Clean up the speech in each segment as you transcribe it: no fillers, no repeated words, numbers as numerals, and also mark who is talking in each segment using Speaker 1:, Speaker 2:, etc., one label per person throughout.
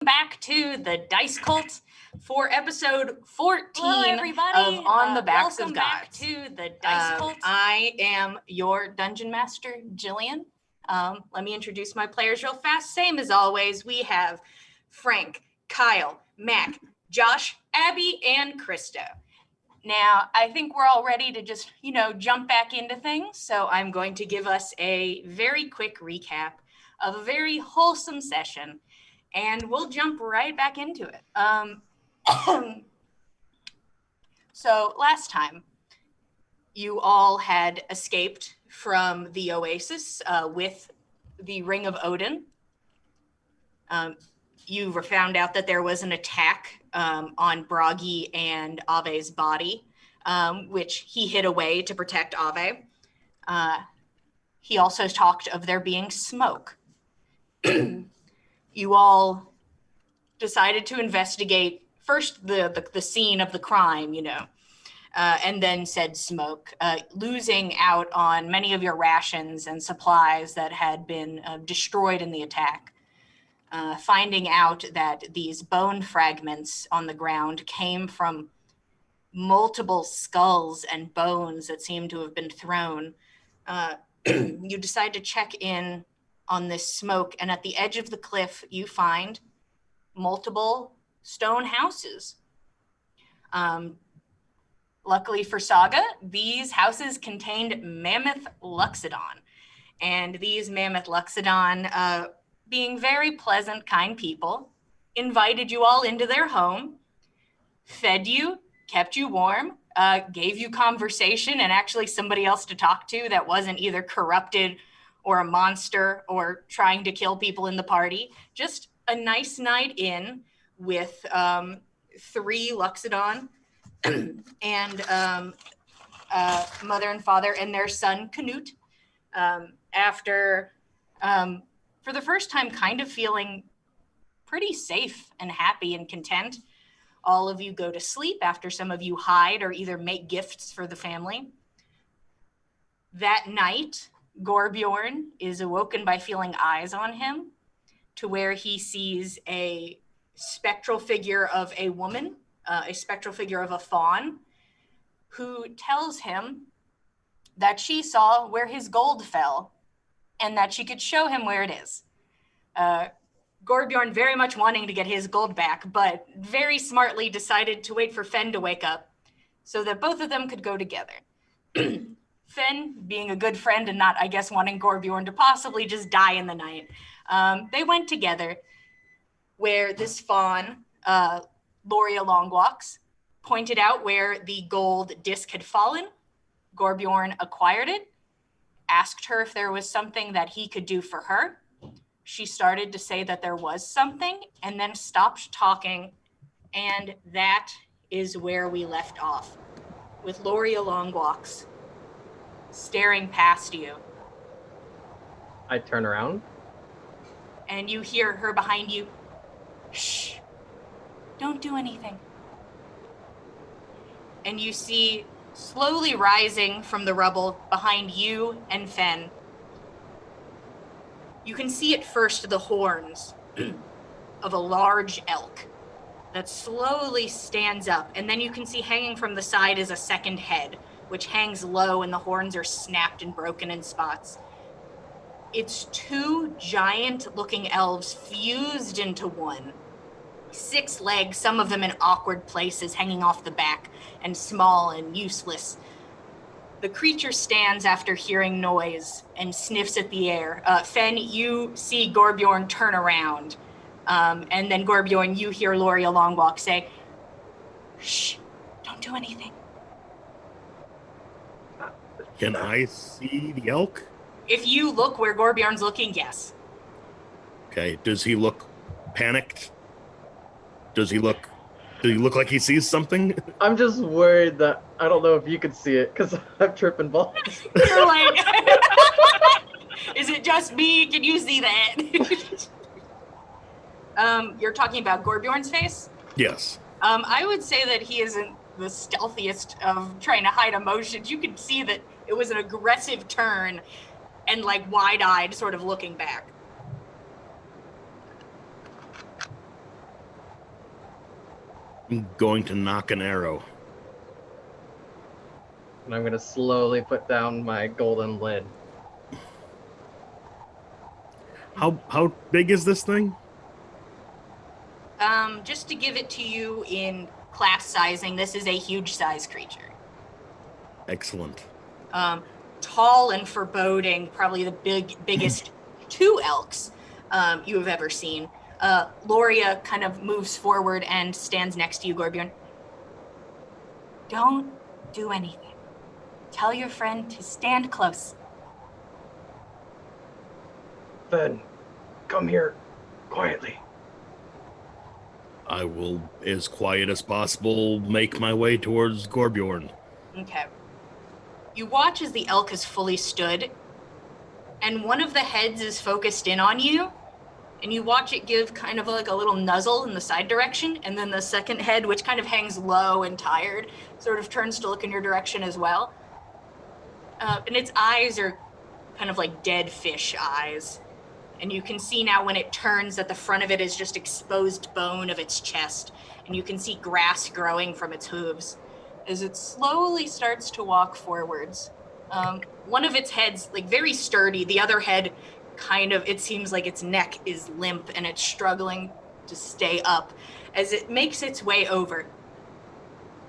Speaker 1: Back to the Dice Cult for episode 14
Speaker 2: Hello, everybody.
Speaker 1: of On the Backs
Speaker 2: Welcome
Speaker 1: of Gods.
Speaker 2: back to the Dice Cult.
Speaker 1: I am your Dungeon Master, Jillian. Let me introduce my players real fast. Same as always, we have Frank, Kyle, Mac, Josh, Abby, and Krista. Now, I think we're all ready to just, jump back into things. So I'm going to give us a very quick recap of a very wholesome session. And we'll jump right back into it. So last time, you all had escaped from the Oasis with the Ring of Odin. You found out that there was an attack on Bragi and Ave's body, which he hid away to protect Ave. He also talked of there being smoke. You all decided to investigate first the scene of the crime, and then said smoke, losing out on many of your rations and supplies that had been destroyed in the attack. Finding out that these bone fragments on the ground came from multiple skulls and bones that seemed to have been thrown. You decide to check in on this smoke, and at the edge of the cliff, you find multiple stone houses. Luckily for Saga, these houses contained Mammoth Luxodon, and these Mammoth Luxodon, being very pleasant, kind people, invited you all into their home, fed you, kept you warm, gave you conversation, and actually somebody else to talk to that wasn't either corrupted or a monster, or trying to kill people in the party. Just a nice night in with 3 Luxodon and mother and father and their son, Canute. After, for the first time, kind of feeling pretty safe and happy and content, all of you go to sleep after some of you hide or either make gifts for the family. That night, Gorbjorn is awoken by feeling eyes on him, to where he sees a spectral figure of a woman, a spectral figure of a faun, who tells him that she saw where his gold fell and that she could show him where it is. Gorbjorn, very much wanting to get his gold back, but very smartly decided to wait for Fenn to wake up so that both of them could go together. Fenn, being a good friend and not, I guess, wanting Gorbjorn to possibly just die in the night, they went together where this faun, Loria Longwalks, pointed out where the gold disc had fallen. Gorbjorn acquired it, asked her if there was something that he could do for her. She started to say that there was something and then stopped talking, and that is where we left off, with Loria Longwalks staring past you.
Speaker 3: I turn around.
Speaker 1: And you hear her behind you. Shh, don't do anything. And you see slowly rising from the rubble behind you and Fenn. You can see at first the horns of a large elk that slowly stands up, and then you can see hanging from the side is a second head, which hangs low and the horns are snapped and broken in spots. It's 2 giant-looking elves fused into one. 6 legs, some of them in awkward places, hanging off the back, and small and useless. The creature stands after hearing noise and sniffs at the air. Fenn, you see Gorbjorn turn around, and then Gorbjorn, you hear Loria Longwalk say, "Shh, don't do anything."
Speaker 4: Can I see the elk?
Speaker 1: If you look where Gorbjorn's looking, yes.
Speaker 4: Okay. Does he look panicked? Does he look like he sees something?
Speaker 3: I'm just worried that I don't know if you could see it because I'm tripping balls.
Speaker 1: You're like, is it just me? Can you see that? You're talking about Gorbjorn's face?
Speaker 4: Yes.
Speaker 1: I would say that he isn't the stealthiest of trying to hide emotions. You could see that it was an aggressive turn and like wide-eyed sort of looking back.
Speaker 4: I'm going to knock an arrow.
Speaker 3: And I'm gonna slowly put down my golden lid.
Speaker 4: How big is this thing?
Speaker 1: Just to give it to you in class sizing, this is a huge size creature.
Speaker 4: Excellent.
Speaker 1: Tall and foreboding, probably the biggest two elks you have ever seen. Loria kind of moves forward and stands next to you, Gorbjorn. Don't do anything. Tell your friend to stand close.
Speaker 3: Fenn, come here, quietly.
Speaker 4: I will, as quiet as possible, make my way towards Gorbjorn.
Speaker 1: Okay. You watch as the elk has fully stood, and one of the heads is focused in on you, and you watch it give kind of like a little nuzzle in the side direction, and then the second head, which kind of hangs low and tired, sort of turns to look in your direction as well. And its eyes are kind of like dead fish eyes. And you can see now when it turns that the front of it is just exposed bone of its chest, and you can see grass growing from its hooves as it slowly starts to walk forwards. One of its heads, like very sturdy, the other head kind of, it seems like its neck is limp and it's struggling to stay up as it makes its way over.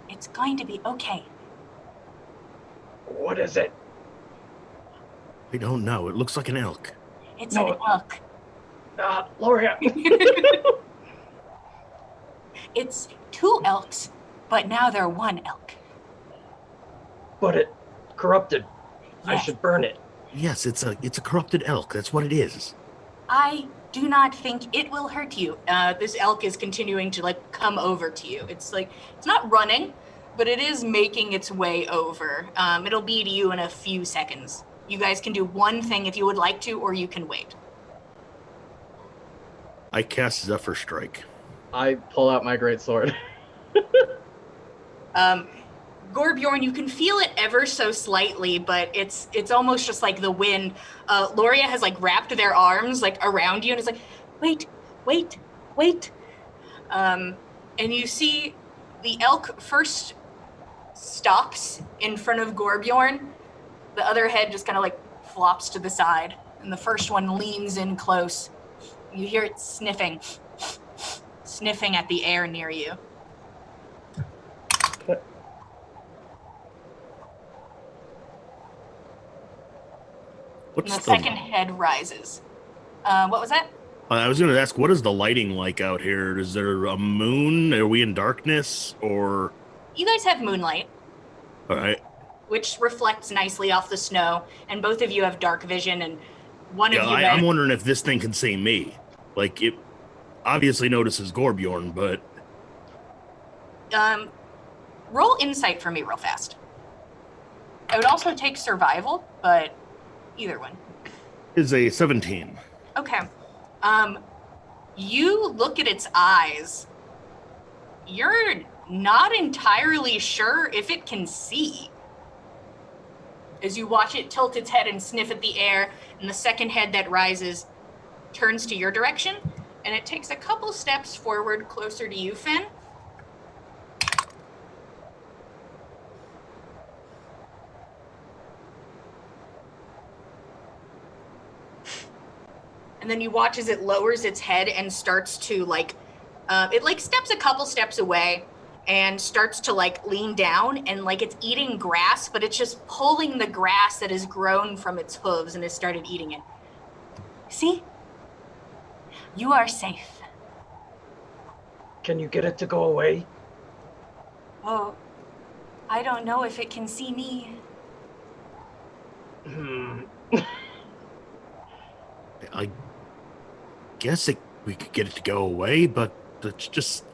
Speaker 1: It's going to be okay.
Speaker 3: What is it?
Speaker 4: I don't know. It looks like an elk.
Speaker 1: It's
Speaker 3: No.
Speaker 1: an elk.
Speaker 3: Loria.
Speaker 1: It's two elks, but now they're one elk.
Speaker 3: But it corrupted. I
Speaker 1: Yes.
Speaker 3: should burn it.
Speaker 4: Yes, it's a corrupted elk. That's what it is.
Speaker 1: I do not think it will hurt you. This elk is continuing to like come over to you. It's like, it's not running, but it is making its way over. It'll be to you in a few seconds. You guys can do one thing if you would like to, or you can wait.
Speaker 4: I cast Zephyr Strike.
Speaker 3: I pull out my greatsword.
Speaker 1: Gorbjorn, you can feel it ever so slightly, but it's almost just like the wind. Loria has like wrapped their arms like around you and it's like, wait, wait, wait. And you see the elk first stops in front of Gorbjorn. The other head just kind of like flops to the side, and the first one leans in close. You hear it sniffing at the air near you.
Speaker 4: What's
Speaker 1: And the second head rises. What was that?
Speaker 4: I was going to ask, what is the lighting like out here? Is there a moon? Are we in darkness? Or
Speaker 1: You guys have moonlight,
Speaker 4: all right?
Speaker 1: which reflects nicely off the snow, and both of you have dark vision, and one
Speaker 4: Yeah,
Speaker 1: of you
Speaker 4: I'm wondering if this thing can see me. Like, it obviously notices Gorbjorn, but
Speaker 1: roll insight for me real fast. I would also take survival, but either one.
Speaker 4: is a 17.
Speaker 1: Okay. You look at its eyes. You're not entirely sure if it can see. As you watch it tilt its head and sniff at the air, and the second head that rises turns to your direction, and it takes a couple steps forward closer to you, Fenn. And then you watch as it lowers its head and starts to it like steps a couple steps away and starts to like lean down, and like it's eating grass, but it's just pulling the grass that has grown from its hooves and has started eating it. See? You are safe.
Speaker 3: Can you get it to go away?
Speaker 1: Oh, I don't know if it can see me.
Speaker 4: I guess we could get it to go away, but let's just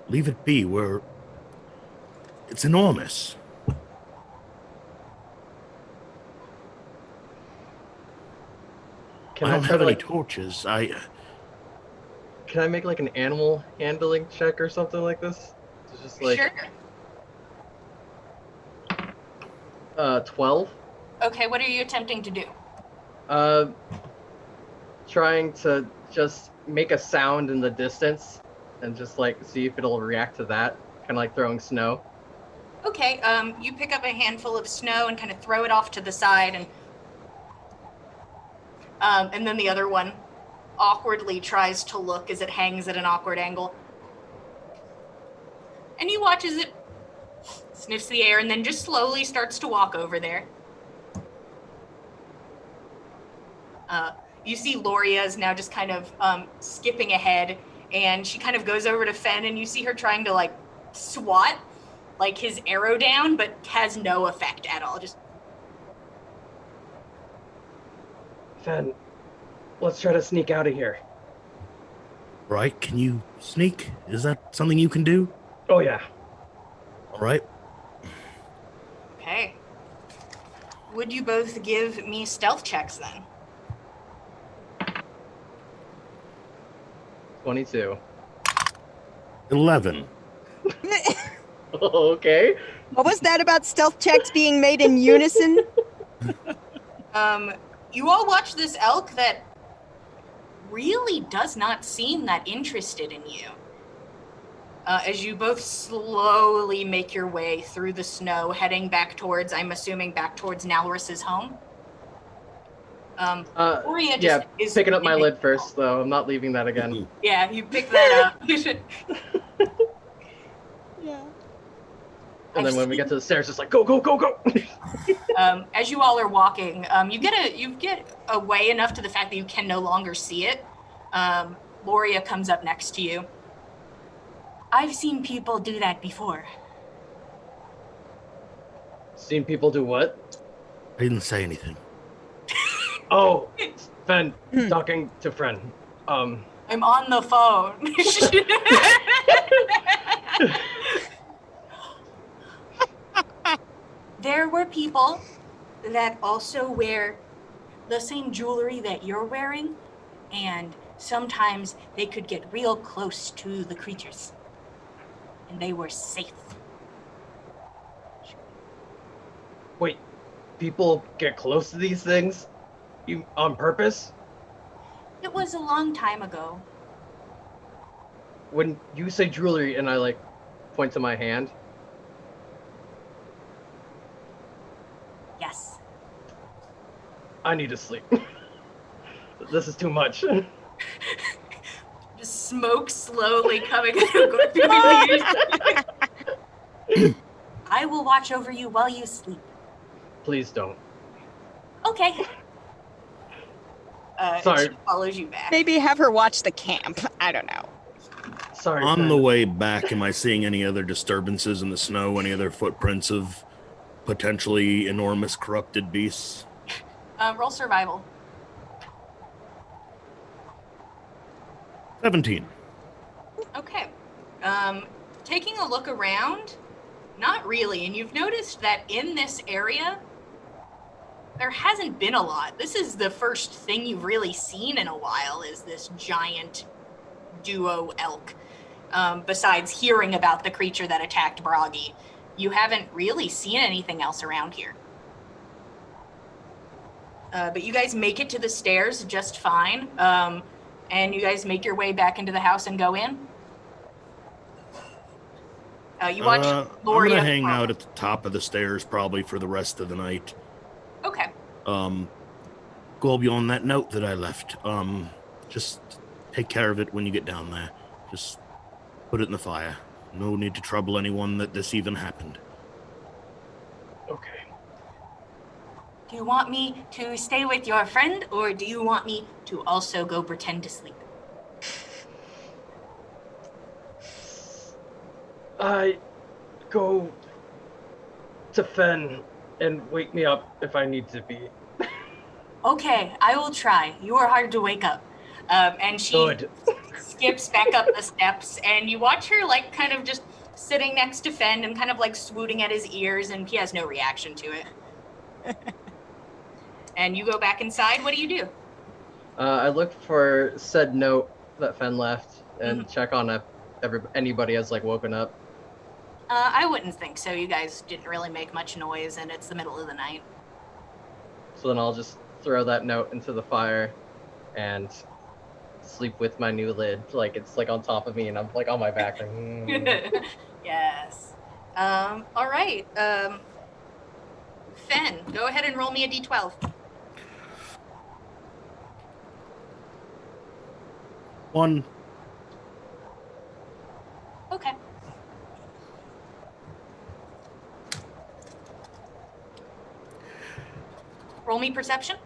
Speaker 4: leave it be. It's enormous.
Speaker 3: Can
Speaker 4: I
Speaker 3: I,
Speaker 4: don't
Speaker 3: try
Speaker 4: have
Speaker 3: to
Speaker 4: any
Speaker 3: like?
Speaker 4: torches.
Speaker 3: Can I make like an animal handling check or something like this? It's just like
Speaker 1: Sure.
Speaker 3: 12.
Speaker 1: Okay, what are you attempting to do?
Speaker 3: Trying to just make a sound in the distance and just like see if it'll react to that. Kind of like throwing snow.
Speaker 1: Okay, you pick up a handful of snow and kind of throw it off to the side, and then the other one awkwardly tries to look as it hangs at an awkward angle. And you watch as it sniffs the air and then just slowly starts to walk over there. You see Loria is now just kind of skipping ahead, and she kind of goes over to Fenn, and you see her trying to like swat like his arrow down, but has no effect at all. Just
Speaker 3: Fenn, let's try to sneak out of here.
Speaker 4: Right? Can you sneak? Is that something you can do?
Speaker 3: Oh yeah.
Speaker 4: All right.
Speaker 1: okay. Would you both give me stealth checks then?
Speaker 3: 22.
Speaker 4: 11.
Speaker 3: Okay.
Speaker 5: What was that about stealth checks being made in unison?
Speaker 1: You all watch this elk that really does not seem that interested in you. As you both slowly make your way through the snow, heading back towards, I'm assuming, back towards Nalris's home. Loria just is
Speaker 3: picking up my lid first, though. I'm not leaving that again.
Speaker 1: Yeah, you pick that up.
Speaker 5: Yeah.
Speaker 3: And then when we get to the stairs, just like go, go, go, go.
Speaker 1: As you all are walking, you get away enough to the fact that you can no longer see it. Loria comes up next to you. I've seen people do that before.
Speaker 3: Seen people do what?
Speaker 4: I didn't say anything.
Speaker 3: Oh, Fenn, talking to friend.
Speaker 1: I'm on the phone. There were people that also wear the same jewelry that you're wearing, and sometimes they could get real close to the creatures, and they were safe.
Speaker 3: Wait, people get close to these things? You on purpose?
Speaker 1: It was a long time ago.
Speaker 3: When you say jewelry and I like point to my hand,
Speaker 1: Yes.
Speaker 3: I need to sleep. This is too much.
Speaker 1: Just smoke slowly coming out of Gorbjorn's ears. I will watch over you while you sleep.
Speaker 3: Please don't.
Speaker 1: Okay.
Speaker 3: Sorry.
Speaker 1: She follows you back.
Speaker 5: Maybe have her watch the camp. I don't know.
Speaker 3: Sorry.
Speaker 4: On
Speaker 3: Fenn.
Speaker 4: the way back, am I seeing any other disturbances in the snow? Any other footprints of potentially enormous corrupted beasts?
Speaker 1: Roll survival.
Speaker 4: 17.
Speaker 1: Okay. Taking a look around, not really. And you've noticed that in this area, there hasn't been a lot. This is the first thing you've really seen in a while, is this giant duo elk. Besides hearing about the creature that attacked Bragi, you haven't really seen anything else around here. But you guys make it to the stairs just fine. And you guys make your way back into the house and go in. You watch Loria.
Speaker 4: I'm gonna hang out at the top of the stairs probably for the rest of the night.
Speaker 1: Okay.
Speaker 4: Gorbjorn, that note that I left, just take care of it when you get down there. Just put it in the fire. No need to trouble anyone that this even happened.
Speaker 3: Okay.
Speaker 1: Do you want me to stay with your friend, or do you want me to also go pretend to sleep?
Speaker 3: I go to Fenn and wake me up if I need to be.
Speaker 1: Okay, I will try. You are hard to wake up. And she
Speaker 3: Good.
Speaker 1: skips back up the steps, and you watch her like kind of just sitting next to Fenn and kind of like swooting at his ears, and he has no reaction to it. And you go back inside. What do you do?
Speaker 3: I look for said note that Fenn left and check on if anybody has like woken up.
Speaker 1: I wouldn't think so. You guys didn't really make much noise, and it's the middle of the night.
Speaker 3: So then I'll just throw that note into the fire and sleep with my new lid. Like it's like on top of me and I'm like on my back. Like,
Speaker 1: Yes. All right. Fenn, go ahead and roll me a d12.
Speaker 4: 1.
Speaker 1: Okay. Roll me perception.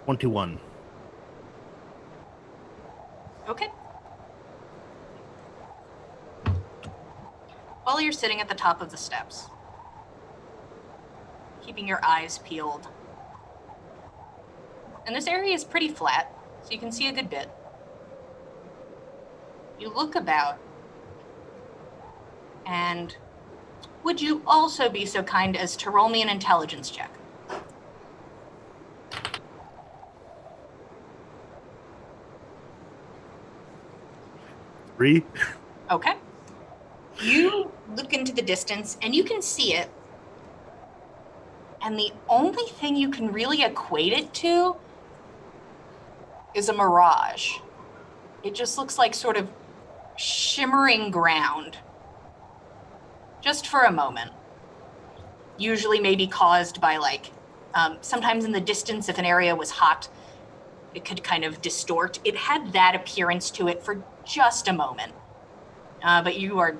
Speaker 4: 21.
Speaker 1: Okay. While you're sitting at the top of the steps, keeping your eyes peeled, and this area is pretty flat, so you can see a good bit. You look about, and would you also be so kind as to roll me an intelligence check?
Speaker 4: 3.
Speaker 1: Okay. You look into the distance and you can see it. And the only thing you can really equate it to is a mirage. It just looks like sort of shimmering ground. Just for a moment. Usually maybe caused by sometimes in the distance, if an area was hot, it could kind of distort. It had that appearance to it for just a moment. But you are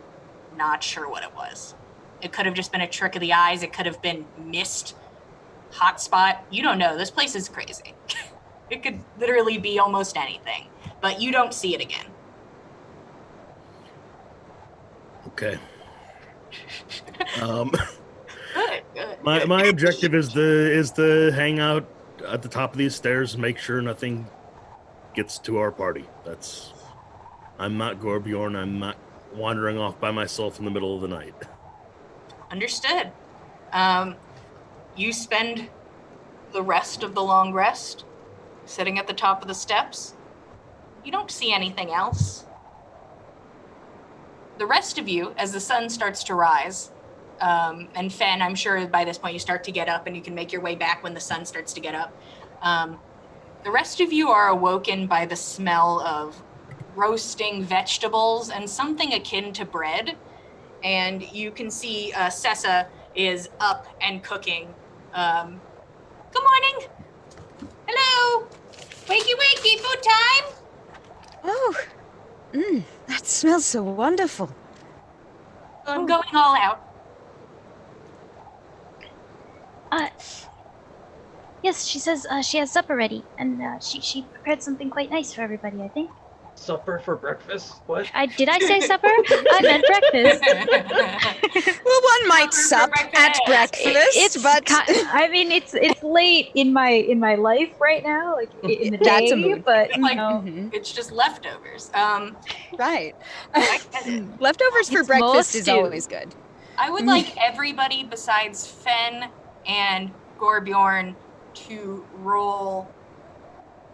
Speaker 1: not sure what it was. It could have just been a trick of the eyes. It could have been mist, hot spot. You don't know. This place is crazy. It could literally be almost anything. But you don't see it again.
Speaker 4: Okay.
Speaker 1: Good.
Speaker 4: My objective is to hang out at the top of these stairs and make sure nothing gets to our party. I'm not Gorbjorn. I'm not wandering off by myself in the middle of the night.
Speaker 1: Understood. You spend the rest of the long rest sitting at the top of the steps. You don't see anything else. The rest of you, as the sun starts to rise, and Fenn, I'm sure by this point you start to get up and you can make your way back when the sun starts to get up. The rest of you are awoken by the smell of roasting vegetables and something akin to bread. And you can see Sessa is up and cooking. Good morning. Hello. Wakey, wakey, food time.
Speaker 5: Oh, that smells so wonderful.
Speaker 1: I'm going all out.
Speaker 2: Yes, she says she has supper ready, and she prepared something quite nice for everybody, I think.
Speaker 3: supper for breakfast? What?
Speaker 2: Did I say supper? I meant breakfast.
Speaker 5: Well, one might sup at breakfast, but
Speaker 2: I mean, it's late in my life right now, like in the
Speaker 5: That's
Speaker 2: day,
Speaker 5: a mood.
Speaker 2: but
Speaker 1: It's just leftovers.
Speaker 5: Right.
Speaker 1: I get it.
Speaker 5: Leftovers for
Speaker 2: It's more
Speaker 5: breakfast is
Speaker 2: stew.
Speaker 5: always good.
Speaker 1: I would like everybody besides Fenn and Gorbjorn to roll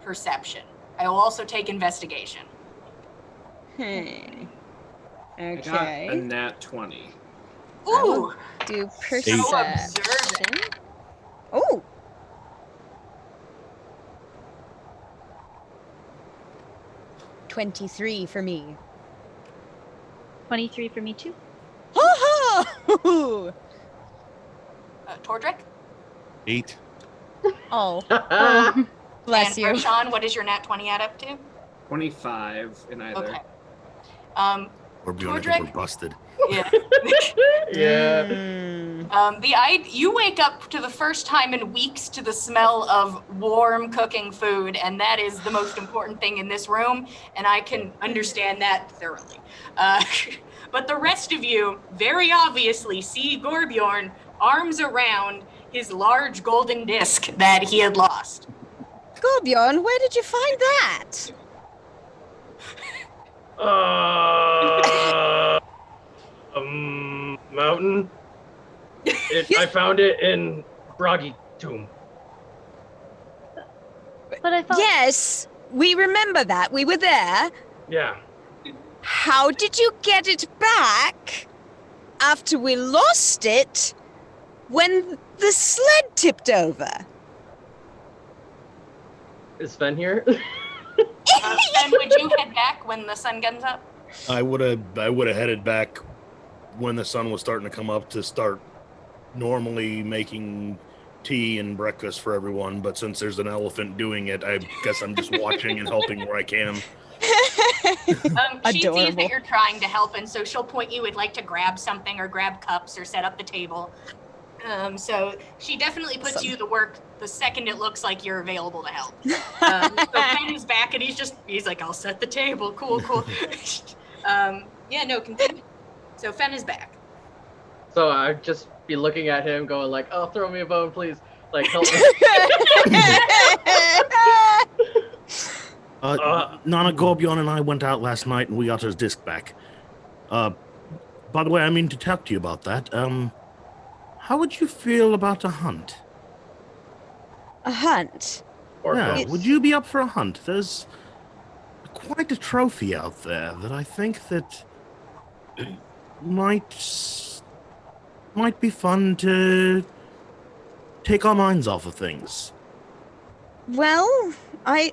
Speaker 1: perception. I will also take investigation.
Speaker 5: Okay.
Speaker 6: I got a nat 20.
Speaker 1: Ooh,
Speaker 5: Do
Speaker 1: so
Speaker 5: perception.
Speaker 1: observant.
Speaker 5: Oh. $23 for me.
Speaker 2: 23 for me too.
Speaker 5: Oh,
Speaker 1: Tordrick?
Speaker 4: 8.
Speaker 5: oh,
Speaker 3: Oh.
Speaker 5: bless
Speaker 1: and
Speaker 5: you.
Speaker 1: Roshan, what is your nat 20 add up to?
Speaker 6: 25 in either.
Speaker 1: Okay.
Speaker 4: Gorbjorn, I think
Speaker 1: Tordrick?
Speaker 4: we're busted.
Speaker 1: Yeah.
Speaker 3: Yeah.
Speaker 1: You wake up to the first time in weeks to the smell of warm cooking food, and that is the most important thing in this room, and I can understand that thoroughly. But the rest of you very obviously see Gorbjorn arms around his large golden disc that he had lost.
Speaker 5: Gorbjorn, where did you find that?
Speaker 3: Mountain. I found it in Bragi Tomb.
Speaker 2: But I thought
Speaker 5: Yes, we remember that. We were there.
Speaker 3: Yeah.
Speaker 5: How did you get it back after we lost it when the sled tipped over.
Speaker 3: Is Fenn here?
Speaker 1: Fenn, would you head back when the sun comes up?
Speaker 4: I would have headed back when the sun was starting to come up to start normally making tea and breakfast for everyone, but since there's an elephant doing it, I guess I'm just watching and helping where I can.
Speaker 1: She sees
Speaker 5: Adorable.
Speaker 1: that you're trying to help, and so she'll point you would like to grab something or grab cups or set up the table. So she definitely puts
Speaker 5: Awesome.
Speaker 1: you to work the second it looks like you're available to help. So Fenn is back, and he's like, I'll set the table. Cool. Continue. So Fenn is back.
Speaker 3: So I'd just be looking at him going like, oh, throw me a bone, please. Like, help me.
Speaker 4: Nana, Gorbjorn and I went out last night and we got his disc back. By the way, I mean to talk to you about that. How would you feel about a hunt?
Speaker 5: A hunt?
Speaker 3: Or
Speaker 4: Yeah,
Speaker 3: help.
Speaker 4: would you be up for a hunt? There's quite a trophy out there that I think that might be fun to take our minds off of things.
Speaker 5: Well, I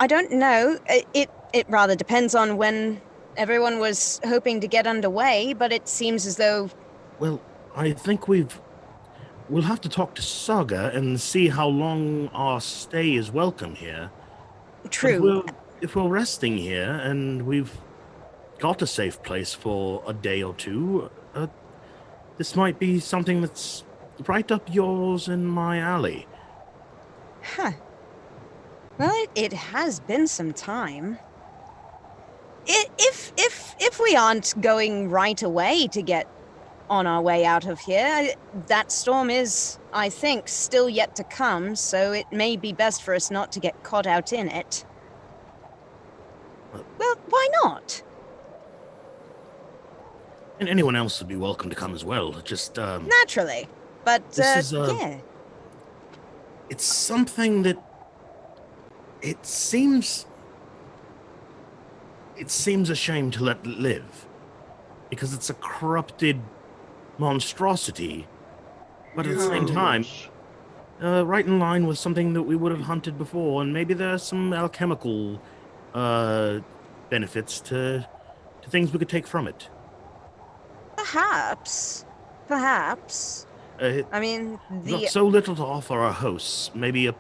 Speaker 5: don't know. It rather depends on when everyone was hoping to get underway, but it seems as though...
Speaker 4: Well, I think we'll have to talk to Saga and see how long our stay is welcome here.
Speaker 5: True.
Speaker 4: But if we're resting here and we've got a safe place for a day or two, this might be something that's right up yours and my alley.
Speaker 5: Huh. Well, it has been some time. If we aren't going right away to get on our way out of here, that storm is, I think, still yet to come, so it may be best for us not to get caught out in it. Well, why not?
Speaker 4: And anyone else would be welcome to come as well. Just,
Speaker 5: Naturally. But,
Speaker 4: This is,
Speaker 5: yeah.
Speaker 4: it's something that it seems a shame to let live, because it's a corrupted monstrosity, but at the same time, right in line with something that we would have hunted before, and maybe there are some alchemical benefits to things we could take from it.
Speaker 5: Perhaps. I mean,
Speaker 4: We've got so little to offer our hosts. Maybe a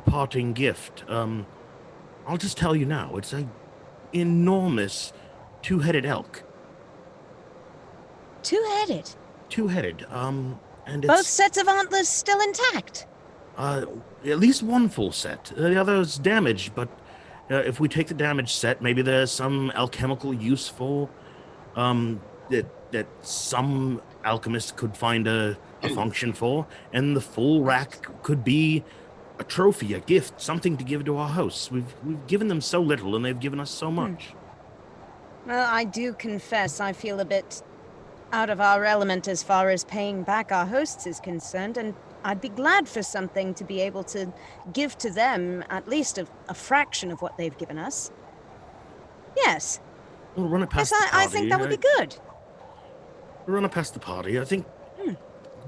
Speaker 4: parting gift. I'll just tell you now, it's an enormous two-headed elk.
Speaker 5: Two-headed.
Speaker 4: Two-headed. And it's
Speaker 5: Both sets of antlers still intact.
Speaker 4: at least one full set. The other's damaged, but if we take the damaged set, maybe there's some alchemical use for that some alchemist could find a function for, and the full rack could be a trophy, a gift, something to give to our hosts. We've given them so little, and they've given us so much.
Speaker 5: Well, I do confess I feel a bit out of our element as far as paying back our hosts is concerned, and I'd be glad for something to be able to give to them at least a fraction of what they've given us. Yes.
Speaker 4: We'll run it past
Speaker 5: Yes,
Speaker 4: the party.
Speaker 5: I think that would be good.
Speaker 4: We'll run it past the party. I think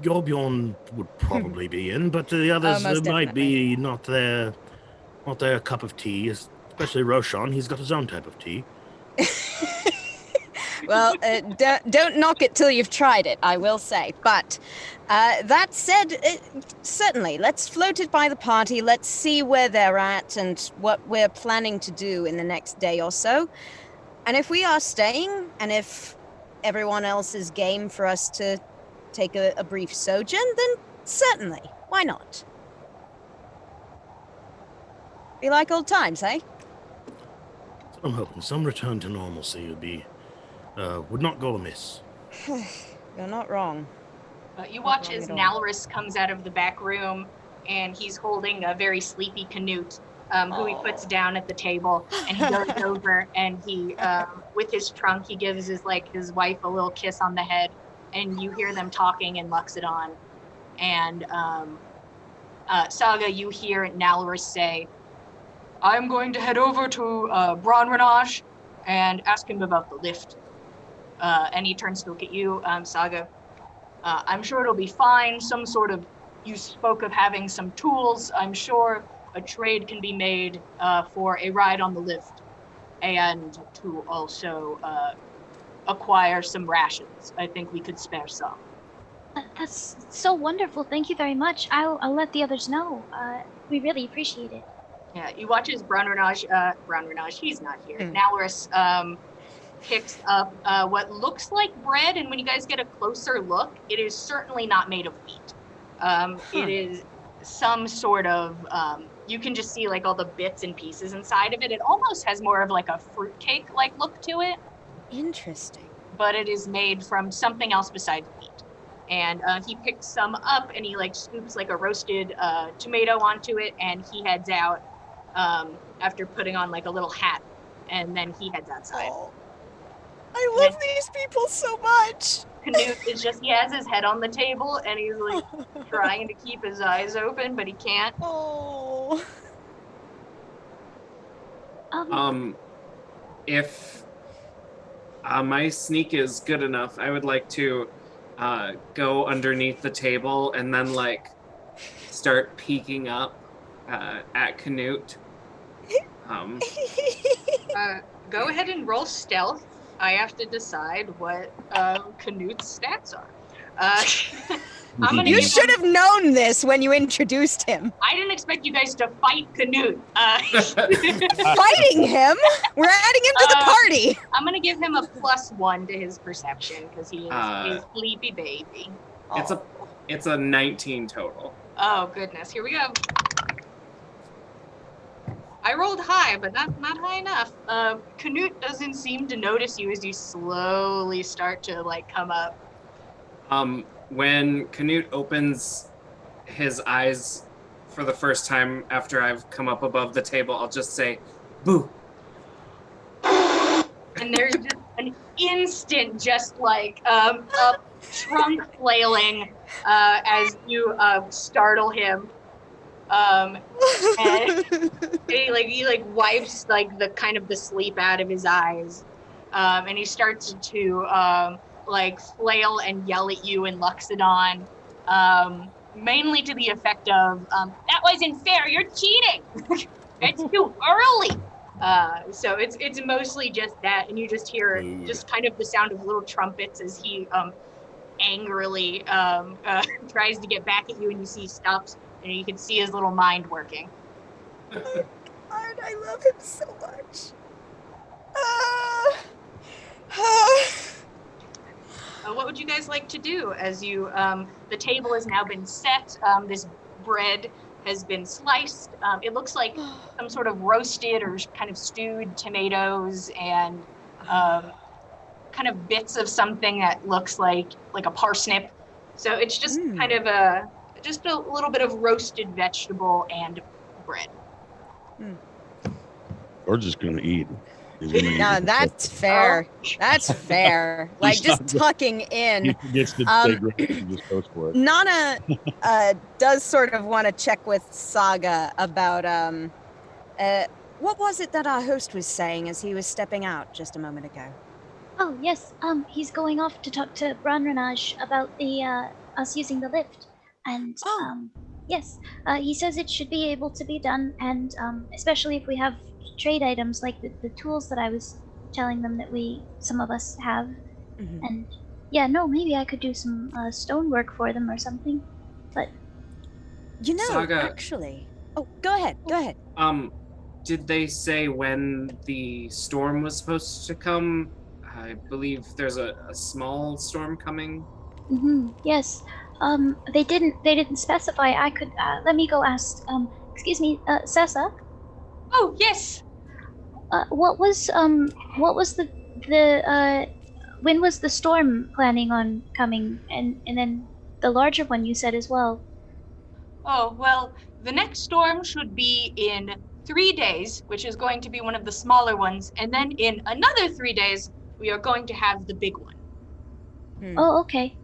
Speaker 4: Gorbjorn would probably be in, but the others
Speaker 5: most
Speaker 4: might
Speaker 5: definitely.
Speaker 4: be not their cup of tea, especially Roshan. He's got his own type of tea.
Speaker 5: Well, don't knock it till you've tried it, I will say. But that said, certainly, let's float it by the party. Let's see where they're at and what we're planning to do in the next day or so. And if we are staying, and if everyone else is game for us to take a brief sojourn, then certainly, why not? Be like old times, eh?
Speaker 4: So I'm hoping some return to normalcy would not go amiss.
Speaker 5: You're not wrong.
Speaker 1: You watch
Speaker 5: wrong
Speaker 1: as
Speaker 5: at all.
Speaker 1: Nalris comes out of the back room, and he's holding a very sleepy Canute, who he puts down at the table, and he goes over and he, with his trunk, he gives his wife a little kiss on the head, and you hear them talking in Luxodon. And Saga, you hear Nalris say, "I'm going to head over to Bronrenage and ask him about the lift." And he turns to look at you, Saga. I'm sure it'll be fine. You spoke of having some tools. I'm sure a trade can be made for a ride on the lift and to also acquire some rations. I think we could spare some.
Speaker 2: That's so wonderful. Thank you very much. I'll let the others know. We really appreciate it.
Speaker 1: Yeah, you watch as Brown Renage, he's not here. Nalaris picks up what looks like bread, and when you guys get a closer look, it is certainly not made of wheat. It is some sort of, you can just see like all the bits and pieces inside of it. It almost has more of like a fruitcake-like look to it.
Speaker 5: Interesting.
Speaker 1: But it is made from something else besides wheat. And he picks some up and he like scoops like a roasted tomato onto it, and he heads out after putting on like a little hat, and then he heads outside.
Speaker 5: Oh, I love these people so much.
Speaker 1: Canute he has his head on the table and he's like trying to keep his eyes open, but he can't.
Speaker 5: Oh.
Speaker 6: If my sneak is good enough, I would like to go underneath the table and then like start peeking up at Canute.
Speaker 1: Go ahead and roll stealth. I have to decide what Canute's stats are.
Speaker 5: You should have known this when you introduced him.
Speaker 1: I didn't expect you guys to fight Canute.
Speaker 5: Fighting him? We're adding him to the party.
Speaker 1: I'm going to give him a +1 to his perception because he is a sleepy baby.
Speaker 6: It's a 19 total.
Speaker 1: Oh, goodness. Here we go. I rolled high, but not high enough. Canute doesn't seem to notice you as you slowly start to like come up.
Speaker 6: When Canute opens his eyes for the first time after I've come up above the table, I'll just say, "Boo."
Speaker 1: And there's just an instant, just like a trunk flailing as you startle him. And he wipes like the kind of the sleep out of his eyes, and he starts to like flail and yell at you in Luxodon, mainly to the effect of that wasn't fair, you're cheating. It's too early. So it's mostly just that, and you just hear just kind of the sound of little trumpets as he angrily tries to get back at you, and you see he stops. And you can see his little mind working.
Speaker 5: Oh, God, I love him so much.
Speaker 1: What would you guys like to do as you, the table has now been set, this bread has been sliced. It looks like some sort of roasted or kind of stewed tomatoes and kind of bits of something that looks like a parsnip. So it's just kind of just a little bit of roasted vegetable and bread.
Speaker 7: Or just gonna eat.
Speaker 5: No, that's fair. That's fair. Like just tucking in.
Speaker 7: He gets to stay great and just goes for it.
Speaker 5: Nana does sort of want to check with Saga about what was it that our host was saying as he was stepping out just a moment ago?
Speaker 2: Oh yes, he's going off to talk to Branranaj about the us using the lift. And yes, he says it should be able to be done, and especially if we have trade items like the tools that I was telling them that some of us have. Mm-hmm. And yeah, no, maybe I could do some stonework for them or something. But
Speaker 5: you know,
Speaker 6: Saga,
Speaker 5: actually, go ahead.
Speaker 6: Did they say when the storm was supposed to come? I believe there's a small storm coming.
Speaker 2: Mm-hmm. Yes. They didn't specify. I could, let me go ask, excuse me, Sessa?
Speaker 1: Oh, yes!
Speaker 2: What was the when was the storm planning on coming? And then the larger one you said as well.
Speaker 1: Oh, well, the next storm should be in 3 days, which is going to be one of the smaller ones, and then in another 3 days, we are going to have the big one.
Speaker 2: Oh, okay.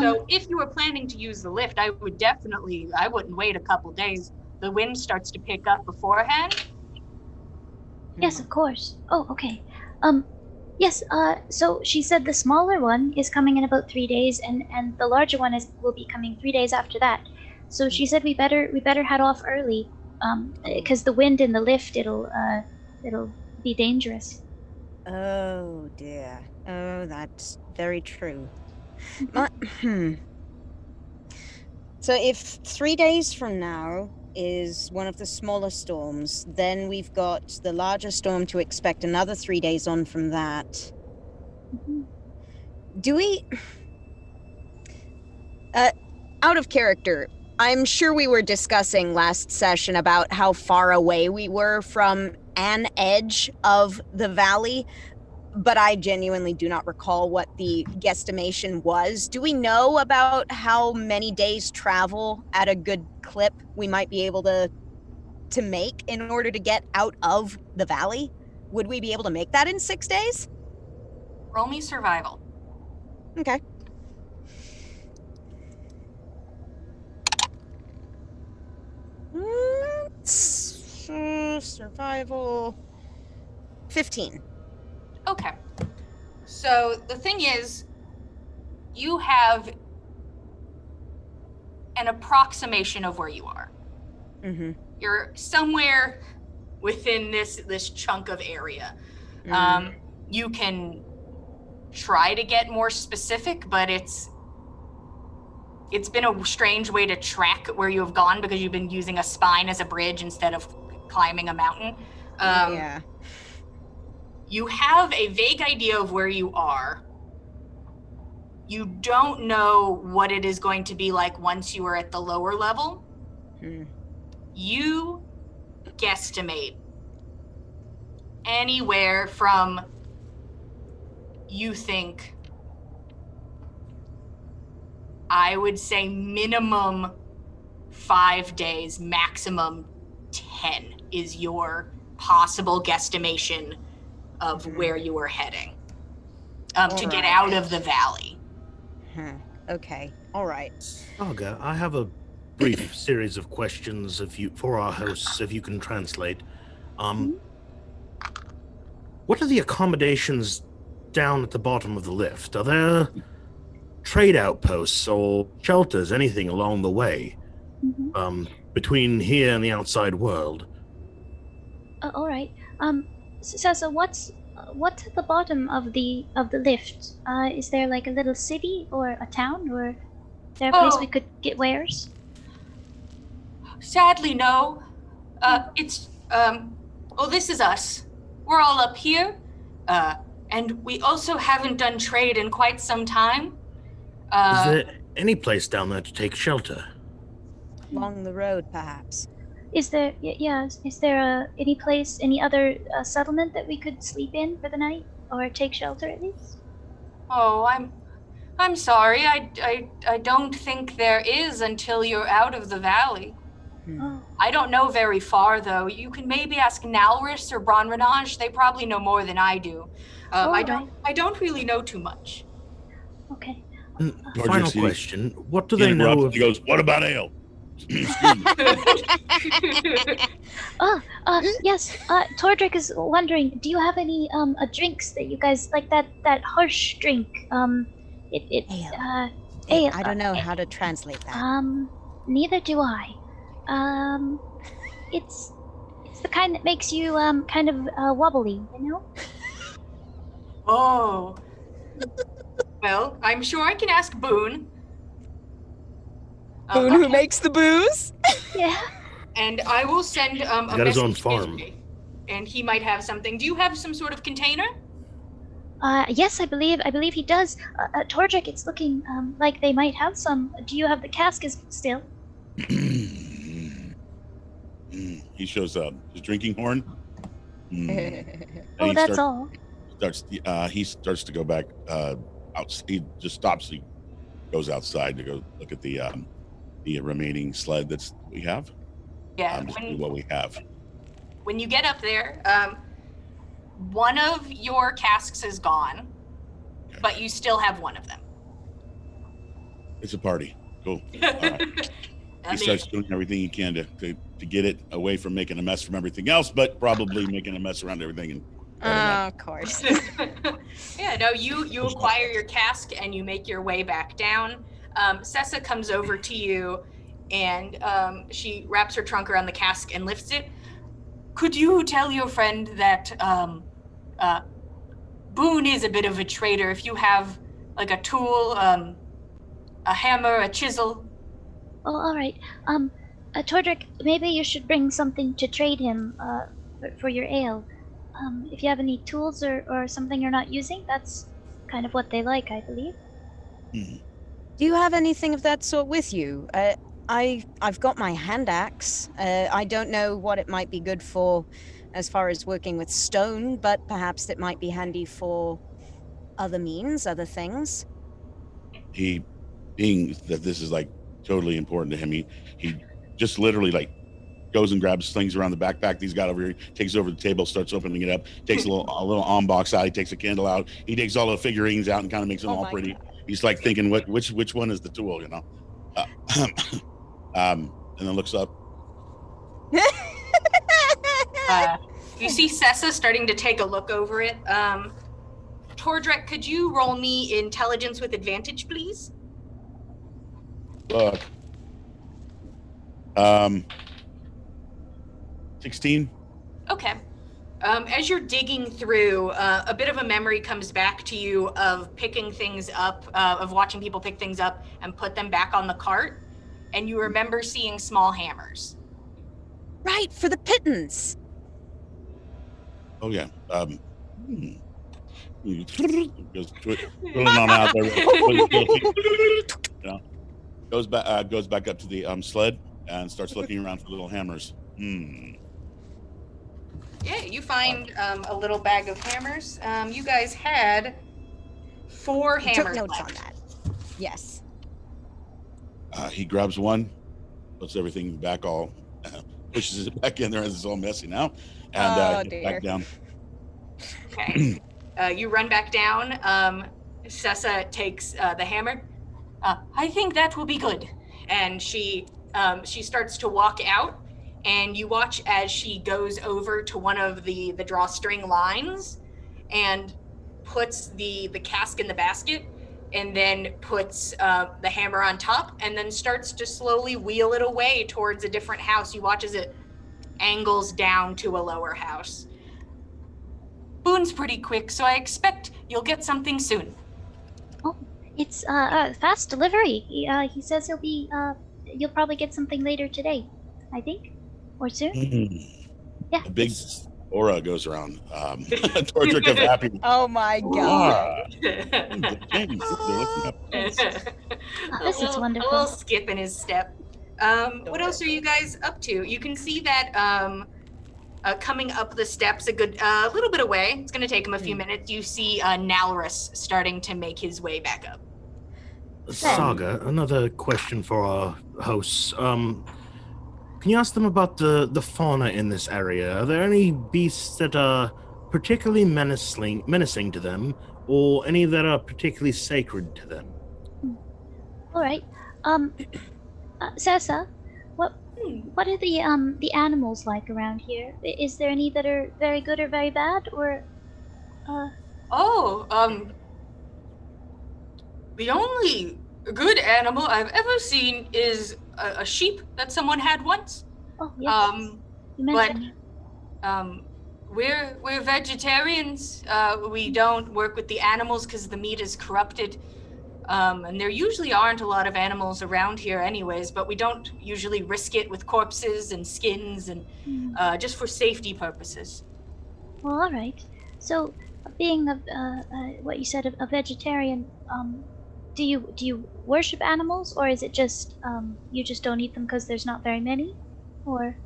Speaker 1: So if you were planning to use the lift, I wouldn't wait a couple days. The wind starts to pick up beforehand.
Speaker 2: Yes, of course. Oh, okay. Yes, so she said the smaller one is coming in about 3 days, and the larger one will be coming 3 days after that. So she said we better head off early, because the wind in the lift it'll be dangerous.
Speaker 5: Oh dear. Oh, that's very true. So if 3 days from now is one of the smaller storms, then we've got the larger storm to expect another 3 days on from that. Do we... out of character, I'm sure we were discussing last session about how far away we were from an edge of the valley, but I genuinely do not recall what the guesstimation was. Do we know about how many days travel at a good clip we might be able to make in order to get out of the valley? Would we be able to make that in 6 days?
Speaker 1: Roll me survival.
Speaker 5: Okay. Survival 15.
Speaker 1: Okay. So the thing is, you have an approximation of where you are.
Speaker 5: Mm-hmm.
Speaker 1: You're somewhere within this chunk of area. You can try to get more specific, but it's been a strange way to track where you have gone because you've been using a spine as a bridge instead of climbing a mountain.
Speaker 5: Yeah.
Speaker 1: You have a vague idea of where you are. You don't know what it is going to be like once you are at the lower level. You guesstimate anywhere from, you think, I would say minimum 5 days, maximum 10 is your possible guesstimation of where you are heading to get out of the valley.
Speaker 5: Okay. All right.
Speaker 4: Saga, I have a brief series of questions for our hosts, if you can translate. What are the accommodations down at the bottom of the lift? Are there trade outposts or shelters, anything along the way, between here and the outside world?
Speaker 2: All right. So what's at the bottom of the lift? Is there like a little city or a town, or is there a place we could get wares?
Speaker 1: Sadly, no. It's this is us. We're all up here, and we also haven't done trade in quite some time.
Speaker 4: Is there any place down there to take shelter?
Speaker 5: Along the road, perhaps.
Speaker 2: Is there is there any place, any other settlement that we could sleep in for the night or take shelter at least?
Speaker 1: Oh, I'm sorry. I don't think there is until you're out of the valley. I don't know very far, though. You can maybe ask Nalris or Bronrenage. They probably know more than I do. I don't really know too much.
Speaker 2: Okay.
Speaker 4: Final question. What do they know of...
Speaker 7: He goes, what about ale?
Speaker 2: Yes. Tordrick is wondering, do you have any drinks that you guys like, that harsh drink? Ale.
Speaker 5: I don't know how to translate that.
Speaker 2: Neither do I. It's the kind that makes you kind of wobbly, you know?
Speaker 1: Oh. Well, I'm sure I can ask Boone.
Speaker 5: Boone, who makes the booze?
Speaker 2: Yeah.
Speaker 1: And I will send a
Speaker 4: got
Speaker 1: message
Speaker 4: his own farm.
Speaker 1: and he might have something. Do you have some sort of container?
Speaker 2: Yes, I believe he does. Tordrick, it's looking like they might have some. Do you have the cask still?
Speaker 7: He shows up. His drinking horn.
Speaker 2: Oh, that's all.
Speaker 7: He starts to go back out. He just stops. He goes outside to go look at the remaining sled that we have.
Speaker 1: Yeah.
Speaker 7: What we have.
Speaker 1: When you get up there, one of your casks is gone, but you still have one of them.
Speaker 7: It's a party. Cool. All right. He starts doing everything he can to get it away from making a mess from everything else, but probably making a mess around everything and
Speaker 5: Of course.
Speaker 1: Yeah, no, you acquire your cask and you make your way back down. Sessa comes over to you and she wraps her trunk around the cask and lifts it. Could you tell your friend that Boone is a bit of a trader? If you have like a tool, a hammer, a chisel.
Speaker 2: Oh, all right. Tordrick, maybe you should bring something to trade him for your ale. If you have any tools or something you're not using, that's kind of what they like, I believe.
Speaker 5: Do you have anything of that sort with you? I've got my hand axe. I don't know what it might be good for as far as working with stone, but perhaps it might be handy for other means, other things.
Speaker 7: He, being that this is like totally important to him, he just literally like goes and grabs things around the backpack that he's got over here, takes it over the table, starts opening it up, takes a little arm box out, he takes a candle out, he takes all the figurines out and kind of makes them all pretty. God. He's like thinking which one is the tool, you know? And then looks up.
Speaker 1: You see Sessa starting to take a look over it. Tordrek, could you roll me intelligence with advantage, please?
Speaker 7: Look. 16.
Speaker 1: Okay. As you're digging through, a bit of a memory comes back to you of picking things up, of watching people pick things up and put them back on the cart, and you remember seeing small hammers.
Speaker 5: Right, for the pittance.
Speaker 7: Oh yeah. Goes on out there. Goes back up to the sled and starts looking around for little hammers.
Speaker 1: Yeah, you find a little bag of hammers. You guys had 4 hammers
Speaker 5: took notes
Speaker 1: left.
Speaker 5: on that. Yes.
Speaker 7: He grabs one, puts everything back all, pushes it back in there as it's all messy now, and gets back down.
Speaker 1: Okay. You run back down. Sessa takes the hammer. I think that will be good. And she starts to walk out, and you watch as she goes over to one of the drawstring lines and puts the cask in the basket, and then puts the hammer on top, and then starts to slowly wheel it away towards a different house. You watch as it angles down to a lower house. Boone's pretty quick, so I expect you'll get something soon.
Speaker 2: Oh, it's fast delivery. He says you'll probably get something later today, I think, or soon. Yeah.
Speaker 7: A big aura goes around. Tordrick of happiness.
Speaker 5: Oh my god.
Speaker 2: This is wonderful.
Speaker 1: A little skip in his step. What else are you guys up to? You can see that coming up the steps a good little bit away. It's going to take him a few minutes. You see Nalrus starting to make his way back up.
Speaker 4: Saga, another question for our hosts. Can you ask them about the fauna in this area? Are there any beasts that are particularly menacing to them, or any that are particularly sacred to them?
Speaker 2: All right. Sessa, what are the animals like around here? Is there any that are very good or very bad, or
Speaker 1: the only good animal I've ever seen is a sheep that someone had once.
Speaker 2: Oh, yes. You mentioned.
Speaker 1: We're vegetarians. We don't work with the animals because the meat is corrupted. And there usually aren't a lot of animals around here anyways, but we don't usually risk it with corpses and skins and just for safety purposes.
Speaker 2: Well, all right. So, being what you said, a vegetarian, do you worship animals, or is it just you just don't eat them because there's not very many, or?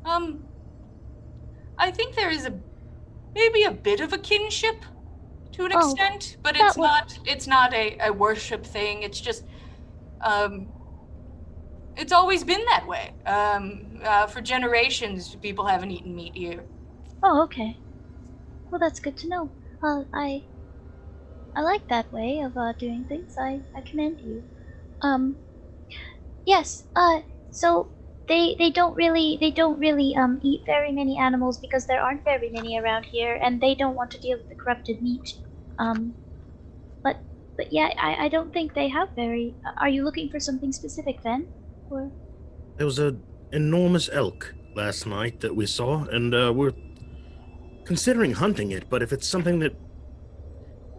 Speaker 1: I think there is maybe a bit of a kinship to an extent, but it's not a worship thing. It's just it's always been that way. For generations, people haven't eaten meat here.
Speaker 2: Oh, okay. Well, that's good to know. I like that way of doing things. I commend you. Yes. So they don't really eat very many animals because there aren't very many around here, and they don't want to deal with the corrupted meat. Um, but yeah, I don't think they have very. Are you looking for something specific, then, or?
Speaker 4: There was an enormous elk last night that we saw, and we're considering hunting it, but if it's something that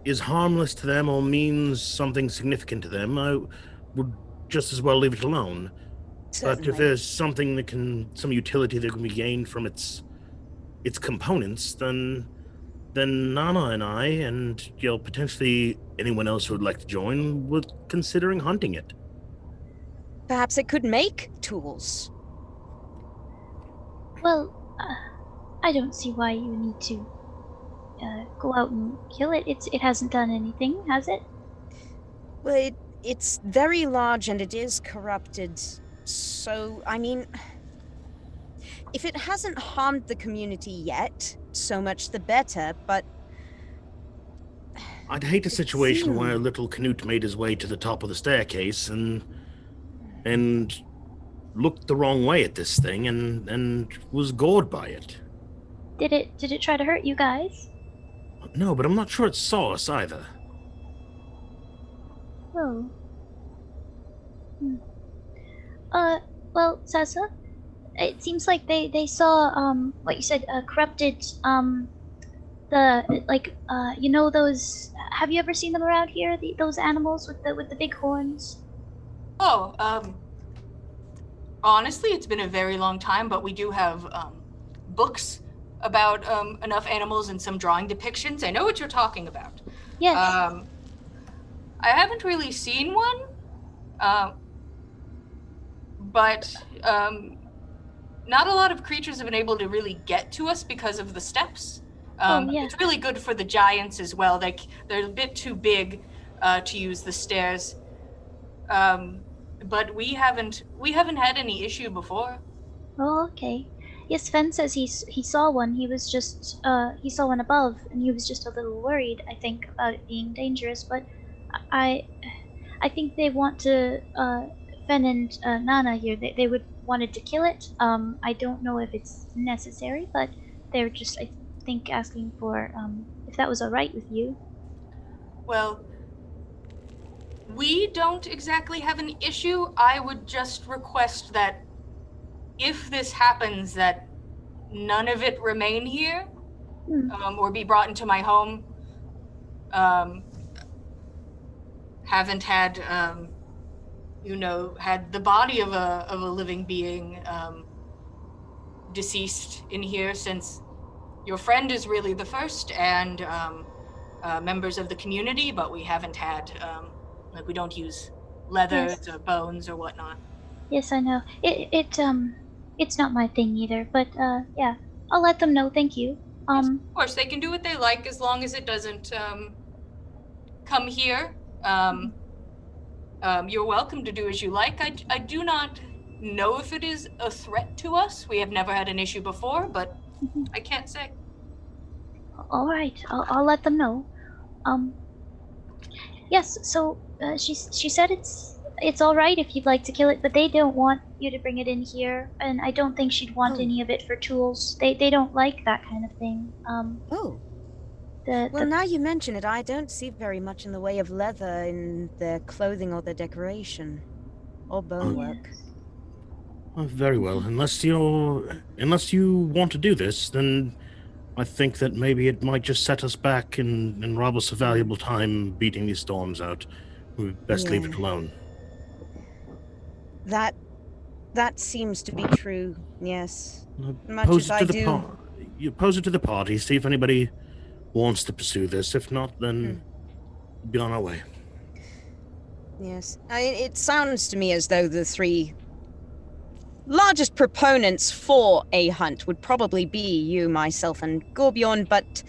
Speaker 4: is harmless to them or means something significant to them, I would just as well leave it alone.
Speaker 5: Certainly.
Speaker 4: But if there's something that some utility that can be gained from its components, then Nana and I, and potentially anyone else who would like to join, were considering hunting it.
Speaker 5: Perhaps it could make tools.
Speaker 2: Well, I don't see why you need to go out and kill it. It hasn't done anything, has it?
Speaker 5: Well, it's very large and it is corrupted. So, I mean, if it hasn't harmed the community yet, so much the better, but...
Speaker 4: I'd hate a situation where L'il Canute made his way to the top of the staircase and looked the wrong way at this thing and was gored by it.
Speaker 2: Did it try to hurt you guys?
Speaker 4: No, but I'm not sure it saw us either.
Speaker 2: Oh. Well, Sasa, it seems like they saw what you said, corrupted you know those. Have you ever seen them around here? Those animals with the big horns.
Speaker 1: Oh, honestly, it's been a very long time, but we do have books about enough animals and some drawing depictions. I know what you're talking about.
Speaker 2: Yes.
Speaker 1: I haven't really seen one, but not a lot of creatures have been able to really get to us because of the steps.
Speaker 2: Yeah.
Speaker 1: It's really good for the giants as well. They're a bit too big to use the stairs. But we haven't had any issue before.
Speaker 2: Oh, okay. Yes, Fenn says he saw one. He was just he saw one above, and he was just a little worried, I think, about it being dangerous. But I think they want to Fenn and Nana here. They would wanted to kill it. I don't know if it's necessary, but they're just, I think, asking for if that was all right with you.
Speaker 1: Well, we don't exactly have an issue. I would just request that if this happens, that none of it remain here, or be brought into my home. Haven't had, had the body of a living being deceased in here since your friend is really the first, and members of the community, but we haven't had, we don't use leathers or bones or whatnot.
Speaker 2: Yes, I know. It's not my thing either, but yeah, I'll let them know. Thank you.
Speaker 1: Yes, of course, they can do what they like as long as it doesn't come here. You're welcome to do as you like. I do not know if it is a threat to us. We have never had an issue before, but I can't say.
Speaker 2: All right, I'll let them know. Yes. So she said it's all right if you'd like to kill it, but they don't want you to bring it in here, and I don't think she'd want any of it for tools. They don't like that kind of thing.
Speaker 5: Well, now you mention it, I don't see very much in the way of leather in their clothing or their decoration, or bonework.
Speaker 4: Oh, very well. Unless you want to do this, then I think that maybe it might just set us back and rob us of valuable time beating these storms out. We'd best leave it alone.
Speaker 5: That seems to be true, yes. Much as I do.
Speaker 4: You pose it to the party, see if anybody wants to pursue this. If not, then be on our way.
Speaker 5: Yes. It sounds to me as though the three largest proponents for a hunt would probably be you, myself, and Gorbjorn, but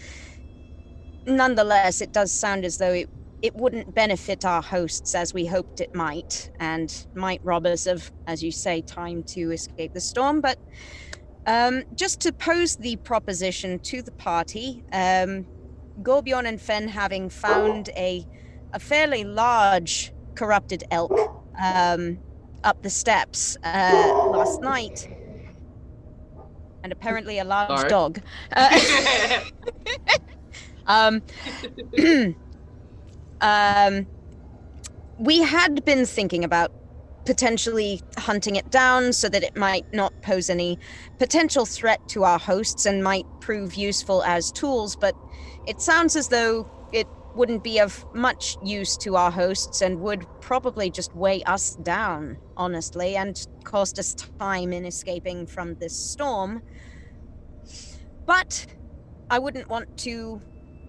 Speaker 5: nonetheless, it does sound as though it wouldn't benefit our hosts as we hoped it might, and might rob us of, as you say, time to escape the storm. But just to pose the proposition to the party, Gorbjorn and Fenn, having found a fairly large corrupted elk up the steps last night. And apparently a large
Speaker 3: Sorry.
Speaker 5: dog. We had been thinking about potentially hunting it down so that it might not pose any potential threat to our hosts and might prove useful as tools, but it sounds as though it wouldn't be of much use to our hosts and would probably just weigh us down, honestly, and cost us time in escaping from this storm. But I wouldn't want to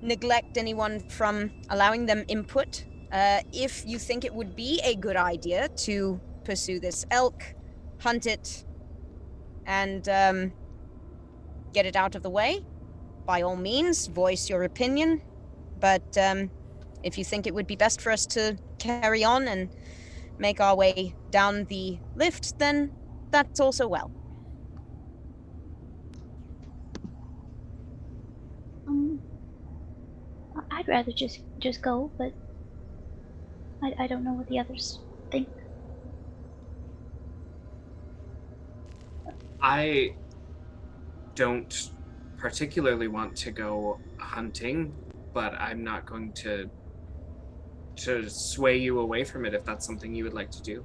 Speaker 5: neglect anyone from allowing them input. If you think it would be a good idea to pursue this elk, hunt it, and get it out of the way, by all means, voice your opinion. But if you think it would be best for us to carry on and make our way down the lift, then that's also well.
Speaker 2: I'd rather just go, but I don't know what the others think.
Speaker 6: I don't particularly want to go hunting, but I'm not going to sway you away from it if that's something you would like to do.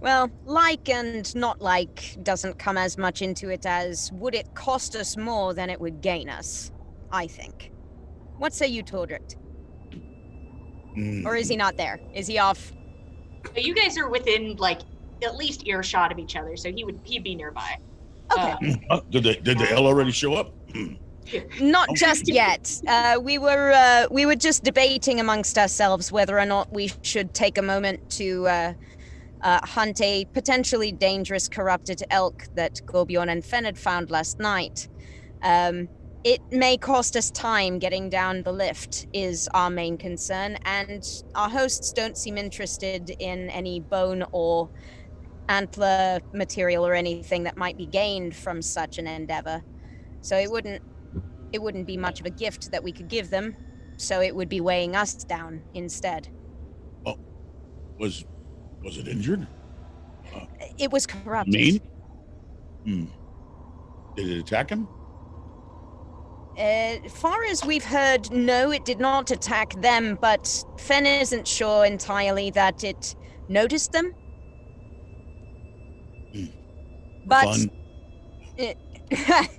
Speaker 5: Well, like and not like doesn't come as much into it as would it cost us more than it would gain us, I think. What say you, Tordrict? Or is he not there? Is he off?
Speaker 1: You guys are within, like, at least earshot of each other, so he'd be nearby.
Speaker 5: Okay.
Speaker 7: Did the L already show up?
Speaker 5: Not just yet. We were just debating amongst ourselves whether or not we should take a moment to hunt a potentially dangerous corrupted elk that Gorbjorn and Fenn had found last night. It may cost us time getting down the lift is our main concern, and our hosts don't seem interested in any bone or antler material or anything that might be gained from such an endeavor. So it wouldn't be much of a gift that we could give them, so it would be weighing us down instead.
Speaker 7: Oh, was it injured?
Speaker 5: It was corrupted.
Speaker 7: Did it attack him?
Speaker 5: Far as we've heard, no, it did not attack them, but Fenn isn't sure entirely that it noticed them. But
Speaker 7: Fun.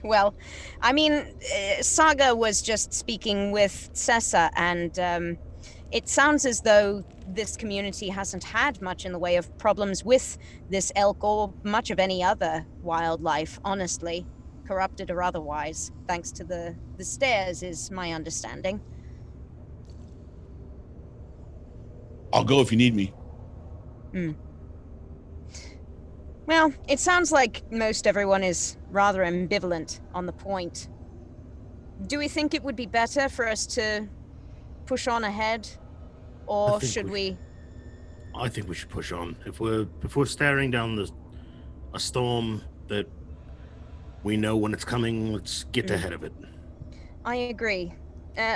Speaker 5: well, I mean, Saga was just speaking with Sessa, and it sounds as though this community hasn't had much in the way of problems with this elk or much of any other wildlife, honestly, corrupted or otherwise, thanks to the stairs, is my understanding.
Speaker 7: I'll go if you need me.
Speaker 5: Well, it sounds like most everyone is rather ambivalent on the point. Do we think it would be better for us to push on ahead, or should we?
Speaker 4: I think we should push on. If we're staring down a storm that we know when it's coming, let's get ahead of it.
Speaker 5: I agree.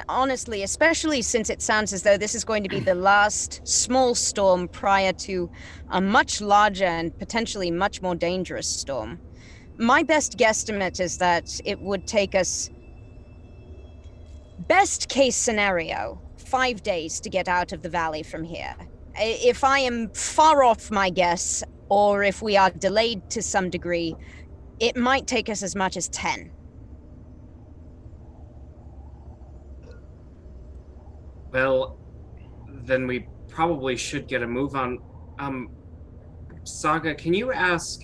Speaker 5: Honestly, especially since it sounds as though this is going to be the last small storm prior to a much larger and potentially much more dangerous storm. My best guesstimate is that it would take us, best case scenario, 5 days to get out of the valley from here. If I am far off my guess, or if we are delayed to some degree, it might take us as much as 10.
Speaker 6: Well, then we probably should get a move on. Saga, can you ask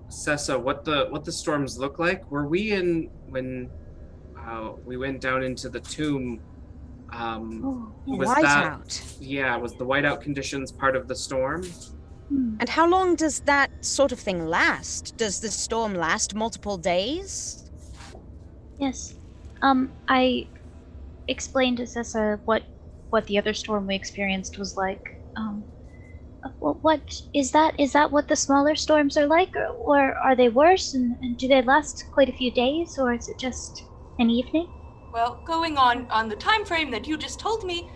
Speaker 6: Sessa what the storms look like? Were we in when we went down into the tomb? Was
Speaker 5: Whiteout.
Speaker 6: was the whiteout conditions part of the storm?
Speaker 5: And how long does that sort of thing last? Does the storm last multiple days?
Speaker 2: Yes. I explained to Sessa what the other storm we experienced was like. What is that? Is that what the smaller storms are like, or are they worse? And do they last quite a few days, or is it just an evening?
Speaker 1: Well, going on the time frame that you just told me,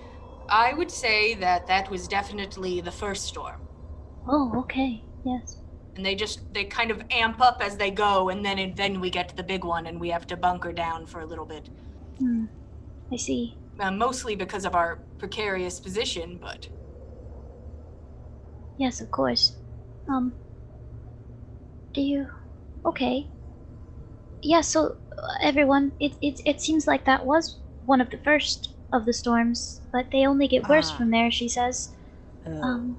Speaker 1: I would say that that was definitely the first storm.
Speaker 2: Oh, okay. Yes.
Speaker 1: And they kind of amp up as they go, and then we get to the big one, and we have to bunker down for a little bit.
Speaker 2: I see.
Speaker 1: Mostly because of our precarious position, but
Speaker 2: Yes, of course. Do you? Okay. Yeah. So everyone, it seems like that was one of the first of the storms, but they only get worse
Speaker 5: Ah.
Speaker 2: from there. She says.
Speaker 5: Oh.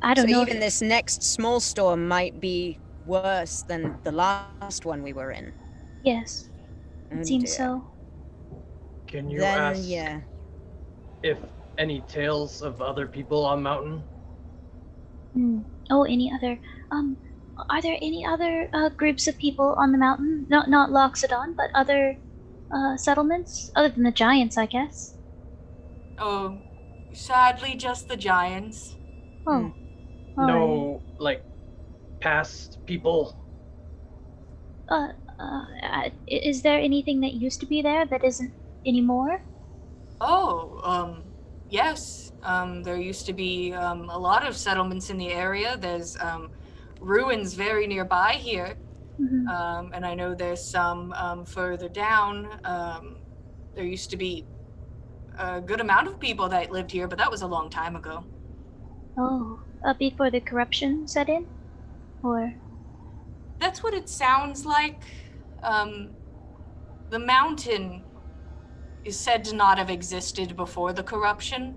Speaker 2: I don't
Speaker 5: So
Speaker 2: know.
Speaker 5: even this next small storm might be worse than the last one we were in.
Speaker 2: Yes. It
Speaker 5: Oh,
Speaker 2: seems
Speaker 5: dear.
Speaker 2: so.
Speaker 3: Can you
Speaker 5: Then,
Speaker 3: ask
Speaker 5: yeah.
Speaker 3: if any tales of other people on mountain?
Speaker 2: Oh, any other? Are there any other groups of people on the mountain? Not Loxodon, but other settlements other than the giants, I guess.
Speaker 1: oh, sadly, just the giants.
Speaker 2: Oh, all right.
Speaker 3: No, like past people.
Speaker 2: Is there anything that used to be there that isn't anymore?
Speaker 1: Oh, yes. There used to be a lot of settlements in the area. There's ruins very nearby here. And I know there's some further down. There used to be a good amount of people that lived here, but that was a long time ago.
Speaker 2: Oh, before the corruption set in, or
Speaker 1: That's what it sounds like. The mountain is said to not have existed before the corruption,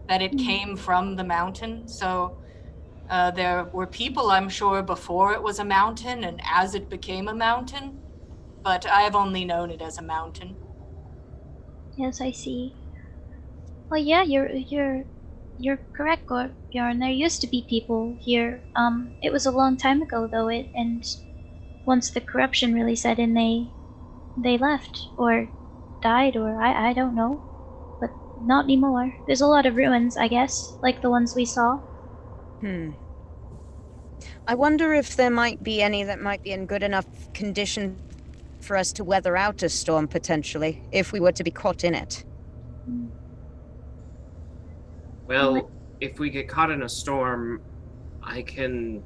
Speaker 1: that it came from the mountain. So there were people, I'm sure, before it was a mountain and as it became a mountain, but I've only known it as a mountain.
Speaker 2: yes, I see. Well, yeah, you're correct, Gorbjorn. There used to be people here. It was a long time ago, though. And once the corruption really set in, they left or died, or I don't know, but not anymore. There's a lot of ruins, I guess, like the ones we saw.
Speaker 5: I wonder if there might be any that might be in good enough condition for us to weather out a storm, potentially, if we were to be caught in it.
Speaker 6: Well, if we get caught in a storm, I can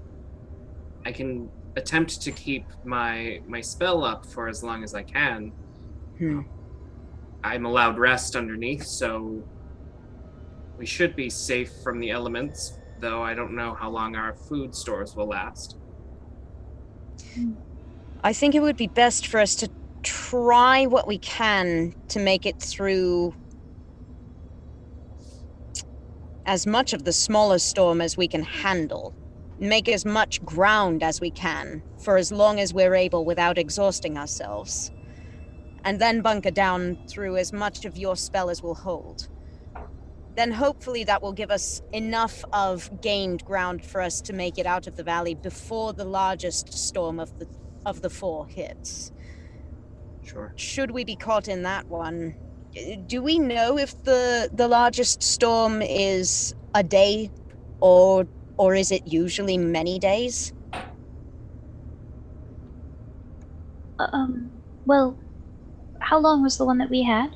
Speaker 6: attempt to keep my spell up for as long as I can. I'm allowed rest underneath, so we should be safe from the elements, though I don't know how long our food stores will last.
Speaker 5: I think it would be best for us to try what we can to make it through as much of the smaller storm as we can handle. Make as much ground as we can for as long as we're able without exhausting ourselves. And then bunker down through as much of your spell as will hold. Then hopefully that will give us enough of gained ground for us to make it out of the valley before the largest storm of the four hits.
Speaker 6: Sure.
Speaker 5: Should we be caught in that one, do we know if the largest storm is a day or is it usually many days?
Speaker 2: Well, how long was the one that we had?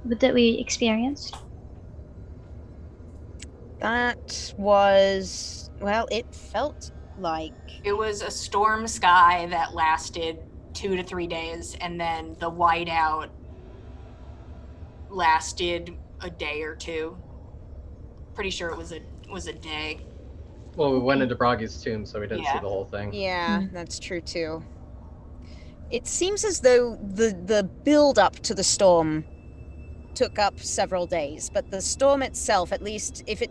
Speaker 2: That we experienced?
Speaker 5: That was, well, it felt like...
Speaker 1: It was a storm sky that lasted 2 to 3 days, and then the whiteout lasted a day or two. Pretty sure it was a day.
Speaker 3: Well, we went into Bragi's tomb, so we didn't see the whole thing.
Speaker 5: Yeah, that's true too. It seems as though the build up to the storm took up several days, but the storm itself, at least if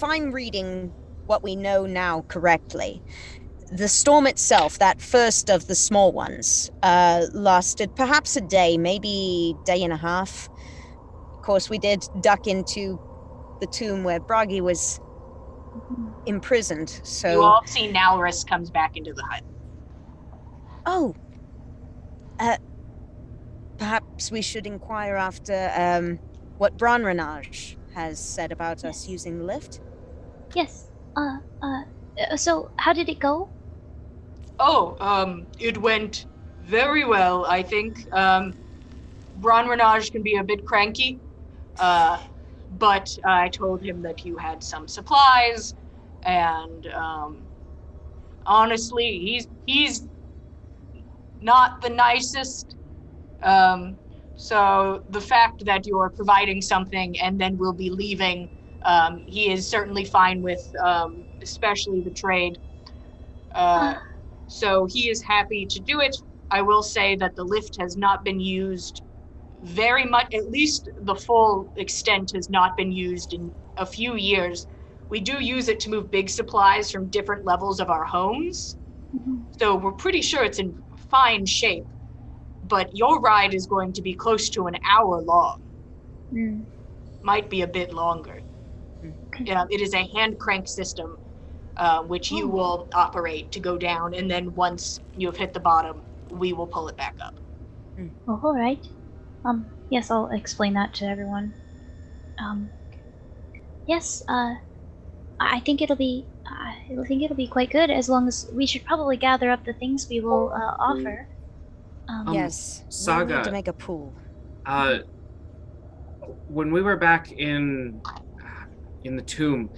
Speaker 5: I'm reading what we know now correctly, the storm itself, that first of the small ones, lasted perhaps a day, maybe day and a half. Of course, we did duck into the tomb where Bragi was imprisoned, so...
Speaker 1: You all see Nalris comes back into the hut.
Speaker 5: Oh! Perhaps we should inquire after what Branrenage has said about us using the lift?
Speaker 2: Yes. So how did it go?
Speaker 1: Oh, it went very well, I think. Branrenage can be a bit cranky, But I told him that you had some supplies, and honestly, he's not the nicest. So the fact that you're providing something and then we'll be leaving, he is certainly fine with, especially the trade. So he is happy to do it. I will say that the lift has not been used very much, at least the full extent has not been used in a few years. We do use it to move big supplies from different levels of our homes. So we're pretty sure it's in fine shape. But your ride is going to be close to an hour long. Might be a bit longer. It is a hand crank system, which you will operate to go down, and then once you have hit the bottom, we will pull it back up.
Speaker 2: Oh, all right. Yes, I'll explain that to everyone. Yes, I think it'll be, I think it'll be quite good as long as we should probably gather up the things we will offer.
Speaker 5: Yes, we'll
Speaker 6: Saga,
Speaker 5: need to make a pool.
Speaker 6: When we were back in the tomb,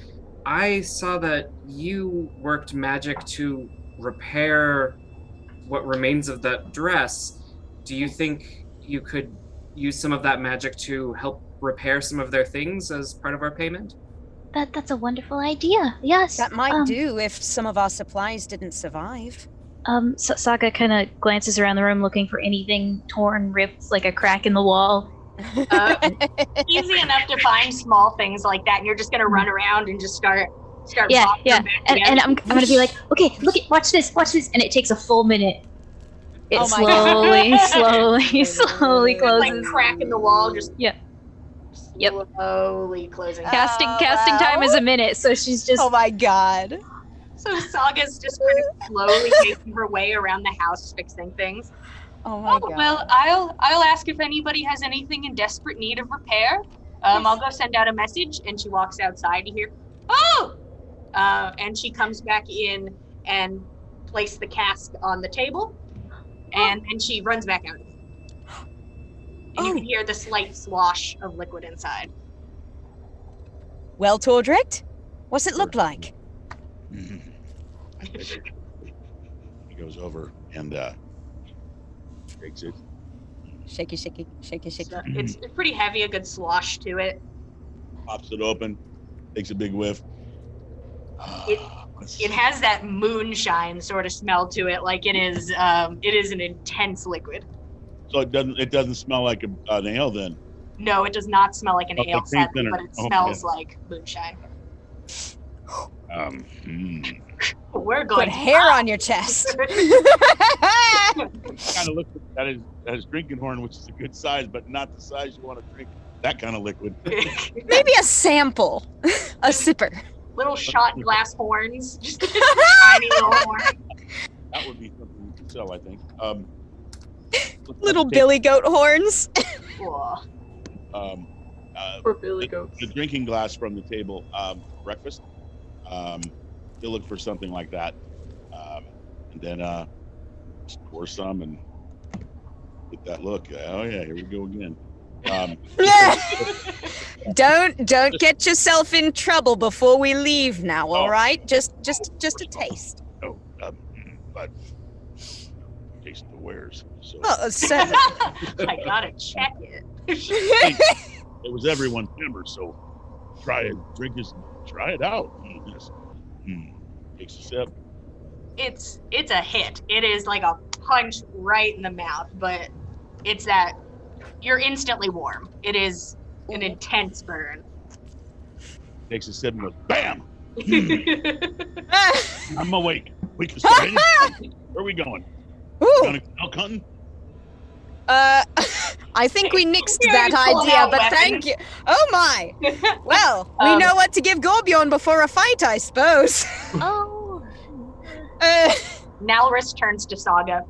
Speaker 6: I saw that you worked magic to repair what remains of that dress. Do you think you could use some of that magic to help repair some of their things as part of our payment?
Speaker 2: That's a wonderful idea. Yes.
Speaker 5: That might do if some of our supplies didn't survive.
Speaker 2: Saga kind of glances around the room looking for anything torn, ripped, like a crack in the wall.
Speaker 1: Easy enough to find small things like that, and you're just gonna run around and just start.
Speaker 2: Yeah. And I'm gonna be like, okay, look at, watch this, and it takes a full minute. It slowly closes.
Speaker 1: Like crack in the wall, just
Speaker 2: Yep.
Speaker 1: slowly closing.
Speaker 2: Casting time is a minute, so she's just.
Speaker 5: Oh my god.
Speaker 1: So Saga's just kind of slowly making her way around the house, fixing things.
Speaker 5: Oh my god.
Speaker 1: Well, I'll ask if anybody has anything in desperate need of repair. I'll go send out a message, and she walks outside. You hear, oh, and she comes back in and places the cask on the table, and then she runs back out. And you can hear the slight slosh of liquid inside.
Speaker 5: Well, Tordrict, what's it look like?
Speaker 7: He goes over and shakes it.
Speaker 5: Shaky.
Speaker 1: So it's pretty heavy, a good slosh to it.
Speaker 7: Pops it open, takes a big whiff.
Speaker 1: It has that moonshine sort of smell to it, like it is an intense liquid.
Speaker 7: So it doesn't smell like an ale then.
Speaker 1: No, it does not smell like an ale, sadly, but it smells
Speaker 7: okay.
Speaker 1: like moonshine.
Speaker 5: Put
Speaker 1: We're going
Speaker 5: hair on your chest.
Speaker 7: Kind of look at his drinking horn, which is a good size, but not the size you want to drink that kind of liquid.
Speaker 5: Maybe a sample. A sipper.
Speaker 1: Little shot glass horns. Just tiny little horn.
Speaker 7: That would be something you could sell, I think.
Speaker 5: Little billy goat horns.
Speaker 3: Poor Billy Goats.
Speaker 7: The drinking glass from the table, breakfast. You'll look for something like that, and then just pour some and get that look. Oh yeah, here we go again.
Speaker 5: Don't get yourself in trouble before we leave now. All right, just a taste.
Speaker 7: Oh, but taste the wares. So
Speaker 5: Certainly.
Speaker 1: I gotta check it.
Speaker 7: it was everyone's member, so try it. Try it out. Yes. Takes a sip.
Speaker 1: It's a hit. It is like a punch right in the mouth, but it's that you're instantly warm. It is an intense burn.
Speaker 7: Takes a sip and goes, bam! I'm awake. We can start anything. Where are we going? Going to elk hunting?
Speaker 5: I think we nixed that idea, but thank you. Oh my! Well, we know what to give Gorbjorn before a fight, I suppose.
Speaker 1: Nalris turns to Saga.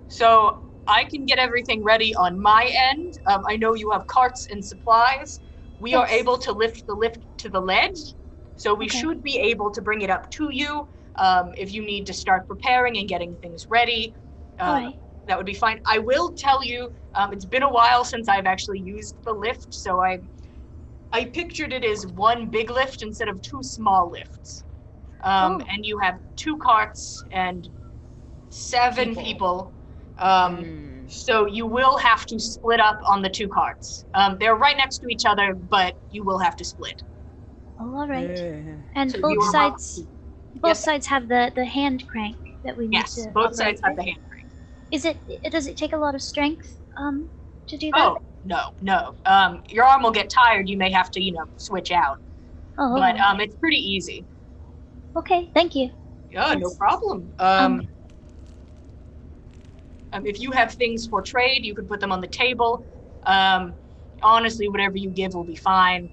Speaker 1: So I can get everything ready on my end. I know you have carts and supplies. We are able to lift the lift to the ledge, so we should be able to bring it up to you. If you need to start preparing and getting things ready, that would be fine. I will tell you, it's been a while since I've actually used the lift, so I pictured it as one big lift instead of two small lifts.
Speaker 2: Oh.
Speaker 1: And you have 2 carts and 7 people. So you will have to split up on the 2 carts. They're right next to each other, but you will have to split.
Speaker 2: Oh, all right. And
Speaker 1: So
Speaker 2: both
Speaker 1: you are
Speaker 2: sides, sides have the hand crank that we need
Speaker 1: Yes,
Speaker 2: to.
Speaker 1: both
Speaker 2: operate
Speaker 1: sides have the
Speaker 2: with.
Speaker 1: hand crank.
Speaker 2: Does it take a lot of strength to do that?
Speaker 1: Oh, no. Your arm will get tired. You may have to, switch out.
Speaker 2: Oh,
Speaker 1: But
Speaker 2: okay.
Speaker 1: it's pretty easy.
Speaker 2: Okay, thank you.
Speaker 1: Yeah, no
Speaker 2: Yes.
Speaker 1: problem. If you have things for trade, you could put them on the table. Honestly, whatever you give will be fine.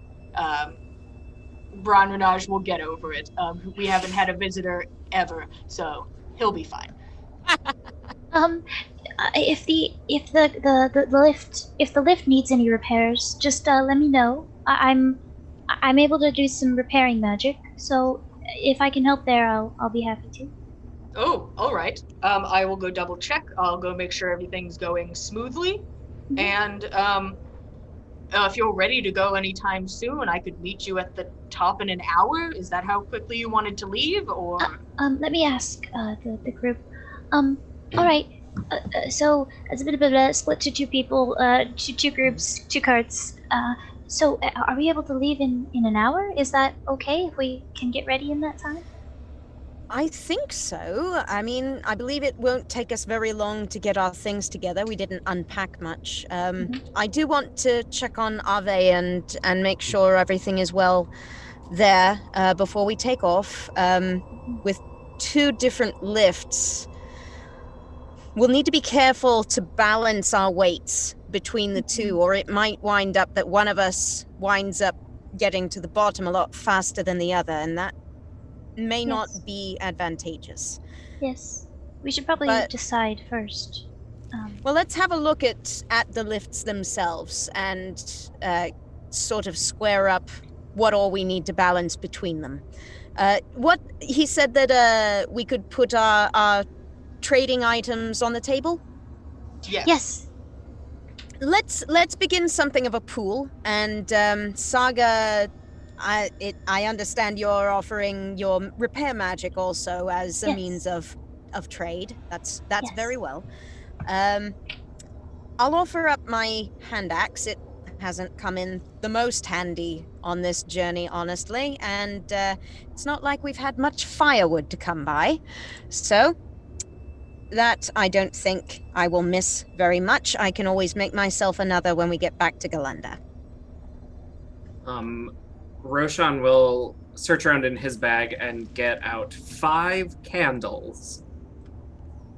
Speaker 1: Branranaj will get over it. We haven't had a visitor ever, so he'll be fine.
Speaker 2: If the lift needs any repairs, just let me know. I'm able to do some repairing magic, so if I can help there, I'll be happy to.
Speaker 1: Oh, all right. I will go double check. I'll go make sure everything's going smoothly.
Speaker 2: Mhm.
Speaker 1: And if you're ready to go anytime soon, I could meet you at the top in an hour. Is that how quickly you wanted to leave, or?
Speaker 2: Let me ask the group. All right. So it's a bit of a split to 2 people, two groups, 2 carts. So are we able to leave in an hour? Is that okay if we can get ready in that time?
Speaker 5: I think so. I mean, I believe it won't take us very long to get our things together. We didn't unpack much. I do want to check on Ave and make sure everything is well there before we take off. With 2 different lifts, we'll need to be careful to balance our weights between the 2, or it might wind up that one of us winds up getting to the bottom a lot faster than the other, and that may not be advantageous.
Speaker 2: Yes. We should probably decide first.
Speaker 5: Well, let's have a look at the lifts themselves and sort of square up what all we need to balance between them. What he said that we could put our trading items on the table?
Speaker 2: Yes.
Speaker 5: Let's begin something of a pool, and Saga, I understand you're offering your repair magic also as a means of trade. That's very well. I'll offer up my hand axe. It hasn't come in the most handy on this journey, honestly, and it's not like we've had much firewood to come by. So that I don't think I will miss very much. I can always make myself another when we get back to Galenda.
Speaker 6: Roshan will search around in his bag and get out 5 candles.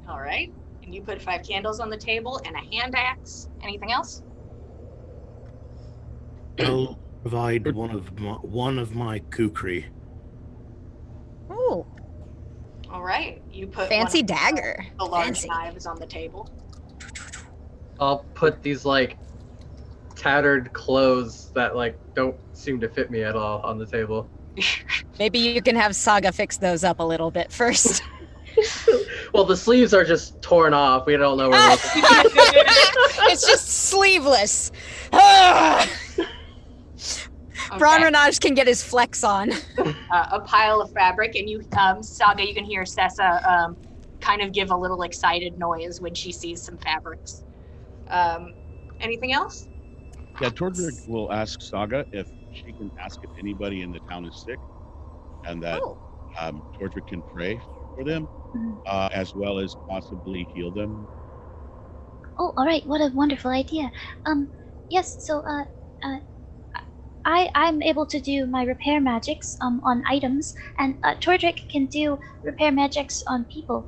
Speaker 1: All right. And you put 5 candles on the table and a hand axe. Anything else?
Speaker 4: I'll provide one of my kukri.
Speaker 5: Oh.
Speaker 1: All right. You put
Speaker 5: fancy
Speaker 1: one of
Speaker 5: dagger.
Speaker 1: The large
Speaker 5: Fancy.
Speaker 1: knives on the table.
Speaker 3: I'll put these tattered clothes that don't seem to fit me at all on the table.
Speaker 5: Maybe you can have Saga fix those up a little bit first.
Speaker 3: Well, the sleeves are just torn off. We don't know where those are.
Speaker 5: It's just sleeveless. Okay. Branranaj can get his flex on.
Speaker 1: A pile of fabric, and you, Saga, you can hear Sessa kind of give a little excited noise when she sees some fabrics. Anything else?
Speaker 7: Yeah, Tordrick will ask Saga if she can ask if anybody in the town is sick, and that Tordrick can pray for them, as well as possibly heal them.
Speaker 2: Oh, all right. What a wonderful idea. Yes. So, I'm able to do my repair magics on items, and Tordrick can do repair magics on people.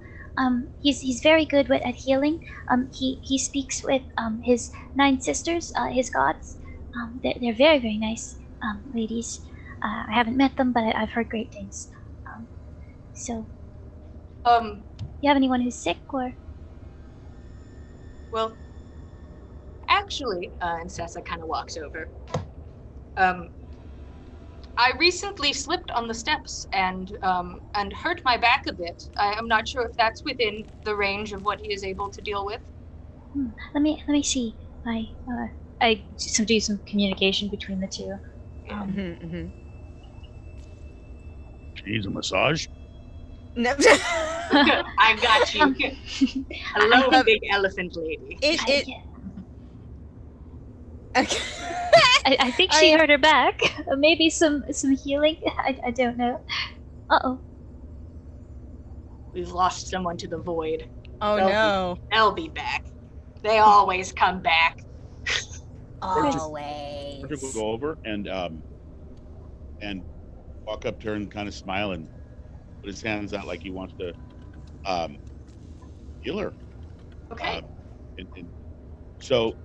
Speaker 2: He's very good at healing. He speaks with his 9 sisters, his gods. They're very, very nice ladies. I haven't met them, but I've heard great things. So, you have anyone who's sick, or?
Speaker 1: Well, actually, and Sessa kind of walks over. I recently slipped on the steps and hurt my back a bit. I'm not sure if that's within the range of what he is able to deal with.
Speaker 2: Let me see. I do some communication between the 2.
Speaker 5: Mm-hmm.
Speaker 7: She's a massage.
Speaker 5: No.
Speaker 1: I got you. Hello, big elephant lady.
Speaker 2: Yeah.
Speaker 5: Okay.
Speaker 2: I think she hurt her back. Maybe some healing. I don't know. Uh-oh.
Speaker 1: We've lost someone to the void.
Speaker 5: Oh no.
Speaker 1: They'll be back. They always come back.
Speaker 5: Always.
Speaker 7: Roderick will go over and walk up to her and kind of smile and put his hands out like he wants to heal her.
Speaker 1: Okay.
Speaker 7: And so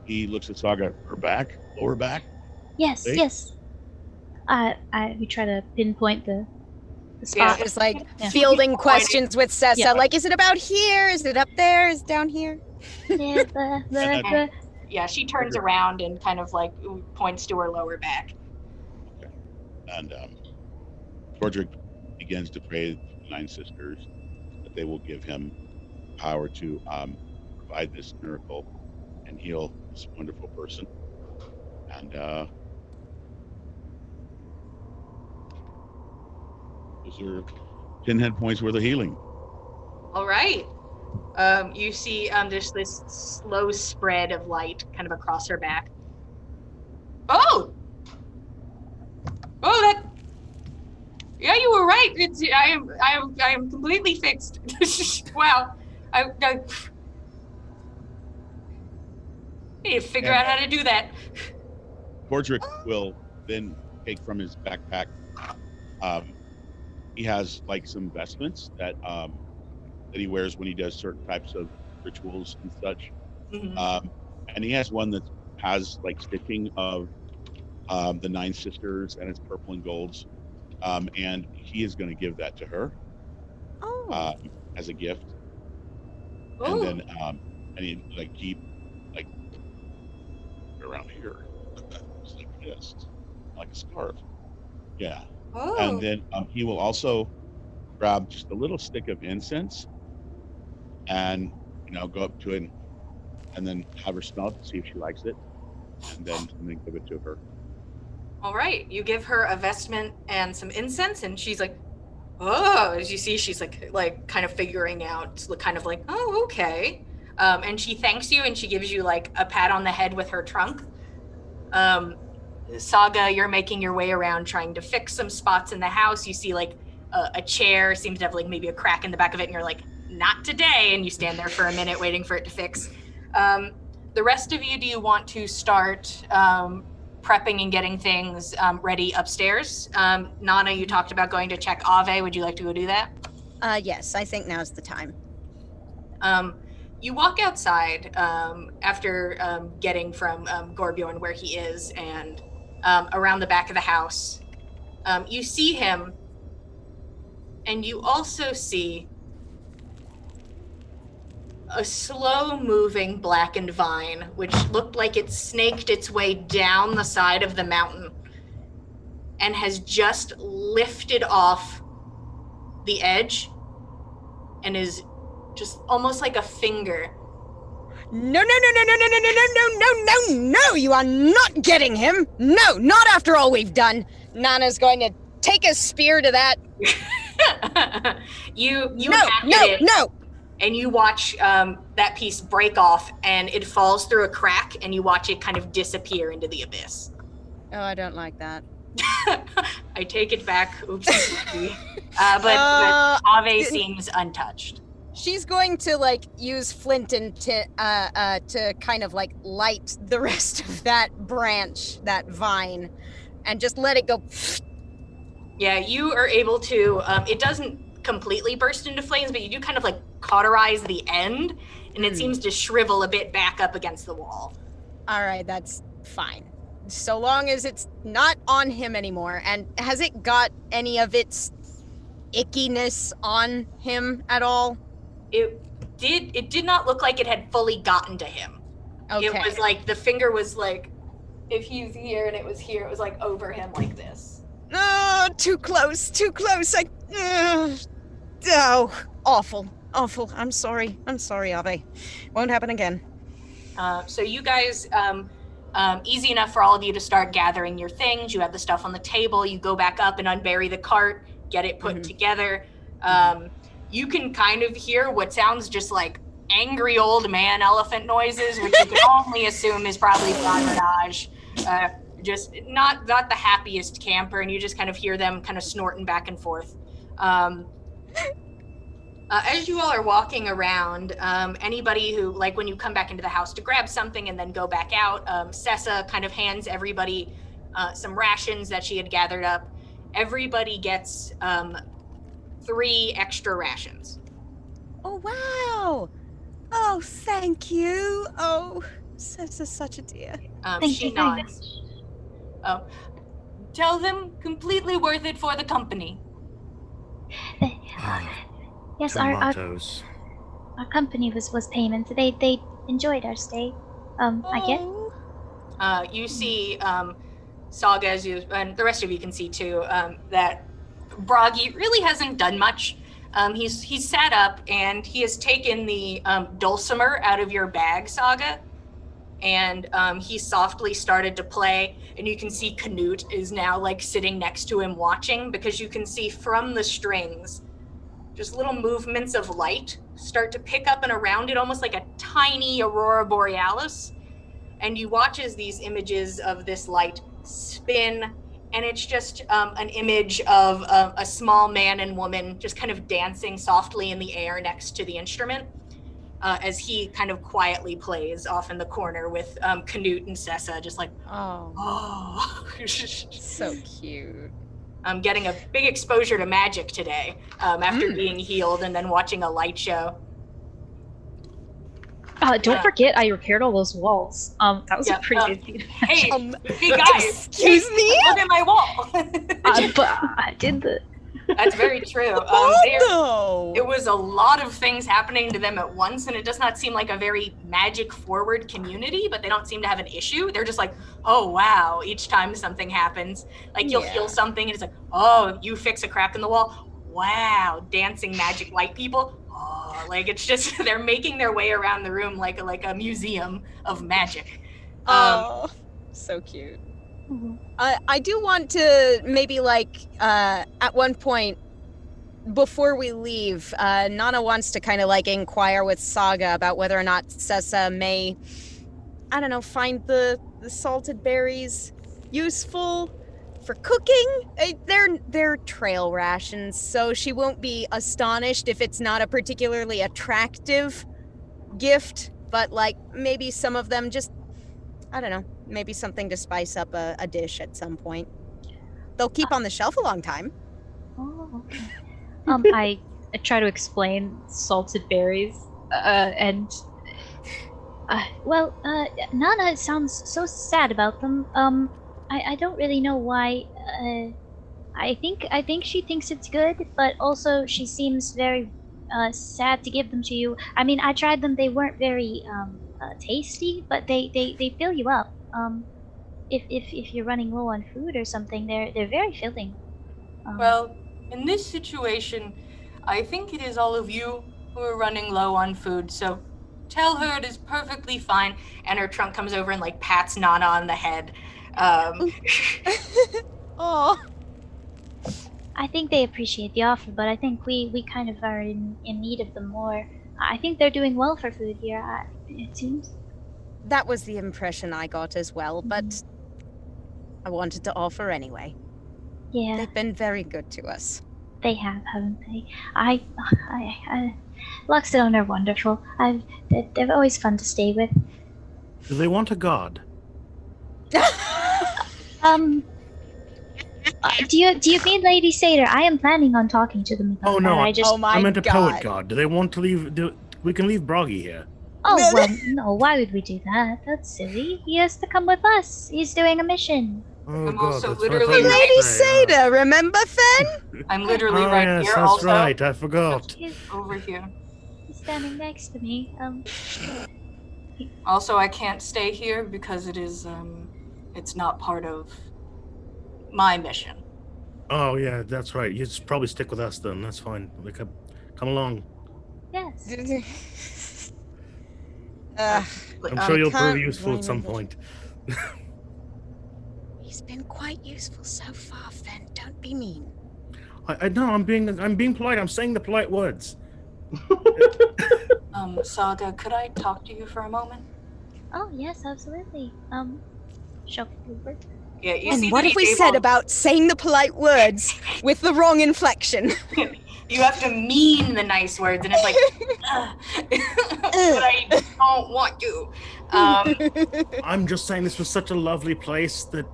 Speaker 7: he looks at Saga, her back, lower back.
Speaker 2: Yes,
Speaker 7: See?
Speaker 2: yes. We try to pinpoint the
Speaker 1: Yeah,
Speaker 2: spot.
Speaker 5: Just like
Speaker 2: Yeah.
Speaker 5: fielding questions with Sessa.
Speaker 2: Yeah.
Speaker 5: Like, is it about here? Is it up there? Is it down here?
Speaker 1: Yeah, she turns around and kind of like points to her lower back.
Speaker 7: And Roderick begins to pray to the Nine Sisters that they will give him power to provide this miracle and heal this wonderful person. And those are pinhead points worth of healing.
Speaker 1: All right. You see there's this slow spread of light kind of across her back. Oh, that. Yeah, you were right. I am completely fixed. Wow. I need to figure out how to do that.
Speaker 7: Roderick will then take from his backpack. He has like some vestments that he wears when he does certain types of rituals and such.
Speaker 1: Mhm.
Speaker 7: And he has one that has like stitching of the Nine Sisters and it's purple and golds. And he is going to give that to her as a gift.
Speaker 1: Ooh.
Speaker 7: And then and he like keep like around here just like this, like a scarf. Yeah.
Speaker 1: Oh.
Speaker 7: And then he will also grab just a little stick of incense and go up to it and then have her smell it to see if she likes it, and then give it to her.
Speaker 1: All right, you give her a vestment and some incense, and she's like, "Oh!" As you see, she's like kind of figuring out, kind of like, "Oh, okay." And she thanks you, and she gives you like a pat on the head with her trunk. Saga, you're making your way around trying to fix some spots in the house. You see like a chair seems to have like maybe a crack in the back of it, and you're like, "Not today!" And you stand there for a minute waiting for it to fix. The rest of you, do you want to start prepping and getting things ready upstairs? Nana, you talked about going to check Ave. Would you like to go do that?
Speaker 5: Yes, I think now's the time.
Speaker 1: You walk outside after getting from Gorbjorn where he is and around the back of the house. You see him, and you also see a slow-moving blackened vine, which looked like it snaked its way down the side of the mountain and has just lifted off the edge and is just almost like a finger.
Speaker 5: No, you are not getting him. No, not after all we've done. Nana's going to take a spear to that.
Speaker 1: You hack at it.
Speaker 5: No.
Speaker 1: And you watch that piece break off, and it falls through a crack, and you watch it kind of disappear into the abyss.
Speaker 5: Oh, I don't like that.
Speaker 1: I take it back. Oopsie. But Ave seems untouched.
Speaker 5: She's going to like use flint and to kind of like light the rest of that branch, that vine, and just let it go.
Speaker 1: Yeah, you are able to. It doesn't completely burst into flames, but you do kind of like cauterize the end, and it seems to shrivel a bit back up against the wall.
Speaker 5: All right, that's fine. So long as it's not on him anymore. And has it got any of its ickiness on him at all?
Speaker 1: It did not look like it had fully gotten to him.
Speaker 5: Okay.
Speaker 1: It was like the finger was like, if he's here and it was here, it was like over him like this.
Speaker 5: Oh, too close. Oh, awful. I'm sorry, Ave. Won't happen again.
Speaker 1: So you guys easy enough for all of you to start gathering your things. You have the stuff on the table. You go back up and unbury the cart, get it put together. You can kind of hear what sounds just like angry old man elephant noises, which you can only assume is probably Bronrenage. Just not the happiest camper, and you just kind of hear them kind of snorting back and forth. As you all are walking around, anybody who, like when you come back into the house to grab something and then go back out, Sessa kind of hands everybody some rations that she had gathered up. Everybody gets 3 extra rations.
Speaker 5: Oh, wow. Oh, thank you. Oh, Sessa's such a dear.
Speaker 2: Thank
Speaker 1: She
Speaker 2: you very
Speaker 1: nods. Oh, tell them completely worth it for the company.
Speaker 2: Yes, our
Speaker 4: Tomatoes.
Speaker 2: company was payment. They enjoyed our stay. I guess.
Speaker 1: You see, Saga, as you and the rest of you can see too, that Bragi really hasn't done much. He's sat up and he has taken the dulcimer out of your bag, Saga, and he softly started to play. And you can see Canute is now like sitting next to him watching, because you can see from the strings just little movements of light start to pick up and around it, almost like a tiny aurora borealis. And you watch as these images of this light spin, and it's just an image of a small man and woman just kind of dancing softly in the air next to the instrument, as he kind of quietly plays off in the corner with Canute and Sessa just like, oh.
Speaker 5: So cute.
Speaker 1: I'm getting a big exposure to magic today, after being healed and then watching a light show.
Speaker 8: Don't forget, I repaired all those walls. That was a pretty good feat.
Speaker 1: Hey, hey guys,
Speaker 5: excuse me?
Speaker 1: look at my wall.
Speaker 8: But I did the.
Speaker 1: That's very true.
Speaker 5: No.
Speaker 1: It was a lot of things happening to them at once, and it does not seem like a very magic-forward community, but they don't seem to have an issue. They're just like, oh, wow, each time something happens. Like, you'll feel something, and it's like, oh, you fix a crack in the wall. Wow, dancing magic light people. Oh, like, it's just, they're making their way around the room like a museum of magic.
Speaker 5: Oh, so cute. I do want to maybe at one point before we leave, Nana wants to kind of inquire with Saga about whether or not Sessa may, I don't know, find the salted berries useful for cooking. They're trail rations, so she won't be astonished if it's not a particularly attractive gift, but maybe some of them just, I don't know, maybe something to spice up a dish at some point. They'll keep on the shelf a long time.
Speaker 8: Oh, okay. I try to explain salted berries, and
Speaker 2: Nana sounds so sad about them. I don't really know why. I think she thinks it's good, but also she seems very sad to give them to you. I mean, I tried them; they weren't very tasty, but they fill you up. If you're running low on food or something, they're very filling.
Speaker 1: Well, in this situation, I think it is all of you who are running low on food, so tell her it is perfectly fine. And her trunk comes over and pats Nana on the head.
Speaker 5: Oh.
Speaker 2: I think they appreciate the offer, but I think we kind of are in need of them more. I think they're doing well for food here, it seems.
Speaker 5: That was the impression I got as well, but I wanted to offer anyway.
Speaker 2: Yeah.
Speaker 5: They've been very good to us.
Speaker 2: They have, haven't they? Luxodon are wonderful. They're always fun to stay with.
Speaker 4: Do they want a god?
Speaker 2: Do you mean Lady Satyr? I am planning on talking to them about
Speaker 4: Oh no!
Speaker 2: that.
Speaker 4: I meant a poet god. Do they want to leave? We can leave Broggy here.
Speaker 2: Oh well, no. Why would we do that? That's silly. He has to come with us. He's doing a mission.
Speaker 4: Oh
Speaker 1: I'm
Speaker 4: god!
Speaker 1: also
Speaker 4: That's
Speaker 1: literally
Speaker 4: what I
Speaker 5: Lady
Speaker 4: was saying.
Speaker 5: Satyr, remember Fenn?
Speaker 1: I'm literally
Speaker 4: Oh
Speaker 1: right
Speaker 4: yes,
Speaker 1: here
Speaker 4: that's
Speaker 1: also.
Speaker 4: right. I forgot.
Speaker 2: He's
Speaker 1: Over here.
Speaker 2: standing next to me.
Speaker 1: Also, I can't stay here because it is, it's not part of my mission.
Speaker 4: Oh yeah, that's right. You just probably stick with us then. That's fine. We come along.
Speaker 2: Yes.
Speaker 4: I'm sure you'll prove useful at some point.
Speaker 5: He's been quite useful so far, Fenn. Don't be mean.
Speaker 4: I no, I'm being polite. I'm saying the polite words.
Speaker 1: Saga, could I talk to you for a moment?
Speaker 2: Oh yes, absolutely. Shuffle over.
Speaker 1: Yeah, you
Speaker 5: And
Speaker 1: see
Speaker 5: what
Speaker 1: that
Speaker 5: have we
Speaker 1: he's
Speaker 5: said
Speaker 1: able-
Speaker 5: about saying the polite words with the wrong inflection?
Speaker 1: You have to mean the nice words, and it's like, but I don't want to.
Speaker 4: I'm just saying this was such a lovely place that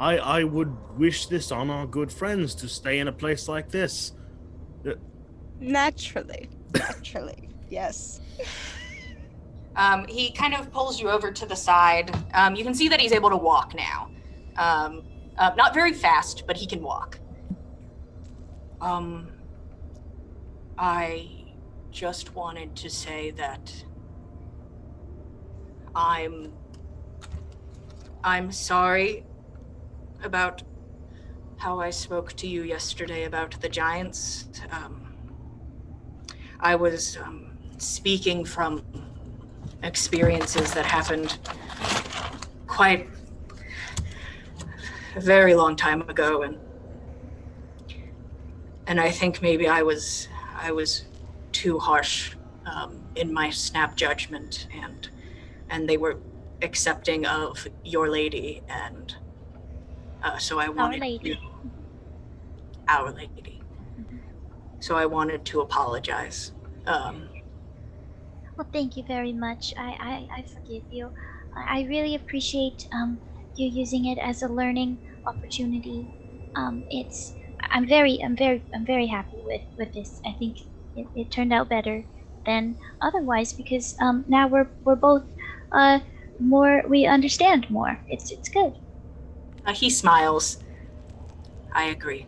Speaker 4: I would wish this on our good friends to stay in a place like this.
Speaker 5: Naturally, yes.
Speaker 1: He kind of pulls you over to the side. You can see that he's able to walk now. Not very fast, but he can walk. I just wanted to say that I'm sorry about how I spoke to you yesterday about the giants. I was speaking from experiences that happened quite a very long time ago, and I think maybe I was too harsh in my snap judgment, and they were accepting of your lady, and so I wanted our lady. So I wanted to apologize.
Speaker 2: Well, thank you very much. I forgive you. I really appreciate you using it as a learning opportunity. I'm very happy with this. I think it turned out better than otherwise because now we're both we understand more. It's good.
Speaker 1: He smiles. I agree.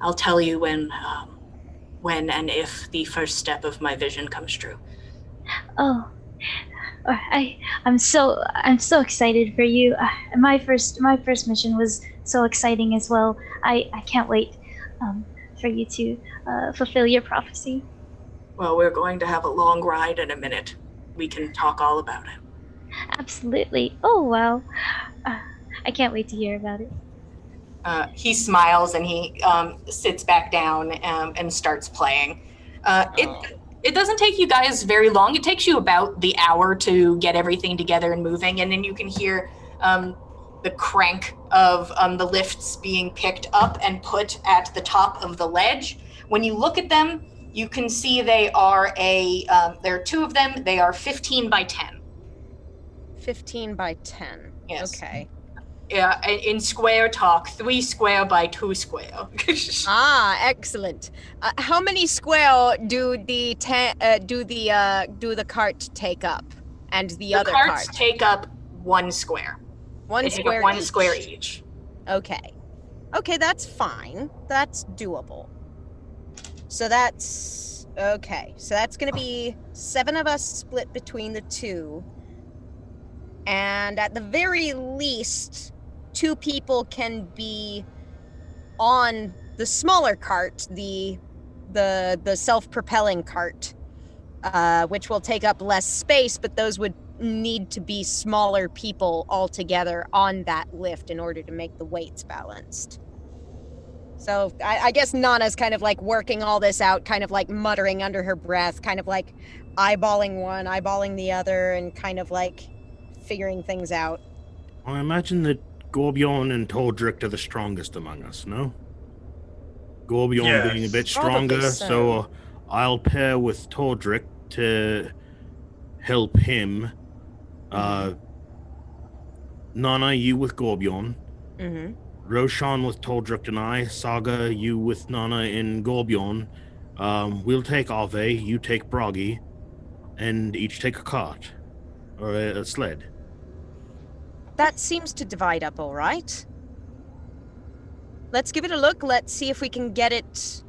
Speaker 1: I'll tell you when and if the first step of my vision comes true.
Speaker 2: Oh, I'm so excited for you. My first mission was so exciting as well. I can't wait for you to fulfill your prophecy.
Speaker 1: Well, we're going to have a long ride in a minute. We can talk all about it.
Speaker 2: Absolutely. Oh wow. I can't wait to hear about it.
Speaker 1: He smiles and he sits back down and starts playing. It doesn't take you guys very long. It takes you about the hour to get everything together and moving, and then you can hear the crank of the lifts being picked up and put at the top of the ledge. When you look at them, you can see they are there are two of them. They are 15 by 10.
Speaker 5: 15 by 10.
Speaker 1: Yes.
Speaker 5: Okay.
Speaker 1: Yeah, in square talk, 3 square by 2 square.
Speaker 5: Excellent. How many square do the cart take up, and the other
Speaker 1: carts
Speaker 5: cart?
Speaker 1: take up 1 square.
Speaker 5: One
Speaker 1: They
Speaker 5: square.
Speaker 1: take up 1
Speaker 5: each.
Speaker 1: square each.
Speaker 5: Okay, that's fine. That's doable. So that's okay. So that's gonna be 7 of us split between the 2, and at the very least, 2 people can be on the smaller cart, the self-propelling cart, which will take up less space, but those would need to be smaller people altogether on that lift in order to make the weights balanced. So I guess Nana's kind of like working all this out, kind of like muttering under her breath, kind of like eyeballing one, eyeballing the other, and kind of like figuring things out.
Speaker 4: I imagine that Gorbjorn and Tordrick are the strongest among us, no? Gorbjorn being a bit stronger, so I'll pair with Tordrick to help him. Nana, you with Gorbjorn.
Speaker 5: Mm-hmm.
Speaker 4: Roshan with Tordrick and I. Saga, you with Nana and Gorbjorn. We'll take Ave, you take Bragi, and each take a cart. Or a sled.
Speaker 5: That seems to divide up all right. Let's give it a look. Let's see if we can get it...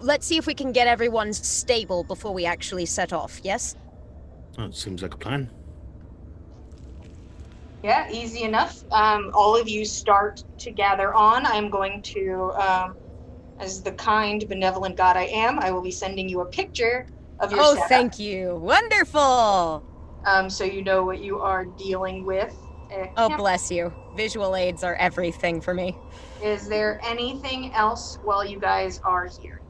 Speaker 5: Let's see if we can get everyone stable before we actually set off, yes?
Speaker 4: That seems like a plan.
Speaker 1: Yeah, easy enough. All of you start to gather on. I'm going to, as the kind, benevolent god I am, I will be sending you a picture of your setup.
Speaker 5: Thank you. Wonderful!
Speaker 1: So you know what you are dealing with.
Speaker 5: Oh,
Speaker 1: Now,
Speaker 5: bless you. Visual aids are everything for me.
Speaker 1: is there anything else while you guys are here?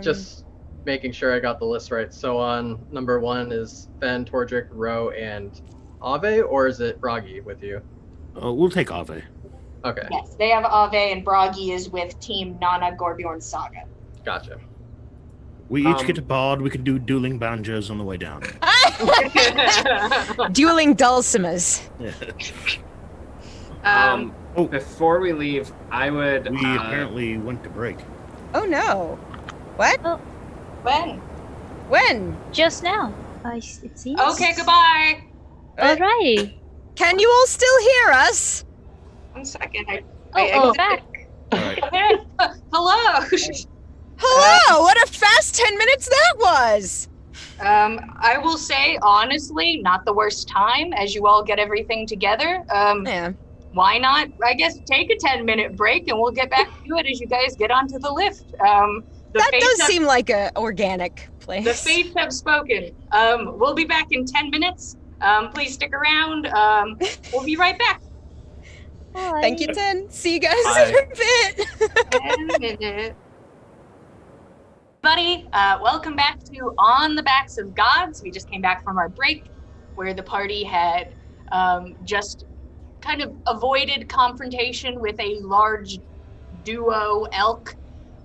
Speaker 3: Just making sure I got the list right. So on number 1 is Fenn, Tordrick, Ro, and Ave, or is it Bragi with you?
Speaker 4: We'll take Ave.
Speaker 3: Okay,
Speaker 1: Yes, they have Ave, and Bragi is with Team Nana Gorbjorn Saga.
Speaker 3: gotcha.
Speaker 4: We each get a pod. We can do dueling banjos on the way down.
Speaker 5: Dueling dulcimers.
Speaker 6: Before we leave, I would.
Speaker 4: We apparently went to break.
Speaker 5: Oh no. What?
Speaker 1: When?
Speaker 2: Just now. It seems.
Speaker 1: Okay, goodbye.
Speaker 2: Alrighty.
Speaker 5: Can you all still hear us?
Speaker 1: 1 second.
Speaker 2: Oh, back.
Speaker 4: All right.
Speaker 1: Hello.
Speaker 5: Hello! What a fast 10 minutes that was!
Speaker 1: I will say, honestly, not the worst time as you all get everything together.
Speaker 5: Yeah.
Speaker 1: Why not, I guess, take a 10-minute break and we'll get back to it as you guys get onto the lift.
Speaker 5: That does seem like a organic place.
Speaker 1: The fates have spoken. We'll be back in 10 minutes. Please stick around. We'll be right back.
Speaker 2: Bye.
Speaker 5: Thank you, Ten. See you guys
Speaker 3: Bye.
Speaker 5: in a bit.
Speaker 1: Buddy, welcome back to On the Backs of Gods. We just came back from our break where the party had just kind of avoided confrontation with a large duo elk,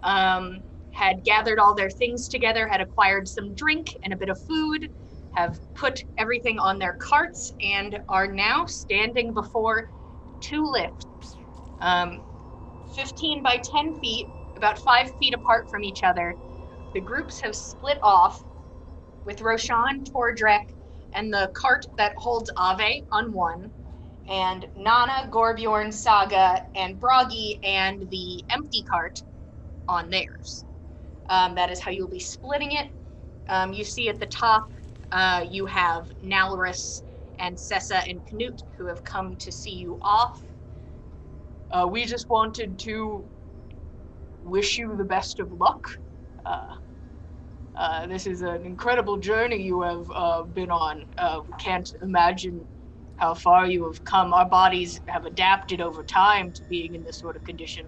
Speaker 1: had gathered all their things together, had acquired some drink and a bit of food, have put everything on their carts, and are now standing before 2 lifts, 15 by 10 feet, about 5 feet apart from each other. The groups have split off, with Roshan, Tordrek, and the cart that holds Ave on one, and Nana, Gorbjorn, Saga, and Bragi, and the empty cart on theirs. That is how you'll be splitting it. You see at the top, you have Nalrus and Sessa and Canute, who have come to see you off. We just wanted to wish you the best of luck. This is an incredible journey you have been on. Can't imagine how far you have come. Our bodies have adapted over time to being in this sort of condition.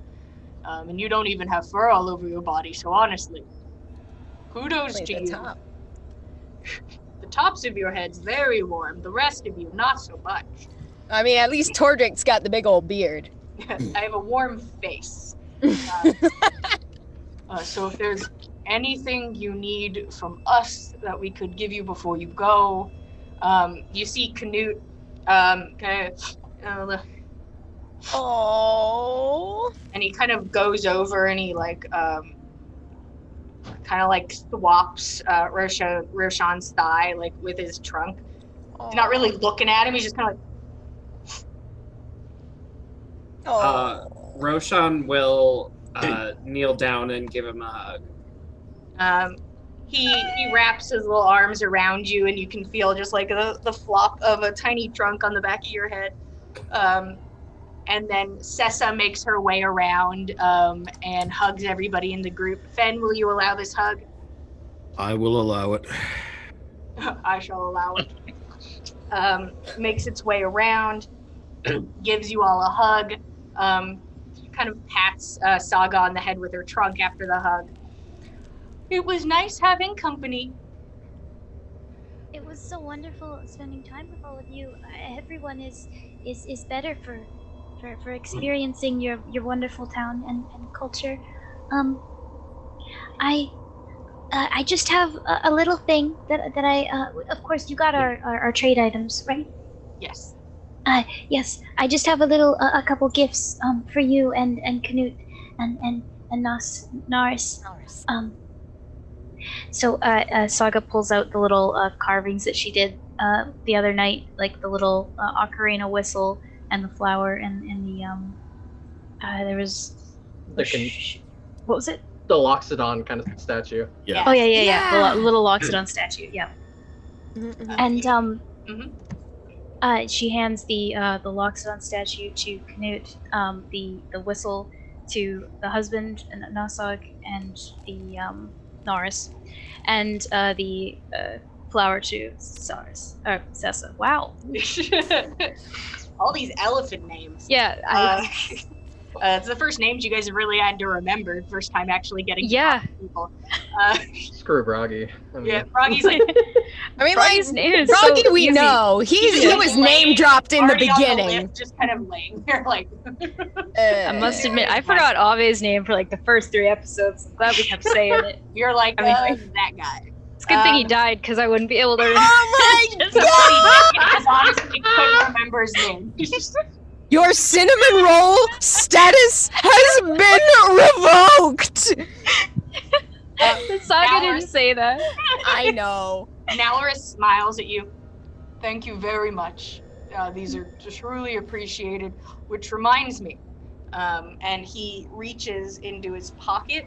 Speaker 1: And you don't even have fur all over your body, so honestly, kudos to you.
Speaker 5: Top.
Speaker 1: The tops of your head's very warm, the rest of you not so much.
Speaker 5: I mean, at least Tordrick's got the big old beard.
Speaker 1: I have a warm face. So if there's anything you need from us that we could give you before you go, you see Canute
Speaker 5: Oh.
Speaker 1: and he kind of goes over and he kind of like swaps Roshan's thigh like with his trunk. He's not really looking at him, he's just kind of like,
Speaker 6: Roshan will kneel down and give him a hug.
Speaker 1: He wraps his little arms around you, and you can feel just like the flop of a tiny trunk on the back of your head. And then Sessa makes her way around and hugs everybody in the group. Fenn, will you allow this hug?
Speaker 4: I will allow it.
Speaker 1: I shall allow it. Makes its way around, gives you all a hug, kind of pats Saga on the head with her trunk after the hug. It was nice having company.
Speaker 2: It was so wonderful spending time with all of you. Everyone is better for experiencing your wonderful town and culture. I just have a little thing that I of course you got our trade items, right?
Speaker 1: Yes.
Speaker 2: Yes. I just have a couple gifts for you and Canute and Naris. So Saga pulls out the little carvings that she did the other night, like the little ocarina whistle and the flower and the there was what was it?
Speaker 3: The Loxodon kind of statue.
Speaker 4: Yeah.
Speaker 2: Oh yeah. The little Loxodon statue. Yeah.
Speaker 5: Mm-hmm.
Speaker 2: And she hands the Loxodon statue to Canute, the whistle to the husband Nasog and the Norris, and the
Speaker 8: flower to Sars or Sessa. Wow.
Speaker 1: All these elephant names.
Speaker 8: Yeah,
Speaker 1: It's the first names you guys have really had to remember. First time actually getting to talk to people.
Speaker 3: Screw Broggy. I mean,
Speaker 1: Yeah, Froggy's like,
Speaker 5: I mean,
Speaker 8: Froggy's name is
Speaker 5: Froggy,
Speaker 8: so
Speaker 5: we
Speaker 8: easy.
Speaker 5: know. He was
Speaker 1: laying-
Speaker 5: name dropped in the
Speaker 1: already on
Speaker 5: beginning.
Speaker 1: lift, just kind of laying there, like.
Speaker 8: I must admit, I forgot Ave's name for like the first 3 episodes. I'm glad we kept saying it.
Speaker 1: You're like,
Speaker 8: I mean,
Speaker 1: that guy.
Speaker 8: It's a good thing he died because I wouldn't be able to remember.
Speaker 5: Oh my
Speaker 1: Because honestly, couldn't remember his name.
Speaker 5: Your cinnamon roll status has been revoked.
Speaker 8: The saga didn't say that.
Speaker 5: I know.
Speaker 1: Nalaris smiles at you. Thank you very much. These are truly appreciated. Which reminds me, and he reaches into his pocket,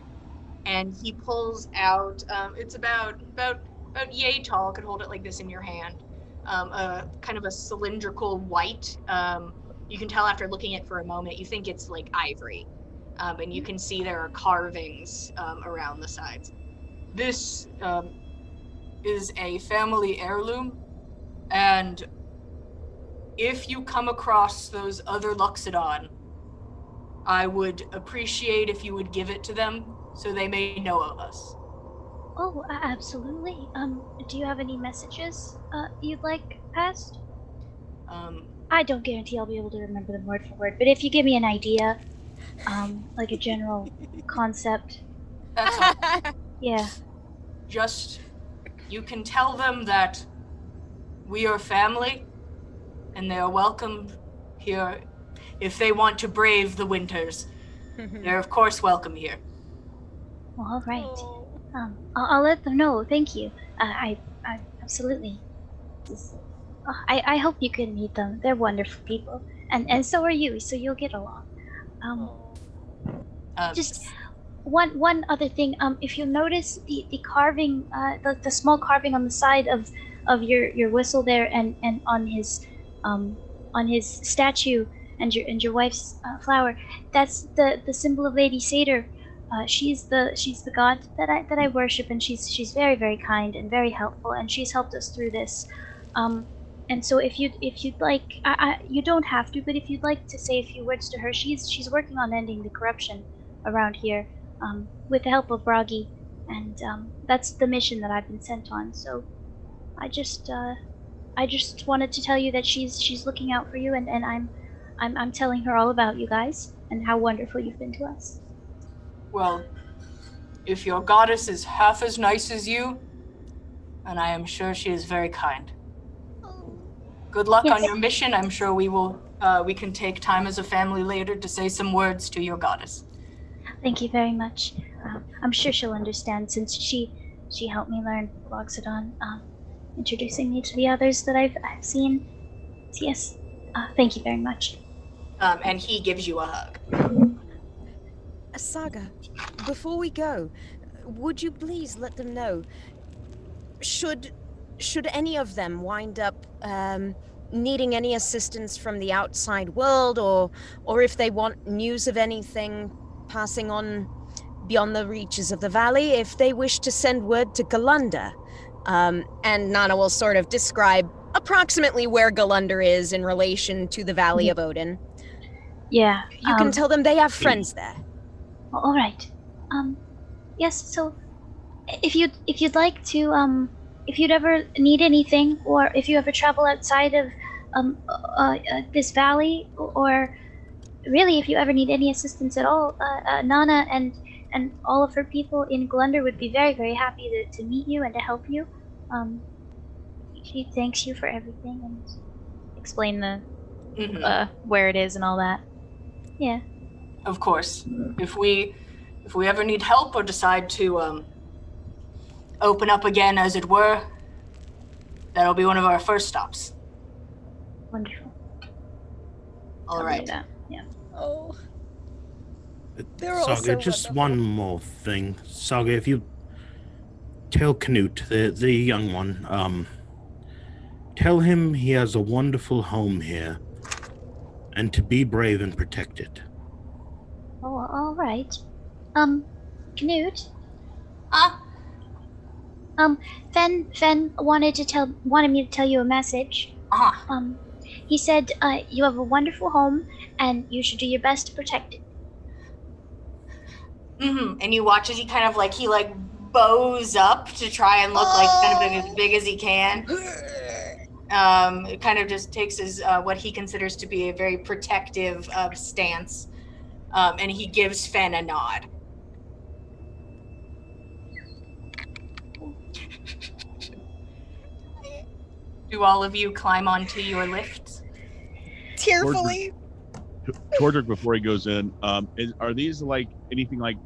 Speaker 1: and he pulls out. It's about yay tall. Could hold it like this in your hand. A kind of a cylindrical white. You can tell after looking at it for a moment. You think it's like ivory, and you can see there are carvings around the sides. This is a family heirloom, and if you come across those other Luxodon, I would appreciate if you would give it to them so they may know of us.
Speaker 2: Oh, absolutely. Do you have any messages you'd like passed? I don't guarantee I'll be able to remember them word for word, but if you give me an idea, like a general concept.
Speaker 1: That's all.
Speaker 2: Yeah.
Speaker 1: Just, you can tell them that we are family, and they are welcome here. If they want to brave the winters, they're of course welcome here.
Speaker 2: Well, all right. I'll let them know. Thank you. I absolutely. I hope you can meet them. They're wonderful people, and so are you. So you'll get along. Just one other thing. If you notice the carving, the small carving on the side of your whistle there, and on his statue and your wife's flower, that's the symbol of Lady Satyr. She's the god that I worship, and she's very, very kind and very helpful, and she's helped us through this. And so if you'd like, you don't have to, but if you'd like to say a few words to her, she's working on ending the corruption around here, with the help of Broggy, and that's the mission that I've been sent on. So I just wanted to tell you that she's looking out for you, and I'm telling her all about you guys and how wonderful you've been to us.
Speaker 1: Well, if your goddess is half as nice as you, and I am sure she is very kind. Good luck on your mission. I'm sure we can take time as a family later to say some words to your goddess.
Speaker 2: Thank you very much. I'm sure she'll understand, since she helped me learn Loxodon, introducing me to the others that I've seen. So yes, thank you very much.
Speaker 1: And he gives you a hug.
Speaker 5: Saga, before we go, would you please let them know, should any of them wind up needing any assistance from the outside world, or if they want news of anything passing on beyond the reaches of the valley, if they wish to send word to Galunda, and Nana will sort of describe approximately where Galunda is in relation to the Valley of Odin.
Speaker 2: Yeah.
Speaker 5: You can tell them they have friends there.
Speaker 2: All right. Yes. So, if you'd like to, if you'd ever need anything, or if you ever travel outside of this valley, or really if you ever need any assistance at all, Nana and all of her people in Galunda would be very, very happy to meet you and to help you. She thanks you for everything and
Speaker 8: Explain the where it is and all that.
Speaker 2: yeah.
Speaker 1: Of course. If we ever need help or decide to open up again, as it were, that'll be one of our first stops.
Speaker 2: Wonderful.
Speaker 1: All right.
Speaker 8: That. Yeah.
Speaker 5: Oh. They're all
Speaker 4: Saga,
Speaker 5: so
Speaker 4: just
Speaker 5: wonderful.
Speaker 4: one more thing. Saga, if you tell Canute, the young one, tell him he has a wonderful home here, and to be brave and protect it.
Speaker 2: Oh, all right. Canute. Fenn wanted me to tell you a message.
Speaker 1: Uh-huh.
Speaker 2: He said you have a wonderful home and you should do your best to protect it.
Speaker 1: And you watch as he kind of like bows up to try and look like kind of as big as he can. It kind of just takes his what he considers to be a very protective stance, and he gives Fenn a nod. Do all of you climb onto your lifts?
Speaker 5: Tearfully.
Speaker 7: Tordrick, before he goes in, are these like anything like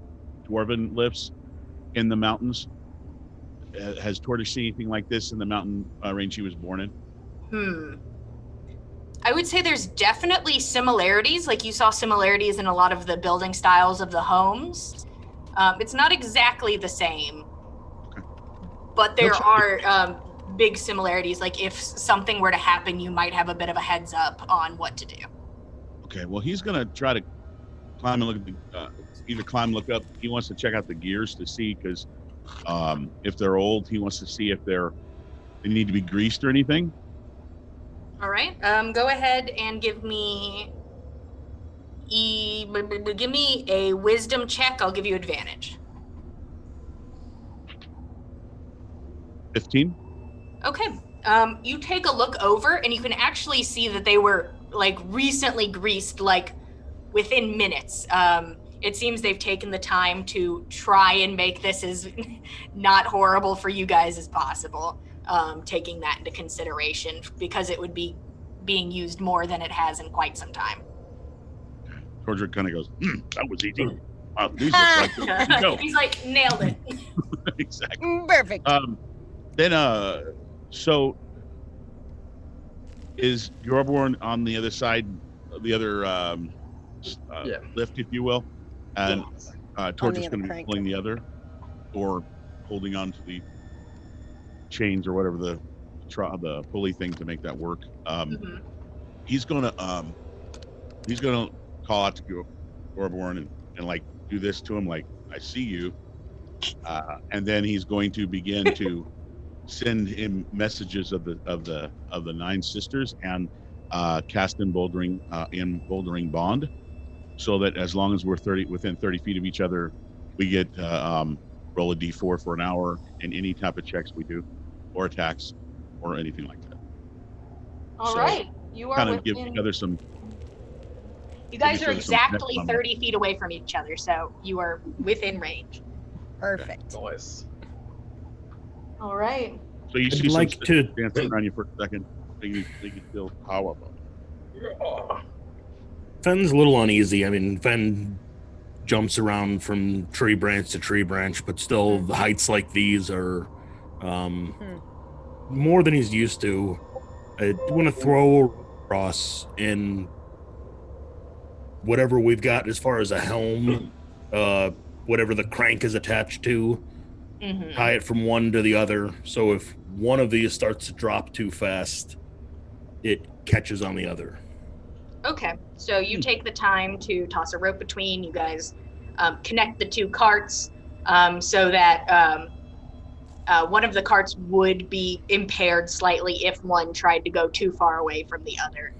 Speaker 7: dwarven lifts in the mountains? Has Tordrick seen anything like this in the mountain range he was born in?
Speaker 1: I would say there's definitely similarities. Like you saw similarities in a lot of the building styles of the homes. It's not exactly the same, but there are big similarities. Like if something were to happen, you might have a bit of a heads up on what to do.
Speaker 7: Okay, well, he's gonna try to climb and look at either climb, look up. He wants to check out the gears to see, because if they're old, he wants to see if they need to be greased or anything.
Speaker 1: All right. Go ahead and give me a wisdom check. I'll give you advantage.
Speaker 7: 15.
Speaker 1: Okay. You take a look over and you can actually see that they were like recently greased, like within minutes. It seems they've taken the time to try and make this as not horrible for you guys as possible, taking that into consideration, because it would be being used more than it has in quite some time.
Speaker 7: Tordrick kind of goes, that was easy. These look like go.
Speaker 1: He's like, nailed it.
Speaker 7: Exactly.
Speaker 5: Perfect.
Speaker 7: Then, so is Gorbjorn on the other side, the other lift, if you will, and Tordrick's going to be pulling the other, or holding on to the chains or whatever the pulley thing to make that work. He's gonna call out to Gorbjorn and like do this to him, like, I see you, and then he's going to begin to send him messages of the 9 sisters and cast in bouldering bond, so that as long as we're within 30 feet of each other, we get roll a d4 for an hour in any type of checks we do, or attacks, or anything like that.
Speaker 1: All right. You are
Speaker 7: kind of give each other some.
Speaker 1: You guys are exactly 30 feet away from each other, so you are within range.
Speaker 5: Perfect.
Speaker 3: Nice.
Speaker 1: All right.
Speaker 7: So you
Speaker 4: I'd
Speaker 7: see
Speaker 4: like to
Speaker 7: dancing around you for a second. They can feel powerful.
Speaker 4: Fenn's a little uneasy. I mean, Fenn jumps around from tree branch to tree branch, but still the heights like these are more than he's used to. I want to throw across in whatever we've got as far as a helm, whatever the crank is attached to, tie it from one to the other. So if one of these starts to drop too fast, it catches on the other.
Speaker 1: Okay, so you take the time to toss a rope between. You guys connect the 2 carts so that one of the carts would be impaired slightly if one tried to go too far away from the other.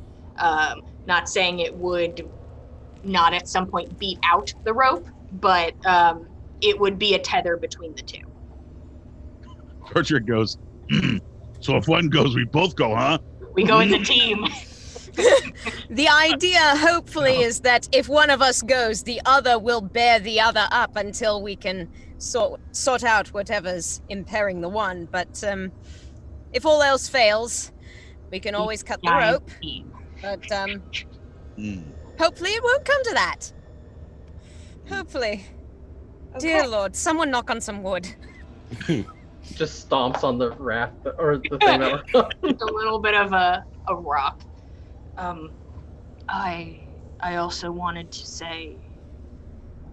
Speaker 1: Not saying it would not at some point beat out the rope, but it would be a tether between the 2.
Speaker 7: Tordrick goes, so if one goes, we both go, huh?
Speaker 1: We go as a team.
Speaker 5: The idea, hopefully, is that if one of us goes, the other will bear the other up until we can sort out whatever's impairing the one. But if all else fails, we can always cut the rope. But hopefully it won't come to that. Hopefully. Okay. Dear Lord, someone knock on some wood.
Speaker 3: Just stomps on the raft, or the thing that we're on.
Speaker 1: It's a little bit of a rock. I also wanted to say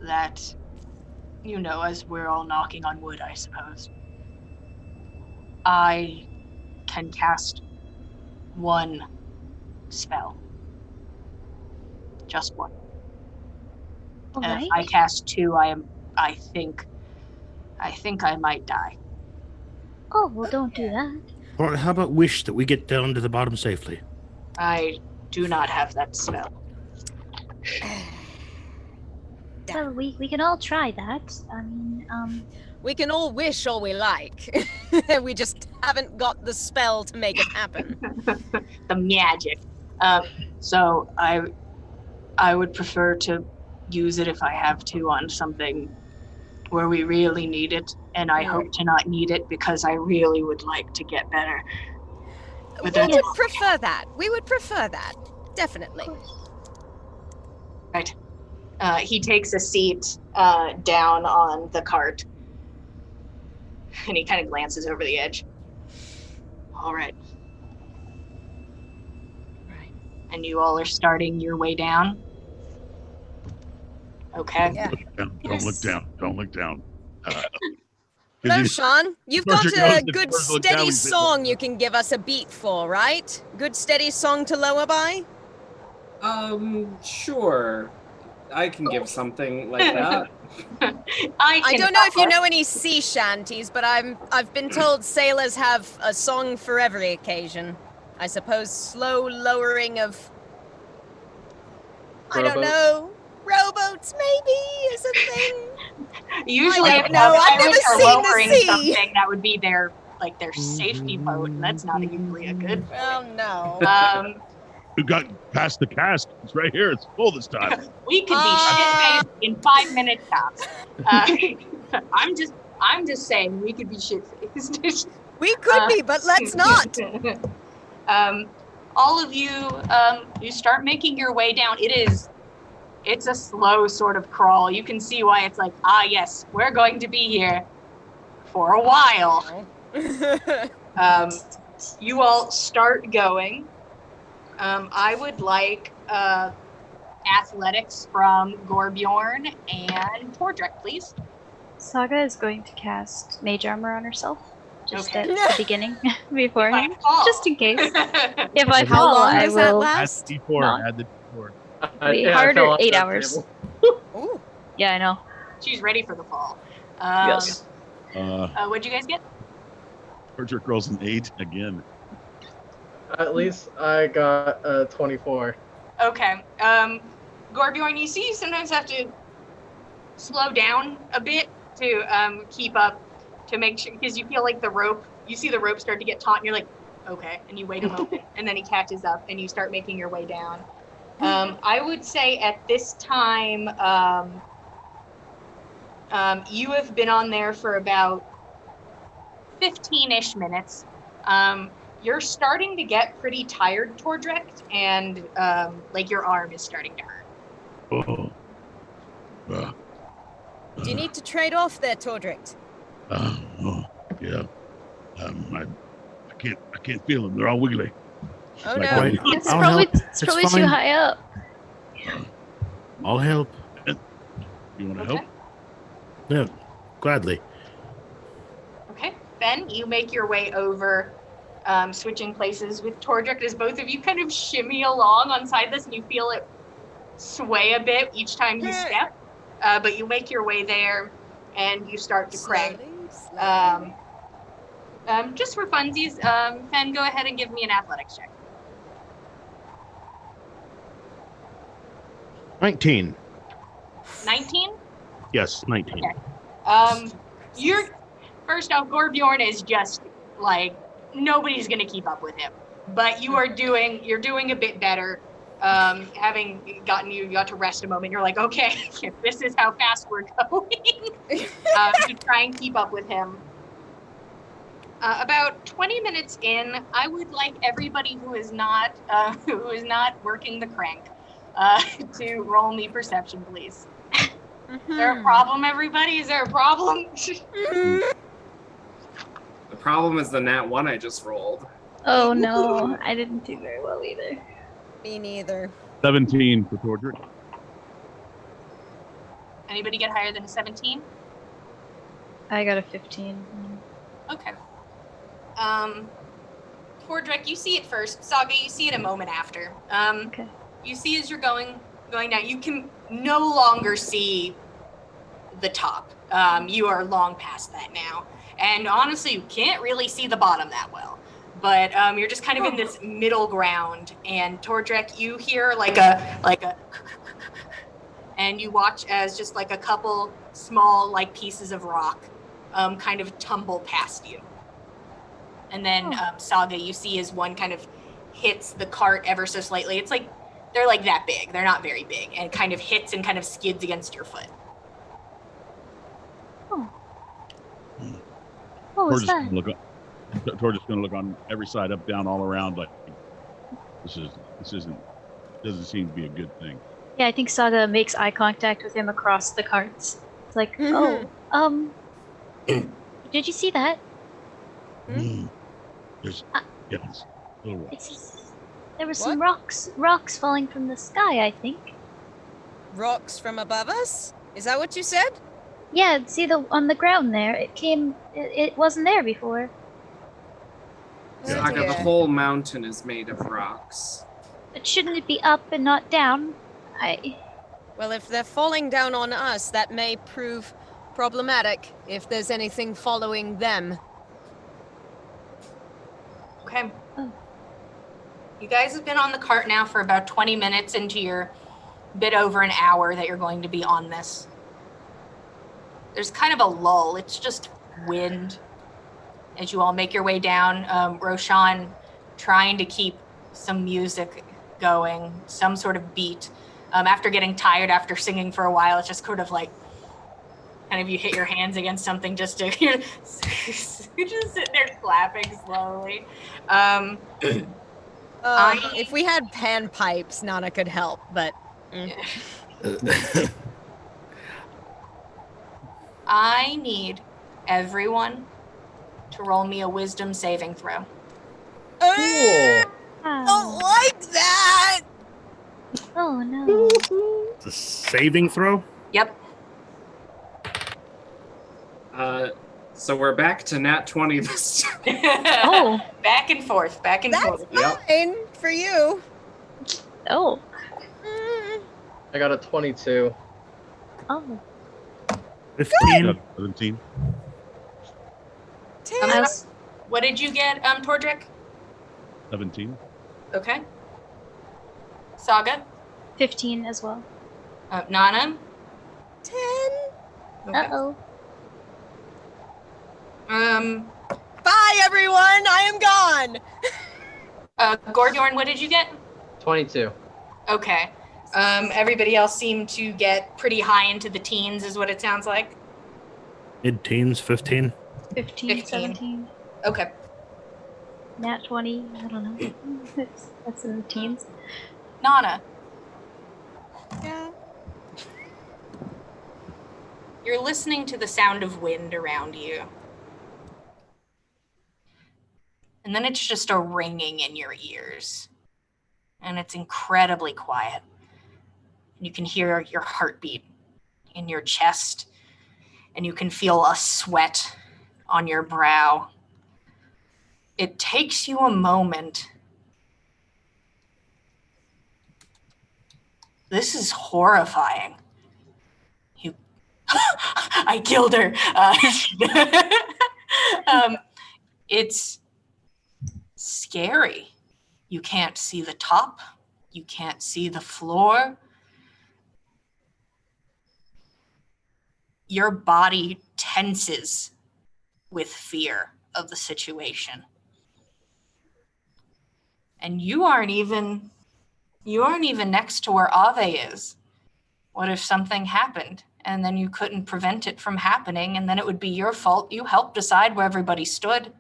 Speaker 1: that, you know, as we're all knocking on wood, I suppose, I can cast one spell. Just one.
Speaker 2: All
Speaker 1: And
Speaker 2: right.
Speaker 1: if I cast 2, I think I might die.
Speaker 2: Oh, well, don't do that.
Speaker 4: Or how about wish that we get down to the bottom safely?
Speaker 1: I do not have that spell.
Speaker 2: Well, we can all try that. I mean,
Speaker 5: We can all wish all we like. We just haven't got the spell to make it happen.
Speaker 1: The magic. So I would prefer to use it if I have to on something where we really need it, and I hope to not need it because I really would like to get better. But
Speaker 5: We
Speaker 1: that's
Speaker 5: would prefer that. We would prefer that. Definitely.
Speaker 1: right. He takes a seat down on the cart, and he kind of glances over the edge. All right.
Speaker 5: Right.
Speaker 1: And you all are starting your way down? Okay.
Speaker 5: Yeah.
Speaker 7: Don't look down. Don't look down.
Speaker 5: No, Sean, you've got
Speaker 7: Perfect.
Speaker 5: a
Speaker 7: If
Speaker 5: good
Speaker 7: first look down,
Speaker 5: steady
Speaker 7: we say,
Speaker 5: song you can give us a beat for, right? Good steady song to lower by?
Speaker 6: Sure. I can give something like that.
Speaker 1: I
Speaker 5: don't know if you know any sea shanties, but I've been told sailors have a song for every occasion. I suppose slow lowering of... I don't know. Rowboats, maybe, is a thing.
Speaker 1: Usually,
Speaker 5: I
Speaker 1: if
Speaker 5: don't know. I've never
Speaker 1: pirates are
Speaker 5: seen the
Speaker 1: lowering
Speaker 5: sea.
Speaker 1: something, that would be their safety boat, and that's not usually a good
Speaker 5: Well,
Speaker 1: feeling.
Speaker 5: no.
Speaker 7: We got past the cask. It's right here. It's full this time.
Speaker 1: We could be shit-faced in 5 minutes tops. I'm just saying we could be shit-faced.
Speaker 5: We could be, but let's not.
Speaker 1: All of you, you start making your way down. It's a slow sort of crawl. You can see why it's like, yes, we're going to be here for a while. You all start going. I would like athletics from Gorbjorn and Tordrek, please.
Speaker 8: Saga is going to cast Mage Armor on herself. Just
Speaker 1: Okay.
Speaker 8: at the beginning, beforehand.
Speaker 1: Fall.
Speaker 8: Just in case. If I
Speaker 5: How
Speaker 8: fall,
Speaker 5: long
Speaker 8: I
Speaker 5: does that
Speaker 8: will...
Speaker 5: last?
Speaker 7: Add D4.
Speaker 8: Not.
Speaker 7: Add the D4.
Speaker 8: Be
Speaker 3: I
Speaker 8: harder,
Speaker 3: fell off
Speaker 8: 8
Speaker 3: that
Speaker 8: hours.
Speaker 3: table.
Speaker 5: Ooh.
Speaker 8: Yeah, I know.
Speaker 1: She's ready for the fall.
Speaker 8: Yes.
Speaker 1: What'd you guys get?
Speaker 7: Perjured rolls an 8 again.
Speaker 3: At least I got 24.
Speaker 1: Okay. Gorbjorn, you see you sometimes have to slow down a bit to keep up, to make sure, because you feel like you see the rope start to get taut, and you're like, okay, and you wait a moment, and then he catches up, and you start making your way down. I would say at this time, you have been on there for about 15-ish minutes. You're starting to get pretty tired, Tordrek, and your arm is starting to hurt.
Speaker 7: Oh.
Speaker 5: Do you need to trade off there, Tordrek?
Speaker 7: Yeah. I can't feel them. They're all wiggly.
Speaker 5: Oh,
Speaker 7: Like
Speaker 5: no.
Speaker 7: when-
Speaker 8: It's
Speaker 4: I'll
Speaker 8: probably,
Speaker 4: help.
Speaker 8: it's
Speaker 4: It's
Speaker 8: probably too
Speaker 4: fine.
Speaker 8: high up.
Speaker 4: I'll help.
Speaker 7: You want to
Speaker 1: Okay.
Speaker 7: help?
Speaker 4: Yeah, gladly.
Speaker 1: Okay. Ben, you make your way over, switching places with Tordrek as both of you kind of shimmy along on side this, and you feel it sway a bit each time you step. But you make your way there, and you start to crank.
Speaker 5: Slowly.
Speaker 1: Just for funsies, Fenn, go ahead and give me an athletics check.
Speaker 4: 19.
Speaker 1: 19?
Speaker 4: Yes, 19.
Speaker 1: Okay. You're first off, Gorbjorn is just like nobody's gonna keep up with him. But you're doing a bit better. Having you got to rest a moment, you're like, okay, if this is how fast we're going, you try and keep up with him. About 20 minutes in, I would like everybody who is not working the crank to roll me perception, please. Is there a problem, everybody? Is there a problem?
Speaker 6: The problem is the nat 1 I just rolled.
Speaker 8: Oh no, I didn't do very well either.
Speaker 5: Me neither.
Speaker 7: 17 for Tordrek.
Speaker 1: Anybody get higher than a 17?
Speaker 8: I got a 15.
Speaker 1: Okay. Tordrek, you see it first. Saga, you see it a moment after.
Speaker 8: Okay.
Speaker 1: You see as you're going down, you can no longer see the top. You are long past that now. and honestly, you can't really see the bottom that well. But you're just kind of in this middle ground, and Tordrek, you hear like a, and you watch as just like a couple small like pieces of rock kind of tumble past you. And then Saga, you see as one kind of hits the cart ever so slightly. It's like they're like that big. They're not very big, and kind of hits and kind of skids against your foot.
Speaker 2: Oh. What was that?
Speaker 7: Tor's just going to look on every side, up, down, all around. Like doesn't seem to be a good thing.
Speaker 8: Yeah, I think Saga makes eye contact with him across the carts. It's like,
Speaker 2: did you see that?
Speaker 7: There's yes, little rocks.
Speaker 2: There were some rocks falling from the sky, I think.
Speaker 5: Rocks from above us? Is that what you said?
Speaker 2: Yeah, see on the ground there. It wasn't there before.
Speaker 6: Saga, the whole mountain is made of rocks.
Speaker 2: But shouldn't it be up and not down?
Speaker 5: Well, if they're falling down on us, that may prove problematic if there's anything following them.
Speaker 1: Okay. You guys have been on the cart now for about 20 minutes into your bit over an hour that you're going to be on this. There's kind of a lull. It's just wind as you all make your way down. Roshan trying to keep some music going, some sort of beat. After getting tired after singing for a while, it's just sort of like kind of you hit your hands against something just to you're just sit there clapping slowly.
Speaker 5: If we had panpipes, Nana could help, but
Speaker 1: I need everyone to roll me a wisdom saving throw.
Speaker 3: Cool.
Speaker 5: Don't like that.
Speaker 2: Oh no.
Speaker 4: It's a saving throw?
Speaker 1: Yep.
Speaker 6: So we're back to nat 20 this time.
Speaker 8: Oh.
Speaker 1: Back and forth.
Speaker 5: That's fine for you.
Speaker 8: Oh.
Speaker 3: I got a 22.
Speaker 2: Oh.
Speaker 4: 15.
Speaker 7: 17.
Speaker 1: What did you get, Tordrek?
Speaker 7: 17.
Speaker 1: Okay. Saga?
Speaker 2: 15 as well.
Speaker 1: Nana?
Speaker 5: 10.
Speaker 1: Okay.
Speaker 2: Uh-oh.
Speaker 5: Bye, everyone. I am gone.
Speaker 1: Gorbjorn, what did you get?
Speaker 3: 22.
Speaker 1: Okay. Everybody else seemed to get pretty high into the teens, is what it sounds like.
Speaker 4: Mid-teens, 15.
Speaker 2: 15, 17.
Speaker 1: Okay.
Speaker 2: Nat 20, I don't know. That's in the teens.
Speaker 1: Nana,
Speaker 5: Yeah.
Speaker 1: you're listening to the sound of wind around you. And then it's just a ringing in your ears. And it's incredibly quiet. You can hear your heartbeat in your chest, and you can feel a sweat on your brow. It takes you a moment. This is horrifying. I killed her. It's scary. You can't see the top. You can't see the floor. Your body tenses with fear of the situation. And you aren't even next to where Ave is. What if something happened and then you couldn't prevent it from happening, and then it would be your fault? You helped decide where everybody stood.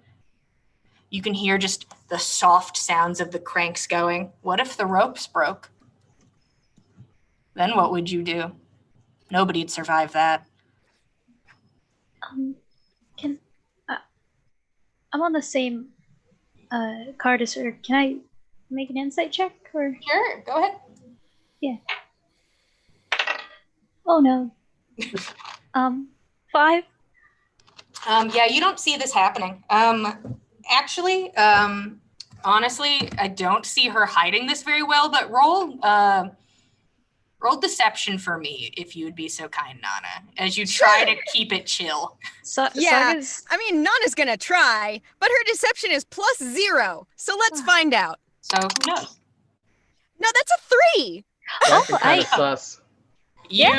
Speaker 1: You can hear just the soft sounds of the cranks going. What if the ropes broke? Then what would you do? Nobody'd survive that.
Speaker 2: I'm on the same card as her. Can I make an insight check? Or
Speaker 1: Sure, go ahead.
Speaker 2: yeah. Oh no. 5.
Speaker 1: Yeah, you don't see this happening. Actually, honestly, I don't see her hiding this very well, but roll Roll deception for me, if you would be so kind, Nana, as you try to keep it chill.
Speaker 5: Yeah, I mean, Nana's gonna try, but her deception is +0, so let's find out.
Speaker 1: So who knows?
Speaker 5: No, that's a 3!
Speaker 3: That's kind of sus.
Speaker 1: You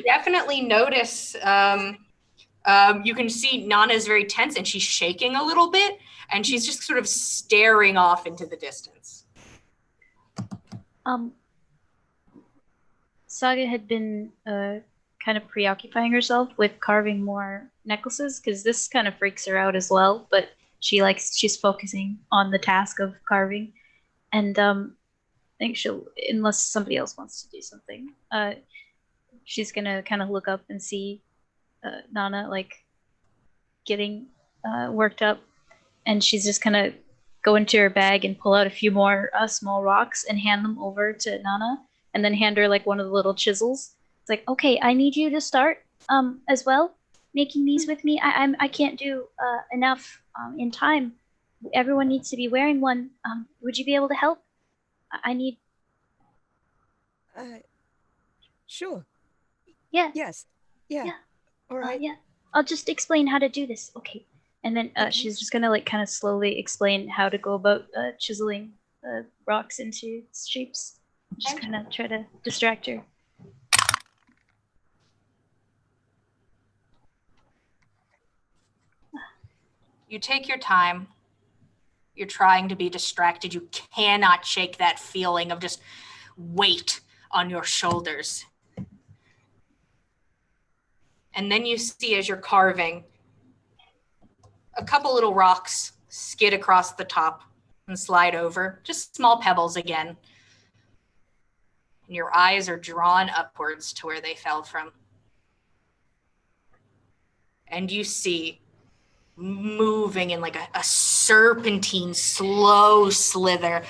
Speaker 1: definitely notice, you can see Nana is very tense and she's shaking a little bit, and she's just sort of staring off into the distance.
Speaker 8: Saga had been kind of preoccupying herself with carving more necklaces, because this kind of freaks her out as well, but she's focusing on the task of carving. And I think she'll, unless somebody else wants to do something, she's gonna kind of look up and see Nana like getting worked up, and she's just gonna go into her bag and pull out a few more small rocks and hand them over to Nana, and then hand her like one of the little chisels. It's like, okay, I need you to start as well making these with me. I can't do enough in time. Everyone needs to be wearing one. Would you be able to help? I need.
Speaker 5: Sure.
Speaker 8: Yeah.
Speaker 5: Yes. Yeah. All right.
Speaker 8: Yeah. I'll just explain how to do this. Okay. And then she's just gonna like kind of slowly explain how to go about chiseling rocks into shapes. Just kind of try to distract her.
Speaker 1: You take your time. You're trying to be distracted. You cannot shake that feeling of just weight on your shoulders. And then you see, as you're carving, a couple little rocks skid across the top and slide over, just small pebbles again. And your eyes are drawn upwards to where they fell from. And you see, moving in like a serpentine, slow slither,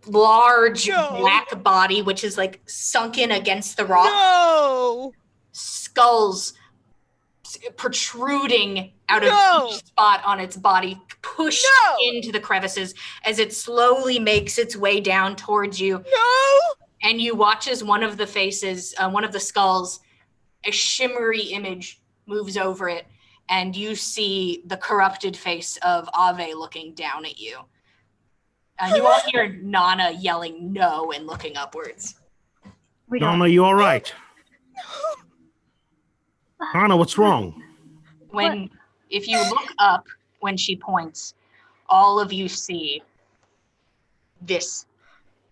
Speaker 1: large black body, which is like sunken against the rock.
Speaker 5: No!
Speaker 1: Skulls protruding out of each spot on its body, pushed into the crevices as it slowly makes its way down towards you.
Speaker 5: No!
Speaker 1: And you watch as one of the faces, one of the skulls, a shimmery image moves over it, and you see the corrupted face of Ave looking down at you. And you all hear Nana yelling no and looking upwards.
Speaker 4: Nana, you all right? Nana, what's wrong?
Speaker 1: If you look up when she points, all of you see this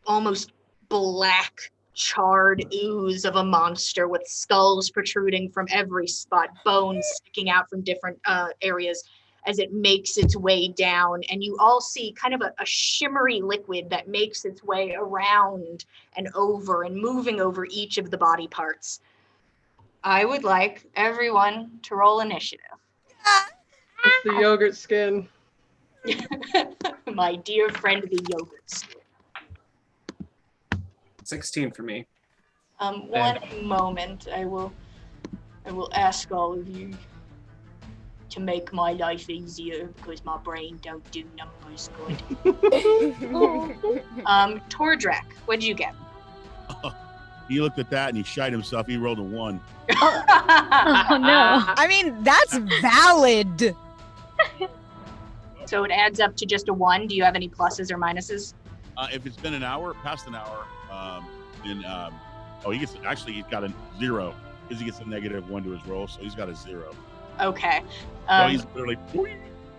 Speaker 1: almost black, charred ooze of a monster with skulls protruding from every spot, bones sticking out from different areas as it makes its way down. And you all see kind of a shimmery liquid that makes its way around and over and moving over each of the body parts. I would like everyone to roll initiative.
Speaker 3: It's the yogurt skin.
Speaker 1: My dear friend, the yogurt skin.
Speaker 6: 16 for me.
Speaker 1: One moment. I will ask all of you to make my life easier because my brain don't do numbers good. Tordrak, what'd you get?
Speaker 7: He looked at that and he shied himself. He rolled a 1.
Speaker 8: Oh no.
Speaker 5: I mean, that's valid.
Speaker 1: So it adds up to just a 1. Do you have any pluses or minuses?
Speaker 7: If it's been an hour, past an hour, then he's got a 0 because he gets a -1 to his roll, so he's got a 0.
Speaker 1: Okay.
Speaker 7: So he's literally.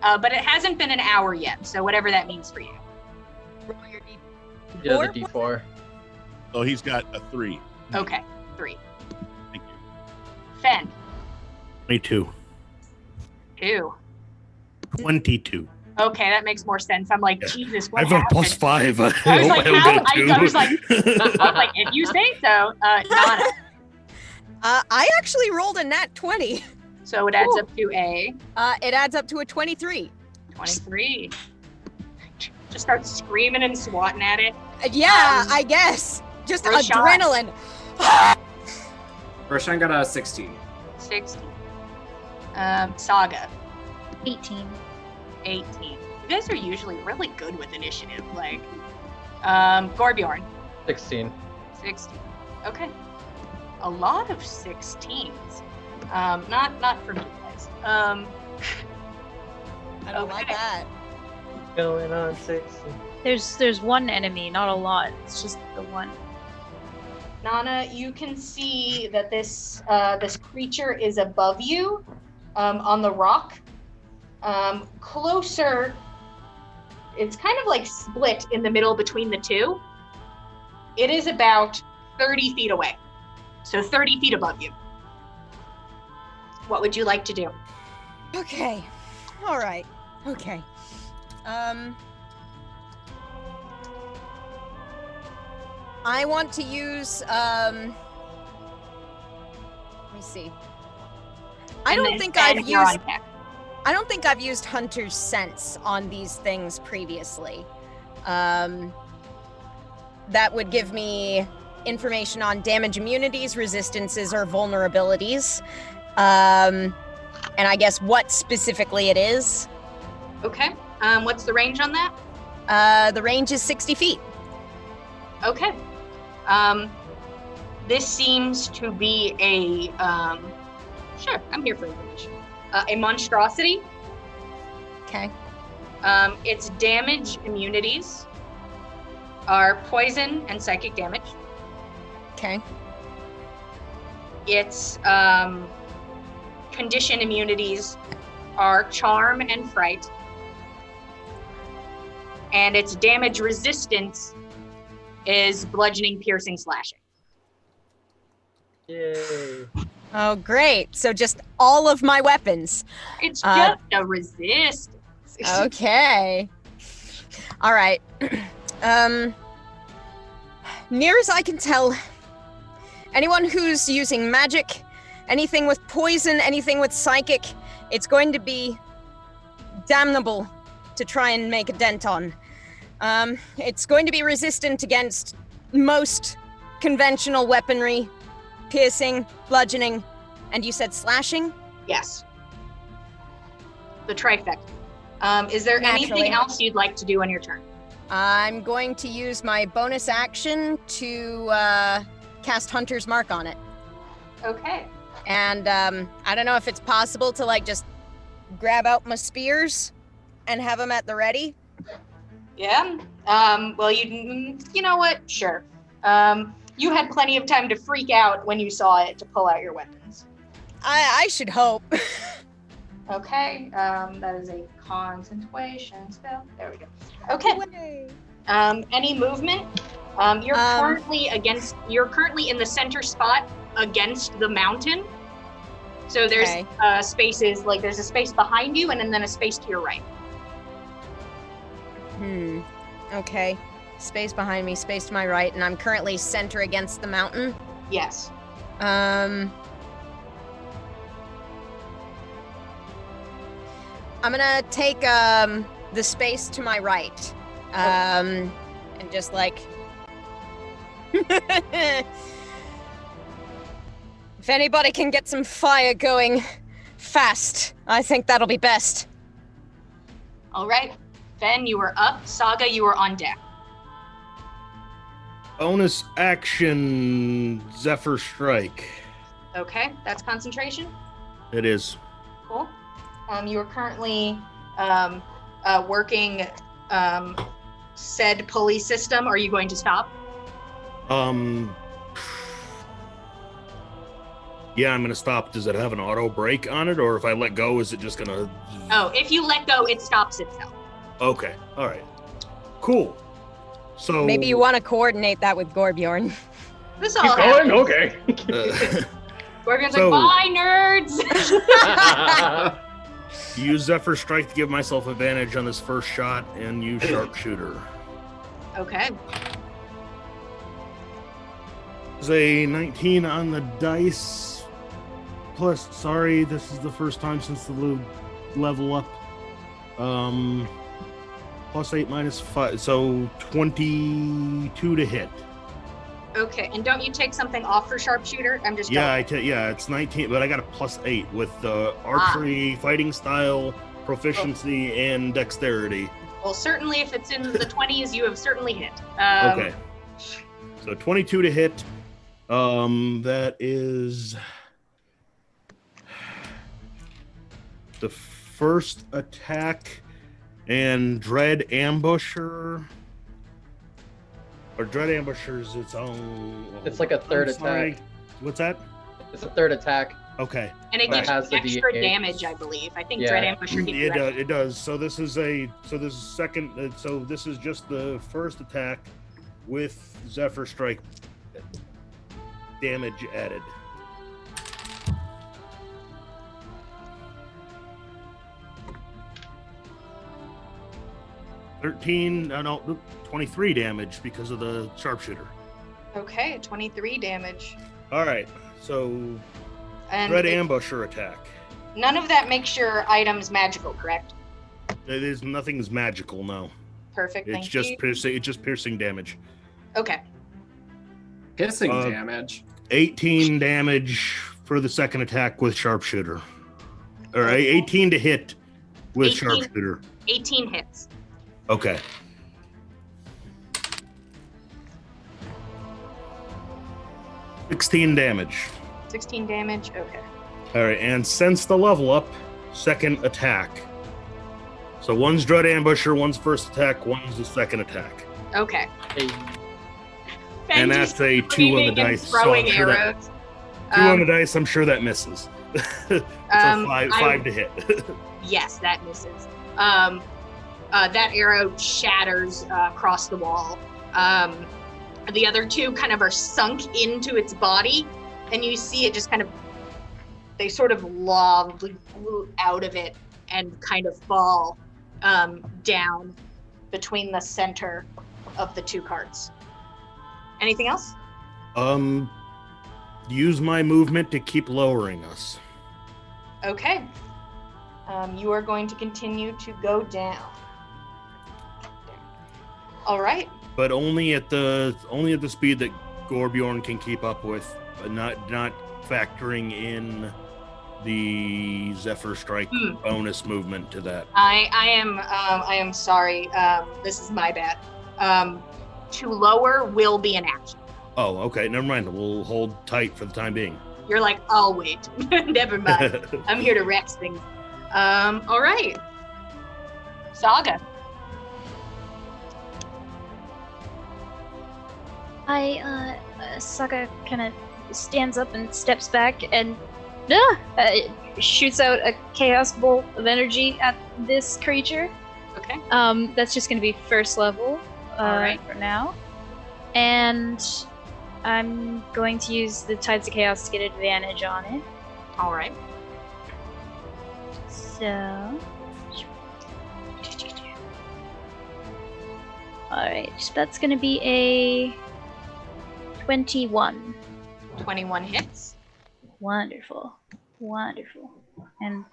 Speaker 1: But it hasn't been an hour yet, so whatever that means for you.
Speaker 5: Roll your D4.
Speaker 3: Yeah, the D4.
Speaker 7: So he's got a 3.
Speaker 1: Okay, 3.
Speaker 7: Thank you.
Speaker 1: Fenn.
Speaker 4: 22.
Speaker 1: 2.
Speaker 4: 22.
Speaker 1: Okay, that makes more sense. I'm like, Jesus, what
Speaker 4: I've got
Speaker 1: happened?
Speaker 4: +5.
Speaker 1: I was like, I was like, if you say so, Nana.
Speaker 5: I actually rolled a nat 20.
Speaker 1: So it adds up to a...
Speaker 5: It adds up to a 23.
Speaker 1: 23. Just start screaming and swatting at it.
Speaker 5: Yeah, I guess. Just
Speaker 1: Roshan.
Speaker 5: adrenaline.
Speaker 6: Roshan got a 16.
Speaker 1: 16. Saga.
Speaker 8: 18.
Speaker 1: 18. You guys are usually really good with initiative. Like, Gorbjorn.
Speaker 3: 16.
Speaker 1: 16. Okay. A lot of 16s. Not for me, guys.
Speaker 5: I don't like
Speaker 1: Okay.
Speaker 5: that.
Speaker 3: Going on 16.
Speaker 8: There's one enemy, not a lot. It's just the one.
Speaker 1: Nana, you can see that this creature is above you, on the rock. Closer, it's kind of like split in the middle between the two. It is about 30 feet away, so 30 feet above you. What would you like to do?
Speaker 5: Okay. All right. Okay. I want to use let me see. I don't think I've used Hunter's Sense on these things previously. That would give me information on damage immunities, resistances, or vulnerabilities. And I guess what specifically it is.
Speaker 1: Okay. What's the range on that?
Speaker 5: The range is 60 feet.
Speaker 1: Okay. This seems to be a sure, I'm here for information. A monstrosity.
Speaker 5: Okay.
Speaker 1: Its damage immunities are poison and psychic damage.
Speaker 5: Okay.
Speaker 1: Its condition immunities are charm and fright. And its damage resistance is bludgeoning, piercing, slashing.
Speaker 3: Yay.
Speaker 5: Oh, great. So just all of my weapons.
Speaker 1: It's just a resistance.
Speaker 5: Okay. All right. Near as I can tell, anyone who's using magic, anything with poison, anything with psychic, it's going to be damnable to try and make a dent on. It's going to be resistant against most conventional weaponry, piercing, bludgeoning, and you said slashing?
Speaker 1: Yes. The trifecta. Is there
Speaker 5: Naturally.
Speaker 1: anything else you'd like to do on your turn?
Speaker 5: I'm going to use my bonus action to cast Hunter's Mark on it.
Speaker 1: Okay.
Speaker 5: And I don't know if it's possible to like just grab out my spears and have them at the ready.
Speaker 1: Yeah. Well, you know what? Sure. You had plenty of time to freak out when you saw it to pull out your weapons.
Speaker 5: I should hope.
Speaker 1: Okay. That is a concentration spell. There we go. Okay. Any movement? You're currently in the center spot against the mountain. So there's spaces, like there's a space behind you and then a space to your right.
Speaker 5: Okay. Space behind me, space to my right, and I'm currently center against the mountain.
Speaker 1: Yes.
Speaker 5: I'm gonna take the space to my right. And just like if anybody can get some fire going fast, I think that'll be best.
Speaker 1: All right. Fenn, you were up. Saga, you were on deck.
Speaker 4: Bonus action, Zephyr Strike.
Speaker 1: Okay, that's concentration.
Speaker 4: It is.
Speaker 1: Cool. You are currently working said pulley system. Are you going to stop?
Speaker 4: Yeah, I'm gonna stop. Does it have an auto brake on it, or if I let go, is it just gonna?
Speaker 1: Oh, if you let go, it stops itself.
Speaker 4: Okay. All right. Cool. So
Speaker 5: Maybe you want to coordinate that with Gorbjorn.
Speaker 1: This
Speaker 3: Keep
Speaker 1: all
Speaker 3: going?
Speaker 1: happens.
Speaker 3: Okay.
Speaker 1: Gorbjorn's
Speaker 4: So-
Speaker 1: like, bye, nerds.
Speaker 4: Use Zephyr Strike to give myself advantage on this first shot, and use Sharpshooter.
Speaker 1: Okay.
Speaker 4: There's a 19 on the dice. Plus, sorry, this is the first time since the level up. Plus 8 minus 5, so 22 to hit.
Speaker 1: Okay, and don't you take something off for sharpshooter? I'm just
Speaker 4: Yeah, it's 19, but I got a plus 8 with archery, fighting style, proficiency, and dexterity.
Speaker 1: Well, certainly if it's in the 20s, you have certainly hit.
Speaker 4: Okay. So 22 to hit. That is the first attack, and Dread Ambusher. Or Dread Ambusher's its own.
Speaker 3: It's like a third
Speaker 4: I'm sorry.
Speaker 3: attack.
Speaker 4: What's that?
Speaker 3: It's a third attack.
Speaker 4: Okay.
Speaker 1: And it
Speaker 3: But
Speaker 1: gives
Speaker 3: it has
Speaker 1: you
Speaker 3: the
Speaker 1: extra
Speaker 3: D8.
Speaker 1: damage, I believe. I think
Speaker 3: Yeah.
Speaker 1: Dread Ambusher gives you extra.
Speaker 4: It does. So this is second. So this is just the first attack with Zephyr Strike damage added. No, 23 damage because of the sharpshooter.
Speaker 1: Okay, 23 damage.
Speaker 4: All right, so
Speaker 1: And
Speaker 4: Dread Ambusher attack.
Speaker 1: none of that makes your items magical, correct?
Speaker 4: Nothing's magical, no.
Speaker 1: Perfect.
Speaker 4: It's
Speaker 1: Thank
Speaker 4: just
Speaker 1: you.
Speaker 4: piercing. It's just piercing damage.
Speaker 1: Okay.
Speaker 6: Hissing
Speaker 4: Uh,
Speaker 6: damage.
Speaker 4: 18 damage for the second attack with sharpshooter. Or 18 to hit with
Speaker 1: 18.
Speaker 4: sharpshooter.
Speaker 1: 18 hits.
Speaker 4: Okay. $16 damage.
Speaker 1: 16 damage. Okay.
Speaker 4: All right, and since the level up, second attack. So one's Dread Ambusher, one's first attack, one's the second attack.
Speaker 1: Okay.
Speaker 3: Hey,
Speaker 4: And
Speaker 1: Benji's
Speaker 4: that's a 2 on the
Speaker 1: screaming and
Speaker 4: dice. So
Speaker 1: Throwing
Speaker 4: I'm sure that,
Speaker 1: arrows.
Speaker 4: 2 on the dice, I'm sure that misses. So
Speaker 1: I-
Speaker 4: five to hit.
Speaker 1: Yes, that misses. That arrow shatters across the wall. The other two kind of are sunk into its body, and you see it just kind of, they sort of lob out of it and kind of fall down between the center of the two carts. Anything else?
Speaker 4: Use my movement to keep lowering us.
Speaker 1: Okay. You are going to continue to go down. All right.
Speaker 4: But only at the speed that Gorbjorn can keep up with, but not factoring in the Zephyr Strike bonus movement to that.
Speaker 1: I am sorry. This is my bad. To lower will be an action.
Speaker 4: Oh, okay. Never mind. We'll hold tight for the time being.
Speaker 1: You're like, I'll wait. Never mind. I'm here to wreck things. All right. Saga.
Speaker 8: Saga kind of stands up and steps back and shoots out a chaos bolt of energy at this creature.
Speaker 1: Okay.
Speaker 8: That's just going to be first level
Speaker 1: Alright.
Speaker 8: for now. And I'm going to use the Tides of Chaos to get advantage on it.
Speaker 1: All right.
Speaker 8: So... Alright, so that's going to be a 21.
Speaker 1: 21 hits.
Speaker 8: Wonderful. Wonderful. And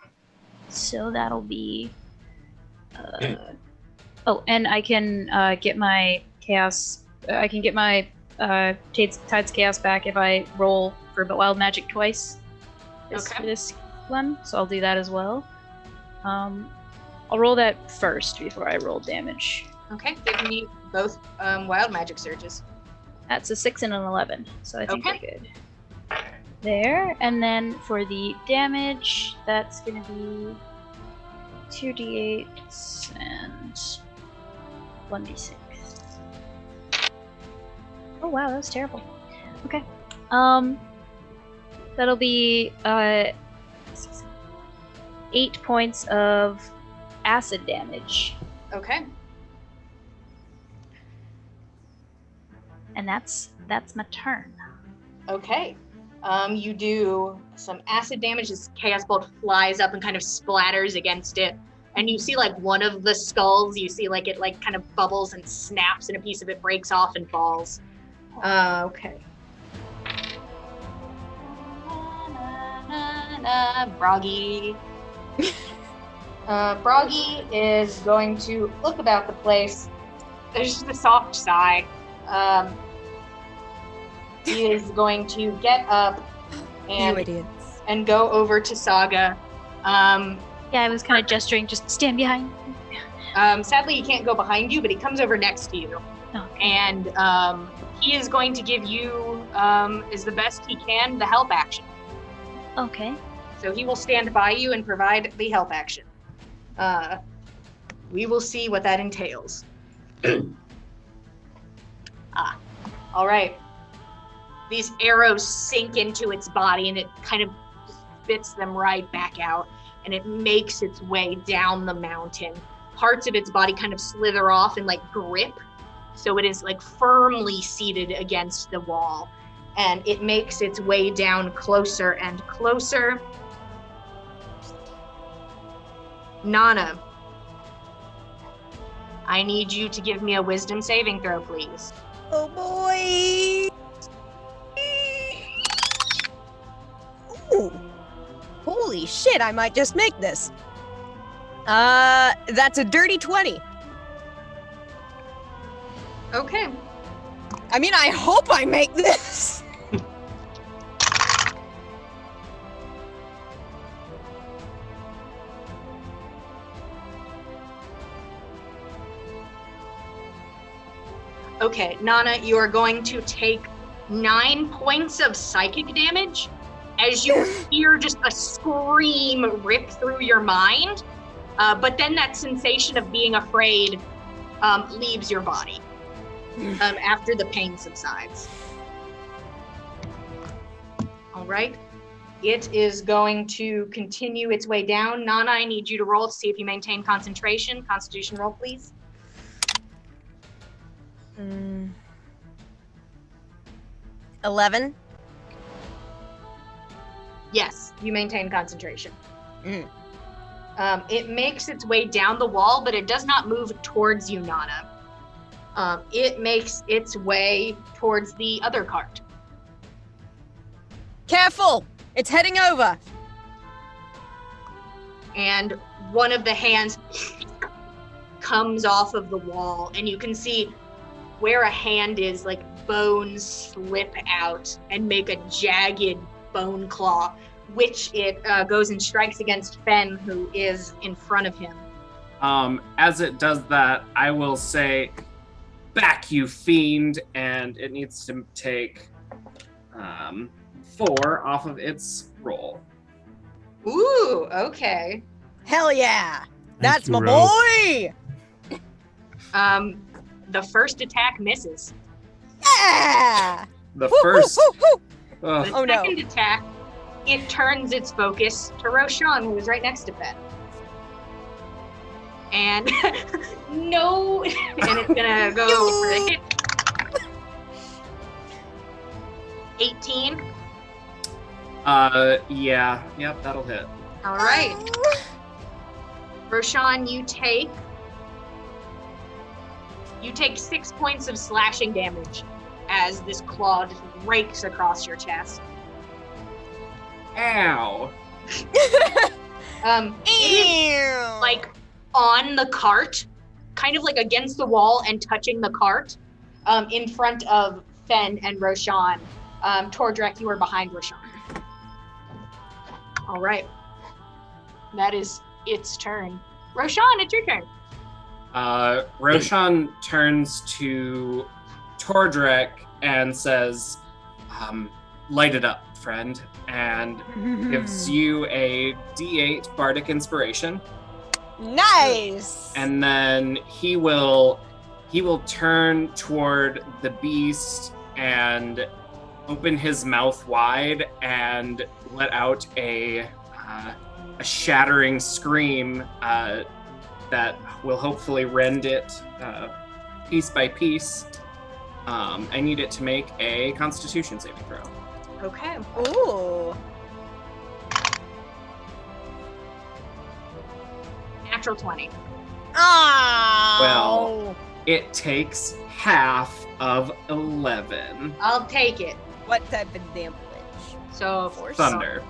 Speaker 8: so that'll be... oh, and I can get my chaos... I can get my Tides Chaos back if I roll for Wild Magic twice. For this one, so I'll do that as well. I'll roll that first before I roll damage.
Speaker 1: Okay. Give me both wild magic surges.
Speaker 8: That's a 6 and an 11, so I think
Speaker 1: Okay.
Speaker 8: we're good. There, and then for the damage, that's gonna be 2d8s and 1d6. Oh wow, that was terrible. Okay. That'll be 8 points of acid damage.
Speaker 1: Okay.
Speaker 8: And that's my turn.
Speaker 1: Okay. You do some acid damage. This chaos bolt flies up and kind of splatters against it. And you see like one of the skulls, you see like it like kind of bubbles and snaps and a piece of it breaks off and falls. Okay. Broggy. Broggy is going to look about the place. There's just a soft sigh. He is going to get up and
Speaker 5: You idiots.
Speaker 1: and go over to Saga.
Speaker 8: Yeah, I was kind of gesturing, just stand behind.
Speaker 1: Sadly, he can't go behind you, but he comes over next to you.
Speaker 8: Okay.
Speaker 1: And he is going to give you, as the best he can, the help action.
Speaker 8: Okay.
Speaker 1: So he will stand by you and provide the help action. We will see what that entails. All right. These arrows sink into its body and it kind of spits them right back out, and it makes its way down the mountain. Parts of its body kind of slither off and like grip, so it is like firmly seated against the wall, and it makes its way down closer and closer. Nana, I need you to give me a wisdom saving throw, please.
Speaker 5: Oh boy! Ooh. Holy shit, I might just make this. That's a dirty 20.
Speaker 1: Okay.
Speaker 5: I mean, I hope I make this.
Speaker 1: Okay, Nana, you are going to take 9 points of psychic damage as you hear just a scream rip through your mind, but then that sensation of being afraid leaves your body after the pain subsides. All right, it is going to continue its way down. Nana, I need you to roll to see if you maintain concentration. Constitution roll, please.
Speaker 5: 11.
Speaker 1: Yes, you maintain concentration. It makes its way down the wall, but it does not move towards you, Nana. It makes its way towards the other cart.
Speaker 5: Careful! It's heading over!
Speaker 1: And one of the hands comes off of the wall, and you can see where a hand is, like bones slip out and make a jagged bone claw, which it goes and strikes against Fenn, who is in front of him.
Speaker 6: As it does that, I will say, "Back, you fiend!" And it needs to take 4 off of its roll.
Speaker 1: Ooh, okay.
Speaker 5: Hell yeah! That's my
Speaker 4: Ro.
Speaker 5: boy!
Speaker 1: The first attack misses.
Speaker 5: Yeah!
Speaker 6: The
Speaker 5: Woo,
Speaker 6: first.
Speaker 5: woo, woo, woo.
Speaker 6: Ugh.
Speaker 1: The
Speaker 5: Oh, no.
Speaker 1: second attack, it turns its focus to Roshan, who is right next to Fenn. And no, and it's gonna go for the hit. 18.
Speaker 6: Yeah, yep, that'll hit.
Speaker 1: All right. Roshan, you take 6 points of slashing damage as this claw just rakes across your chest.
Speaker 6: Ow.
Speaker 1: It is like on the cart, kind of like against the wall and touching the cart, in front of Fenn and Roshan. Tordrek, you are behind Roshan. All right. That is its turn. Roshan, it's your turn.
Speaker 6: Roshan turns to Tordrek and says, "Light it up, friend," and gives you a D8 Bardic Inspiration.
Speaker 5: Nice!
Speaker 6: And then he will turn toward the beast and open his mouth wide and let out a shattering scream that will hopefully rend it piece by piece. I need it to make a Constitution saving throw.
Speaker 1: Okay.
Speaker 5: Ooh.
Speaker 1: Natural 20.
Speaker 5: Oh.
Speaker 6: Well, it takes half of 11.
Speaker 1: I'll take it.
Speaker 5: What type of damage?
Speaker 1: So
Speaker 5: Force?
Speaker 6: Thunder.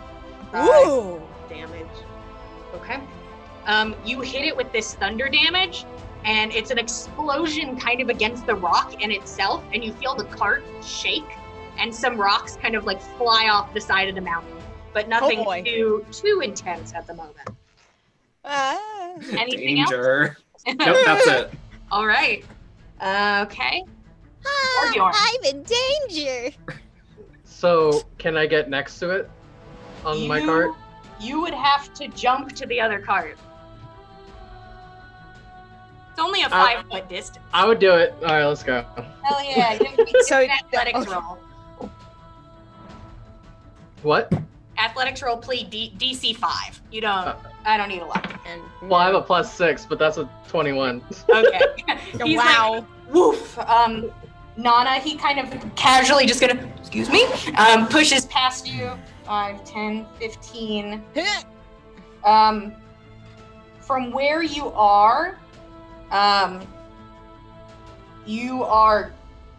Speaker 5: Ooh.
Speaker 1: damage. Okay. You hit it with this thunder damage, and it's an explosion kind of against the rock in itself, and you feel the cart shake, and some rocks kind of like fly off the side of the mountain, but nothing
Speaker 5: boy.
Speaker 1: too intense at the moment. Anything
Speaker 6: Danger. Nope, that's it.
Speaker 1: All right. Okay.
Speaker 5: Ah,
Speaker 1: Gorbjorn.
Speaker 5: I'm in danger.
Speaker 3: So, can I get next to it on my cart?
Speaker 1: You would have to jump to the other cart. It's only a 5-foot distance.
Speaker 3: I would do it. All right, let's go.
Speaker 1: Hell yeah. It's
Speaker 5: So-
Speaker 1: an athletics roll.
Speaker 3: What?
Speaker 1: Athletics roll, please, DC 5. You don't, I don't need a lot.
Speaker 5: And
Speaker 3: Well, I have a +6, but that's a 21.
Speaker 1: Okay. He's
Speaker 5: wow.
Speaker 1: like, woof. Nana, he kind of casually just gonna, excuse me, pushes past you. 5, 10, 15. From where you are,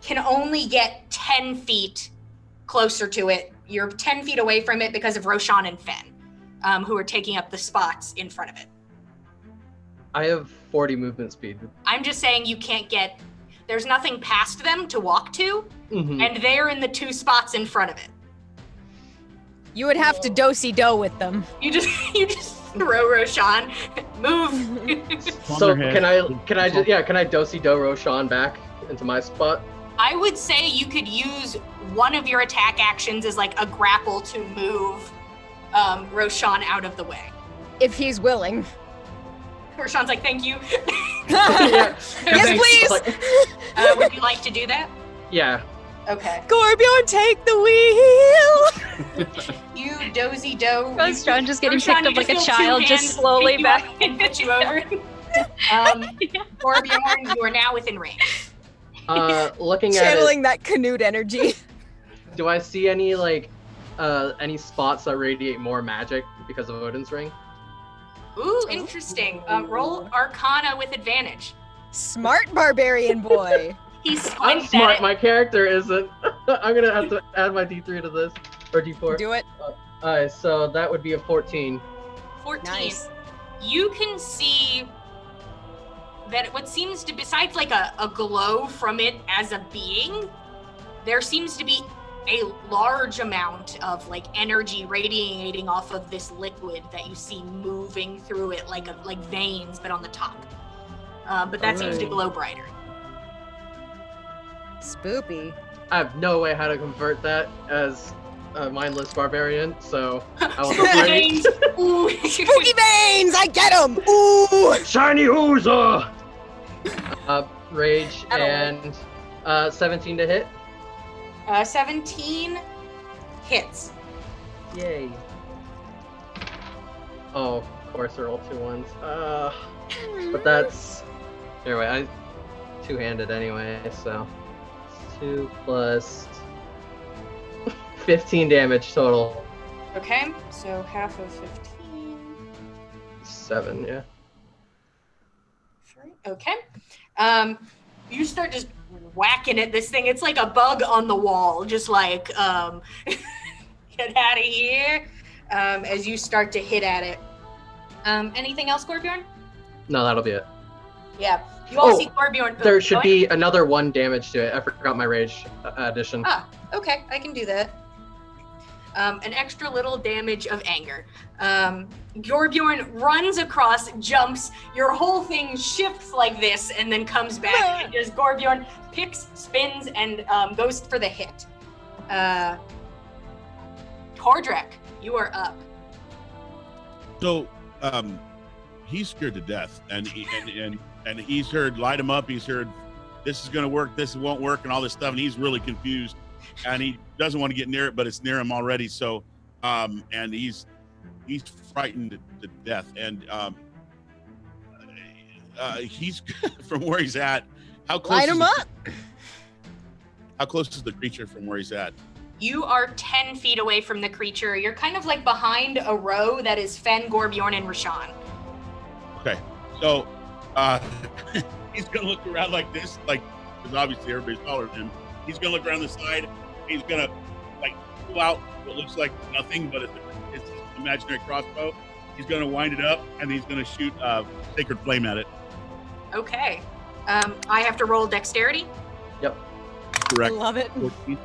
Speaker 1: can only get 10 feet closer to it. You're 10 feet away from it because of Roshan and Fenn, who are taking up the spots in front of it.
Speaker 3: I have 40 movement speed.
Speaker 1: I'm just saying you can't get, there's nothing past them to walk to, and they're in the 2 spots in front of it.
Speaker 5: You would have to do-si-do with them.
Speaker 1: You just throw Roshan, move.
Speaker 3: So can I do-si-do Roshan back into my spot?
Speaker 1: I would say you could use one of your attack actions as like a grapple to move Roshan out of the way.
Speaker 5: If he's willing.
Speaker 1: Roshan's like, thank you.
Speaker 5: Yes, please.
Speaker 1: Would you like to do that?
Speaker 3: Yeah.
Speaker 1: Okay.
Speaker 5: Gorbjorn, take the wheel.
Speaker 1: You do-si-do.
Speaker 8: Roshan just getting
Speaker 1: Roshan,
Speaker 8: picked up
Speaker 1: you
Speaker 8: like a
Speaker 1: feel 2
Speaker 8: child, just
Speaker 1: hands
Speaker 8: slowly
Speaker 1: pick you
Speaker 8: back.
Speaker 1: up and put you over. Gorbjorn, you are now within range.
Speaker 3: Looking at it,
Speaker 5: Channeling that Canute energy.
Speaker 3: do I see any any spots that radiate more magic because of Odin's ring?
Speaker 1: Ooh, interesting. Roll Arcana with advantage.
Speaker 5: Smart barbarian boy.
Speaker 1: He
Speaker 3: I'm
Speaker 1: squints
Speaker 3: smart.
Speaker 1: at it.
Speaker 3: My character isn't. I'm gonna have to add my D3 to this, or D4.
Speaker 5: Do it.
Speaker 3: Alright, so that would be a 14.
Speaker 1: 14.
Speaker 5: Nice.
Speaker 1: You can see that what seems to, besides like a glow from it as a being, there seems to be a large amount of like energy radiating off of this liquid that you see moving through it like veins, but on the top. But that seems to glow brighter.
Speaker 5: Spoopy.
Speaker 3: I have no way how to convert that as a mindless barbarian, so I will
Speaker 1: Veins. Ooh.
Speaker 5: Spooky veins! I get him! Ooh!
Speaker 3: Shiny Ooza! Rage
Speaker 5: That'll
Speaker 3: and 17 to hit.
Speaker 1: 17 hits.
Speaker 3: Yay. Oh, of course they're all 2 ones. But that's... Anyway, I two-handed anyway, so... 2 plus... 15 damage total.
Speaker 1: Okay, so half of 15.
Speaker 3: 7, yeah.
Speaker 1: 3. Okay. You start just whacking at this thing. It's like a bug on the wall, just like, get out of here, as you start to hit at it. Anything else, Gorbjorn?
Speaker 3: No, that'll be it.
Speaker 1: Yeah. You all see Gorbjorn.
Speaker 3: There should be another 1 damage to it. I forgot my rage addition.
Speaker 1: Ah, okay, I can do that. An extra little damage of anger. Gorbjorn runs across, jumps, your whole thing shifts like this and then comes back and just Gorbjorn picks, spins, and goes for the hit. Tordrek, you are up.
Speaker 7: So, he's scared to death, and he's heard light him up. He's heard this is going to work, this won't work, and all this stuff, and he's really confused, and he doesn't want to get near it, but it's near him already. So, and he's frightened to death, and he's from where he's at. How close?
Speaker 5: Light him up.
Speaker 7: How close is the creature from where he's at?
Speaker 1: You are 10 feet away from the creature. You're kind of like behind a row that is Fenn, Gorbjorn, and Roshan.
Speaker 7: Okay, so he's gonna look around like this, like, because obviously everybody's taller than him. He's gonna look around the side. He's gonna like pull out what looks like nothing, but it's an imaginary crossbow. He's gonna wind it up, and he's gonna shoot sacred flame at it.
Speaker 1: Okay. I have to roll dexterity.
Speaker 3: Yep.
Speaker 7: Correct.
Speaker 5: Love it.
Speaker 7: 14.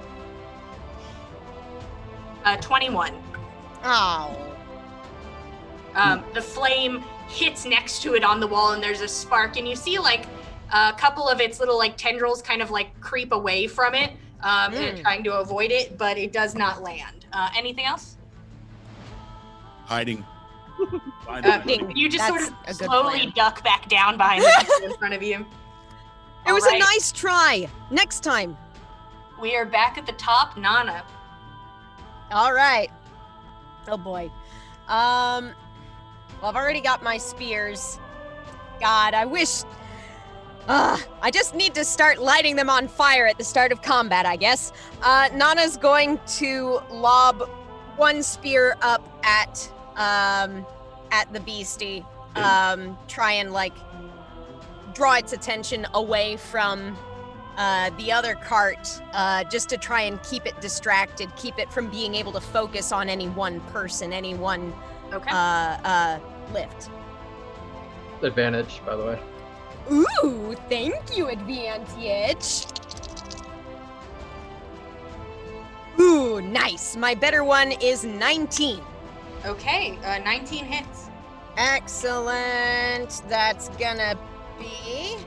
Speaker 1: 21.
Speaker 5: Oh.
Speaker 1: The flame hits next to it on the wall, and there's a spark, and you see like A couple of its little like tendrils kind of like creep away from it, trying to avoid it, but it does not land. Anything else?
Speaker 7: Hiding.
Speaker 1: You just
Speaker 5: That's
Speaker 1: sort
Speaker 5: a
Speaker 1: of
Speaker 5: good
Speaker 1: slowly
Speaker 5: plan.
Speaker 1: duck back down behind the people in front of you.
Speaker 5: It was a nice try. Next time.
Speaker 1: We are back at the top, Nana.
Speaker 5: All right. Oh boy. Well, I've already got my spears. God, I wish. I just need to start lighting them on fire at the start of combat, I guess. Nana's going to lob one spear up at the beastie. Try and like draw its attention away from the other cart, just to try and keep it distracted, keep it from being able to focus on any one person, any one lift.
Speaker 3: Advantage, by the way.
Speaker 5: Ooh, thank you, advantage. Ooh, nice. My better one is 19.
Speaker 1: Okay, 19 hits.
Speaker 5: Excellent. That's gonna be...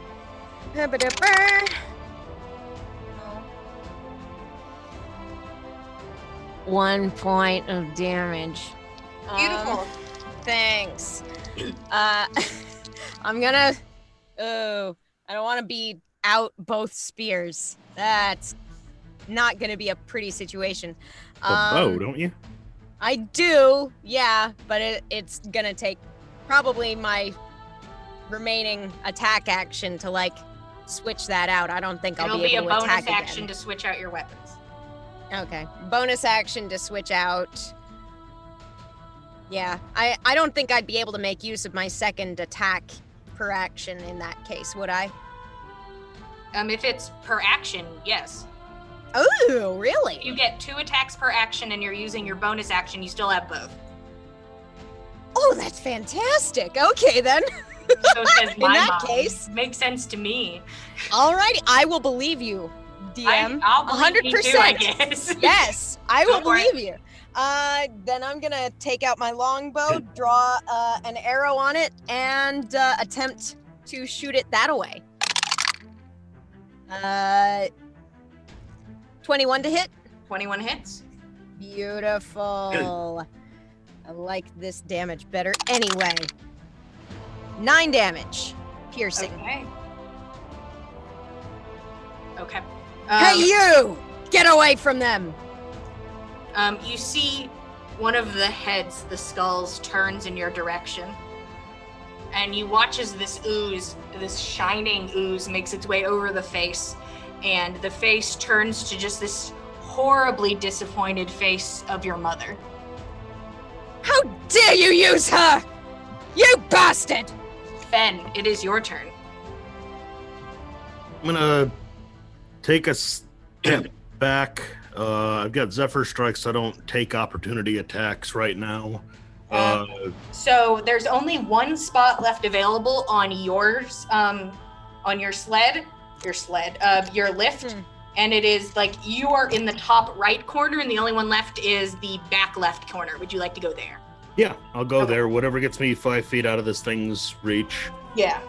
Speaker 5: 1 point of damage.
Speaker 1: Beautiful.
Speaker 5: Thanks. I'm gonna... Oh, I don't want to be out both spears. That's not gonna be a pretty situation.
Speaker 4: A bow, don't you?
Speaker 5: I do, yeah, but it's gonna take probably my remaining attack action to like switch that out. I don't think I'll be able to attack again.
Speaker 1: It'll be a bonus action to switch out your weapons.
Speaker 5: Okay, bonus action to switch out. Yeah, I don't think I'd be able to make use of my second attack per action in that case, would I?
Speaker 1: If it's per action, yes.
Speaker 5: Oh, really?
Speaker 1: If you get 2 attacks per action and you're using your bonus action, you still have both.
Speaker 5: Oh, that's fantastic. Okay, then.
Speaker 1: So says
Speaker 5: In
Speaker 1: my
Speaker 5: that
Speaker 1: mom.
Speaker 5: case.
Speaker 1: Makes sense to me.
Speaker 5: Alrighty, I will believe you, DM.
Speaker 1: I'll believe you too, I
Speaker 5: 100%.
Speaker 1: guess.
Speaker 5: Yes, I will
Speaker 1: Go for it.
Speaker 5: believe you. Then I'm gonna take out my longbow, draw an arrow on it, and attempt to shoot it that way. 21 to hit.
Speaker 1: 21 hits.
Speaker 5: Beautiful. I like this damage better anyway. 9 damage. Piercing.
Speaker 1: Okay.
Speaker 5: Hey, you! Get away from them!
Speaker 1: You see one of the heads, the skulls, turns in your direction. And you watch as this ooze, this shining ooze, makes its way over the face. And the face turns to just this horribly disappointed face of your mother.
Speaker 5: How dare you use her! You bastard!
Speaker 1: Fenn, it is your turn.
Speaker 4: I'm gonna take a step back. I've got Zephyr Strikes, so I don't take opportunity attacks right now.
Speaker 1: So there's only one spot left available on yours, on your lift, and it is like you are in the top right corner, and the only one left is the back left corner. Would you like to go there?
Speaker 4: Yeah, I'll go there. Whatever gets me 5 feet out of this thing's reach.
Speaker 1: Yeah.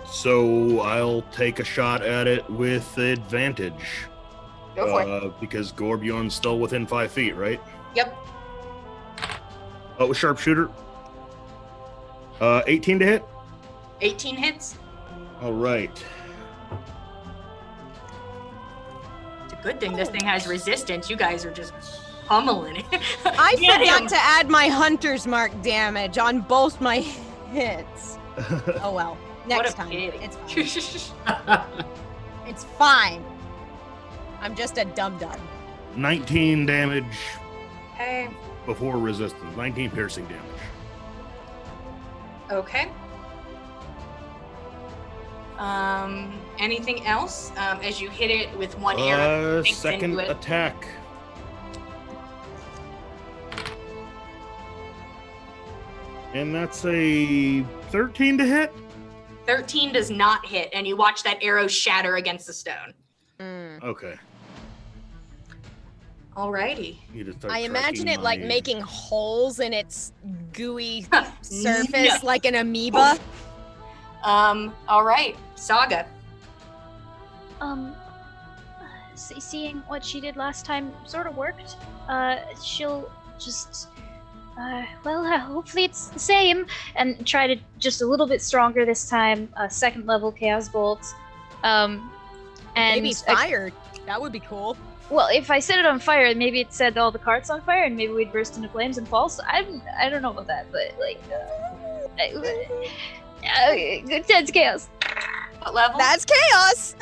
Speaker 4: So I'll take a shot at it with advantage.
Speaker 1: Go for it.
Speaker 4: Because Gorbjorn's still within 5 feet, right?
Speaker 1: Yep.
Speaker 4: Oh, with sharpshooter. 18 to hit.
Speaker 1: 18 hits.
Speaker 4: All right.
Speaker 1: It's a good thing this thing has resistance. You guys are just pummeling it.
Speaker 5: I
Speaker 1: Get
Speaker 5: forgot
Speaker 1: him.
Speaker 5: to add my hunter's mark damage on both my hits. Oh well. Next time. It's fine. It's fine. I'm just a dum-dum.
Speaker 4: 19 damage
Speaker 1: Okay.
Speaker 4: before resistance. 19 piercing damage.
Speaker 1: Okay. Anything else? As you hit it with one arrow, it sinks
Speaker 4: Second
Speaker 1: into it.
Speaker 4: attack. And that's a 13 to hit?
Speaker 1: 13 does not hit, and you watch that arrow shatter against the stone.
Speaker 4: Okay.
Speaker 1: Alrighty.
Speaker 4: You just start
Speaker 5: I imagine it
Speaker 4: tracking
Speaker 5: like
Speaker 4: my-
Speaker 5: making holes in its gooey
Speaker 1: No.
Speaker 5: surface like an amoeba.
Speaker 1: All right, Saga.
Speaker 2: Seeing what she did last time sort of worked. She'll just, hopefully it's the same, and try to just a little bit stronger this time. Second level Chaos Bolt. And
Speaker 5: Maybe fire. That would be cool.
Speaker 2: Well, if I set it on fire, maybe it set all the carts on fire, and maybe we'd burst into flames and fall. So I don't know about that, but like, that's chaos.
Speaker 1: What level?
Speaker 5: That's chaos.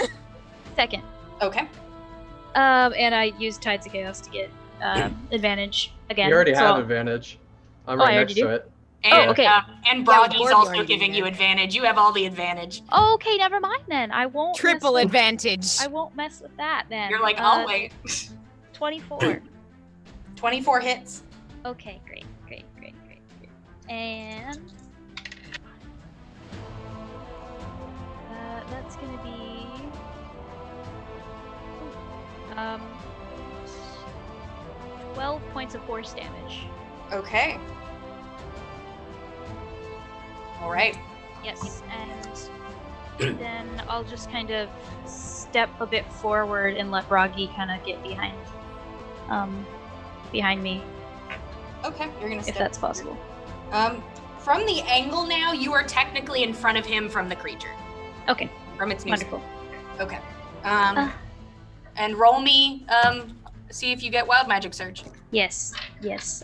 Speaker 2: Second.
Speaker 1: Okay.
Speaker 2: And I used Tides of Chaos to get advantage again.
Speaker 3: You already
Speaker 2: so
Speaker 3: have advantage. I'm
Speaker 2: Oh, I
Speaker 3: right
Speaker 2: already
Speaker 3: next to
Speaker 2: do?
Speaker 3: it.
Speaker 1: And,
Speaker 2: okay.
Speaker 1: And
Speaker 5: Yeah,
Speaker 1: Broggy's
Speaker 5: Gorbjorn
Speaker 1: also
Speaker 5: did
Speaker 1: giving
Speaker 5: that.
Speaker 1: you advantage. You have all the advantage.
Speaker 2: Oh, okay, never mind then. I won't.
Speaker 5: Triple
Speaker 2: mess with,
Speaker 5: advantage.
Speaker 2: I won't mess with that then.
Speaker 1: You're like, I'll wait.
Speaker 2: 24.
Speaker 1: 24 hits.
Speaker 2: Okay, great. And that's gonna be 12 points of force damage.
Speaker 1: Okay. All right.
Speaker 2: Yes, and then I'll just kind of step a bit forward and let Broggy kind of get behind me,
Speaker 1: Okay, you're gonna
Speaker 2: if
Speaker 1: step.
Speaker 2: that's possible.
Speaker 1: From the angle now, you are technically in front of him from the creature.
Speaker 2: Okay,
Speaker 1: From its new
Speaker 2: wonderful.
Speaker 1: Okay. And roll me. See if you get wild magic surge.
Speaker 2: Yes,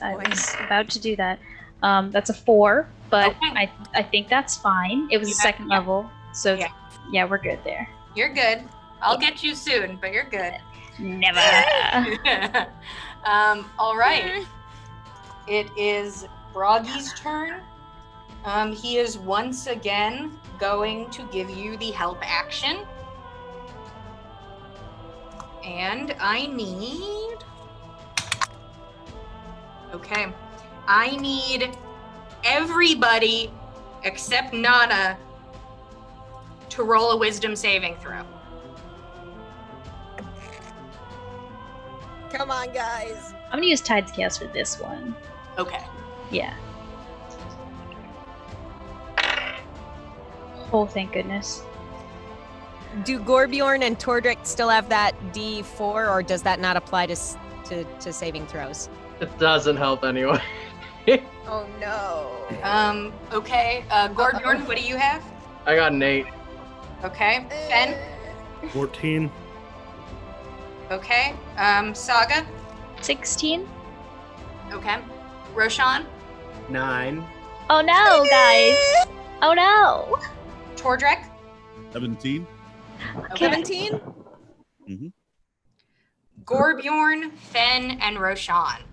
Speaker 2: I
Speaker 5: Boy.
Speaker 2: was about to do that. That's a 4, but
Speaker 1: Okay.
Speaker 2: I think that's fine. It was a second
Speaker 1: yeah.
Speaker 2: level, so
Speaker 1: Yeah.
Speaker 2: yeah, we're good there.
Speaker 1: You're good. I'll get you soon, but you're good.
Speaker 2: Never.
Speaker 1: All right. It is Broggy's turn. He is once again going to give you the help action. And I need... Okay. I need everybody except Nana to roll a wisdom saving throw.
Speaker 5: Come on, guys.
Speaker 2: I'm gonna use Tides Chaos for this one.
Speaker 1: Okay.
Speaker 2: Yeah. Oh, thank goodness.
Speaker 5: Do Gorbjorn and Tordrick still have that D4, or does that not apply to saving throws?
Speaker 3: It doesn't help anyway.
Speaker 5: Oh no.
Speaker 1: Okay. Gorbjorn, what do you have?
Speaker 3: I got an 8.
Speaker 1: Okay. Fenn?
Speaker 4: 14.
Speaker 1: Okay. Saga?
Speaker 2: 16?
Speaker 1: Okay. Roshan?
Speaker 6: 9.
Speaker 2: Oh no, guys! Oh no!
Speaker 1: Tordrek?
Speaker 7: 17.
Speaker 1: Okay.
Speaker 5: 17?
Speaker 1: Gorbjorn, Fenn, and Roshan.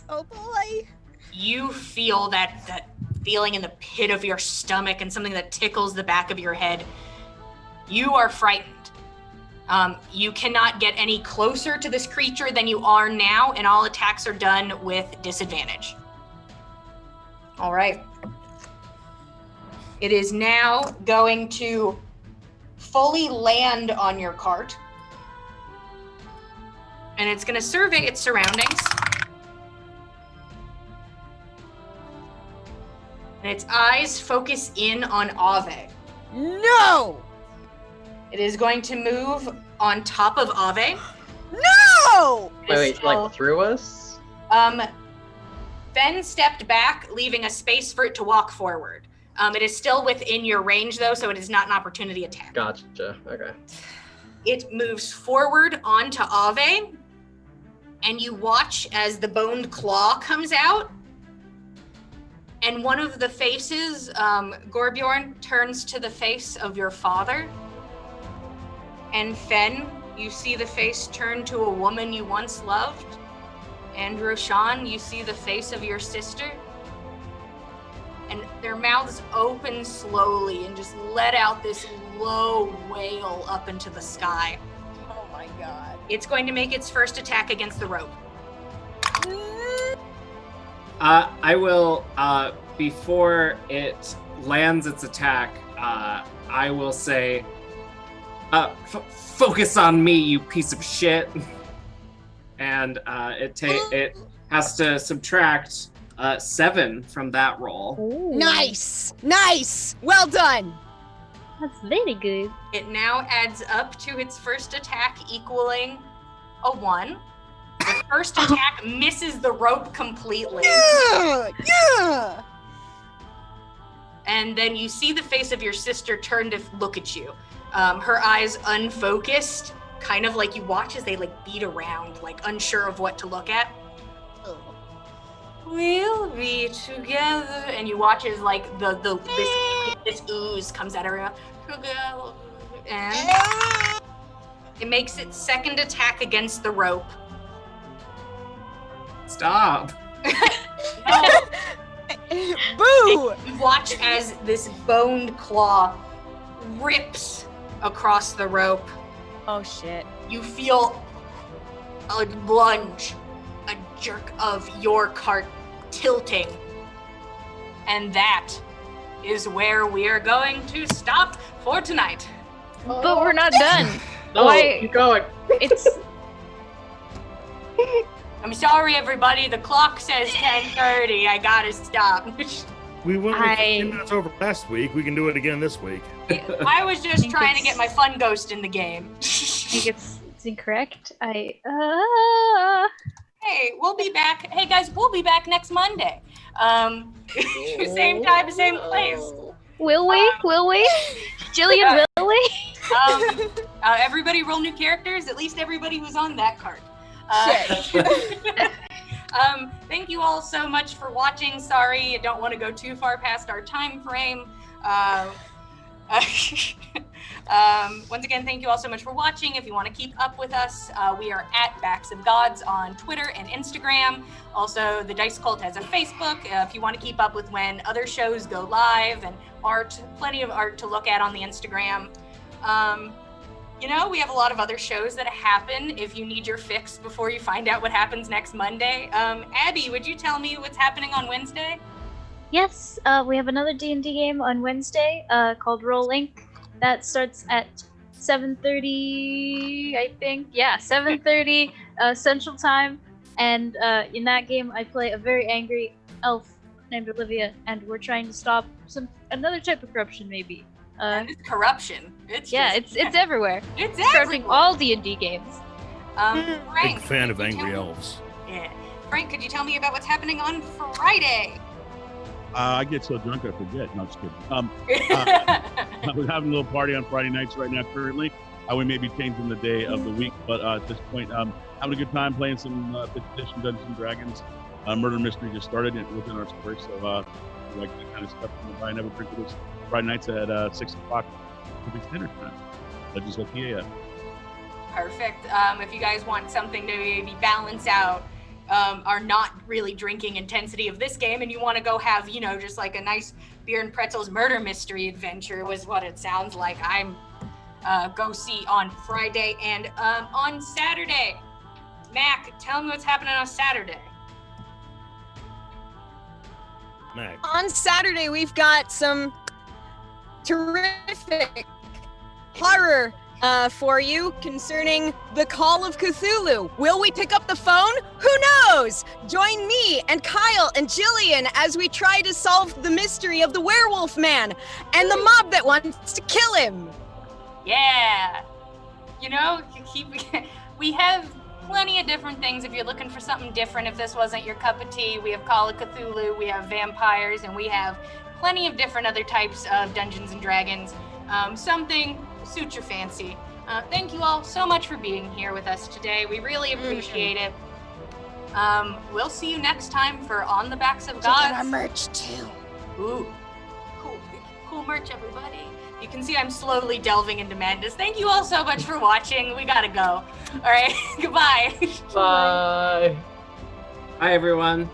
Speaker 5: Oh boy.
Speaker 1: You feel that feeling in the pit of your stomach and something that tickles the back of your head. You are frightened. You cannot get any closer to this creature than you are now, and all attacks are done with disadvantage. All right. It is now going to fully land on your cart. And it's going to survey its surroundings. And its eyes focus in on Ave.
Speaker 5: No!
Speaker 1: It is going to move on top of Ave.
Speaker 5: No!
Speaker 1: It is
Speaker 3: Wait,
Speaker 1: still-
Speaker 3: like through us?
Speaker 1: Fenn stepped back, leaving a space for it to walk forward. It is still within your range, though, so it is not an opportunity attack.
Speaker 3: Gotcha. Okay.
Speaker 1: It moves forward onto Ave, and you watch as the boned claw comes out. And one of the faces, Gorbjorn, turns to the face of your father. And Fenn, you see the face turn to a woman you once loved. And Roshan, you see the face of your sister. And their mouths open slowly and just let out this low wail up into the sky.
Speaker 5: Oh my god.
Speaker 1: It's going to make its first attack against the rope.
Speaker 6: I will, before it lands its attack, I will say, focus on me, you piece of shit. And it has to subtract 7 from that roll.
Speaker 2: Ooh.
Speaker 5: Nice! Nice! Well done!
Speaker 8: That's very good.
Speaker 1: It now adds up to its first attack, equaling a 1. The first attack misses the rope completely.
Speaker 5: Yeah!
Speaker 1: And then you see the face of your sister turn to look at you. Her eyes unfocused, kind of like you watch as they like beat around, like unsure of what to look at. We'll be together, and you watch as like this ooze comes out of her mouth. Together, and it makes its second attack against the rope.
Speaker 6: Stop.
Speaker 1: No.
Speaker 5: Boo!
Speaker 1: You watch as this boned claw rips across the rope.
Speaker 5: Oh shit.
Speaker 1: You feel a lunge, a jerk of your cart tilting. And that is where we are going to stop for tonight.
Speaker 8: But we're not done.
Speaker 3: No,
Speaker 8: Why-
Speaker 3: keep going.
Speaker 8: It's
Speaker 1: I'm sorry, everybody. The clock says 10:30. I gotta stop.
Speaker 4: We went
Speaker 8: I-
Speaker 4: 15 minutes over last week. We can do it again this week.
Speaker 1: I was just
Speaker 8: think
Speaker 1: trying to
Speaker 8: it's-
Speaker 1: get my fun ghost in the game.
Speaker 8: I think it's incorrect.
Speaker 1: Hey, we'll be back. Hey, guys, we'll be back next Monday. Same time, same place.
Speaker 8: Will we? Will we? Jillian, will we?
Speaker 1: Everybody roll new characters. At least everybody who's on that card. Thank you all so much for watching. Sorry, I don't want to go too far past our time frame. Once again, thank you all so much for watching. If you want to keep up with us, we are at Backs of Gods on Twitter and Instagram. Also, the Dice Cult has a Facebook. If you want to keep up with when other shows go live and art, plenty of art to look at on the Instagram. You know, we have a lot of other shows that happen if you need your fix before you find out what happens next Monday. Abby, would you tell me what's happening on Wednesday?
Speaker 8: Yes, we have another D&D game on Wednesday called Roll Link. That starts at 7:30, I think. Yeah, 7:30 Central Time. And in that game, I play a very angry elf named Olivia, and we're trying to stop another type of corruption, maybe.
Speaker 1: It's corruption. It's
Speaker 8: everywhere.
Speaker 1: It's
Speaker 8: Starting
Speaker 1: everywhere.
Speaker 8: all D&D games.
Speaker 1: Frank,
Speaker 4: Big fan of
Speaker 1: could you
Speaker 4: angry
Speaker 1: tell me-
Speaker 4: elves.
Speaker 1: Yeah. Frank, could you tell me about what's happening on Friday?
Speaker 7: I get so drunk I forget. No, just kidding. We're having a little party on Friday nights right now currently. We may be changing the day of the week, but at this point, having a good time playing some 5th edition Dungeons and Dragons. Murder mystery just started within our story, so we like that kind of stuff. If I never drink with us Friday nights at 6 o'clock Pacific Standard Time. Just like PAF.
Speaker 1: Perfect. If you guys want something to maybe balance out our not really drinking intensity of this game, and you want to go have, you know, just like a nice beer and pretzels murder mystery adventure, was what it sounds like. I'm go see on Friday and on Saturday. Mac, tell me what's happening on Saturday.
Speaker 4: Mac.
Speaker 5: On Saturday, we've got some terrific horror for you concerning the Call of Cthulhu. Will we pick up the phone? Who knows? Join me and Kyle and Jillian as we try to solve the mystery of the werewolf man and the mob that wants to kill him.
Speaker 1: Yeah. You know, we have plenty of different things if you're looking for something different. If this wasn't your cup of tea, we have Call of Cthulhu, we have vampires, and we have plenty of different other types of Dungeons and Dragons. Something suit your fancy. Thank you all so much for being here with us today. We really appreciate it. We'll see you next time for On the Backs of Gods.
Speaker 5: Get our merch too.
Speaker 1: Ooh, cool merch, everybody. You can see I'm slowly delving into madness. Thank you all so much for watching. We gotta go. All right, goodbye.
Speaker 3: Bye.
Speaker 6: Hi, everyone.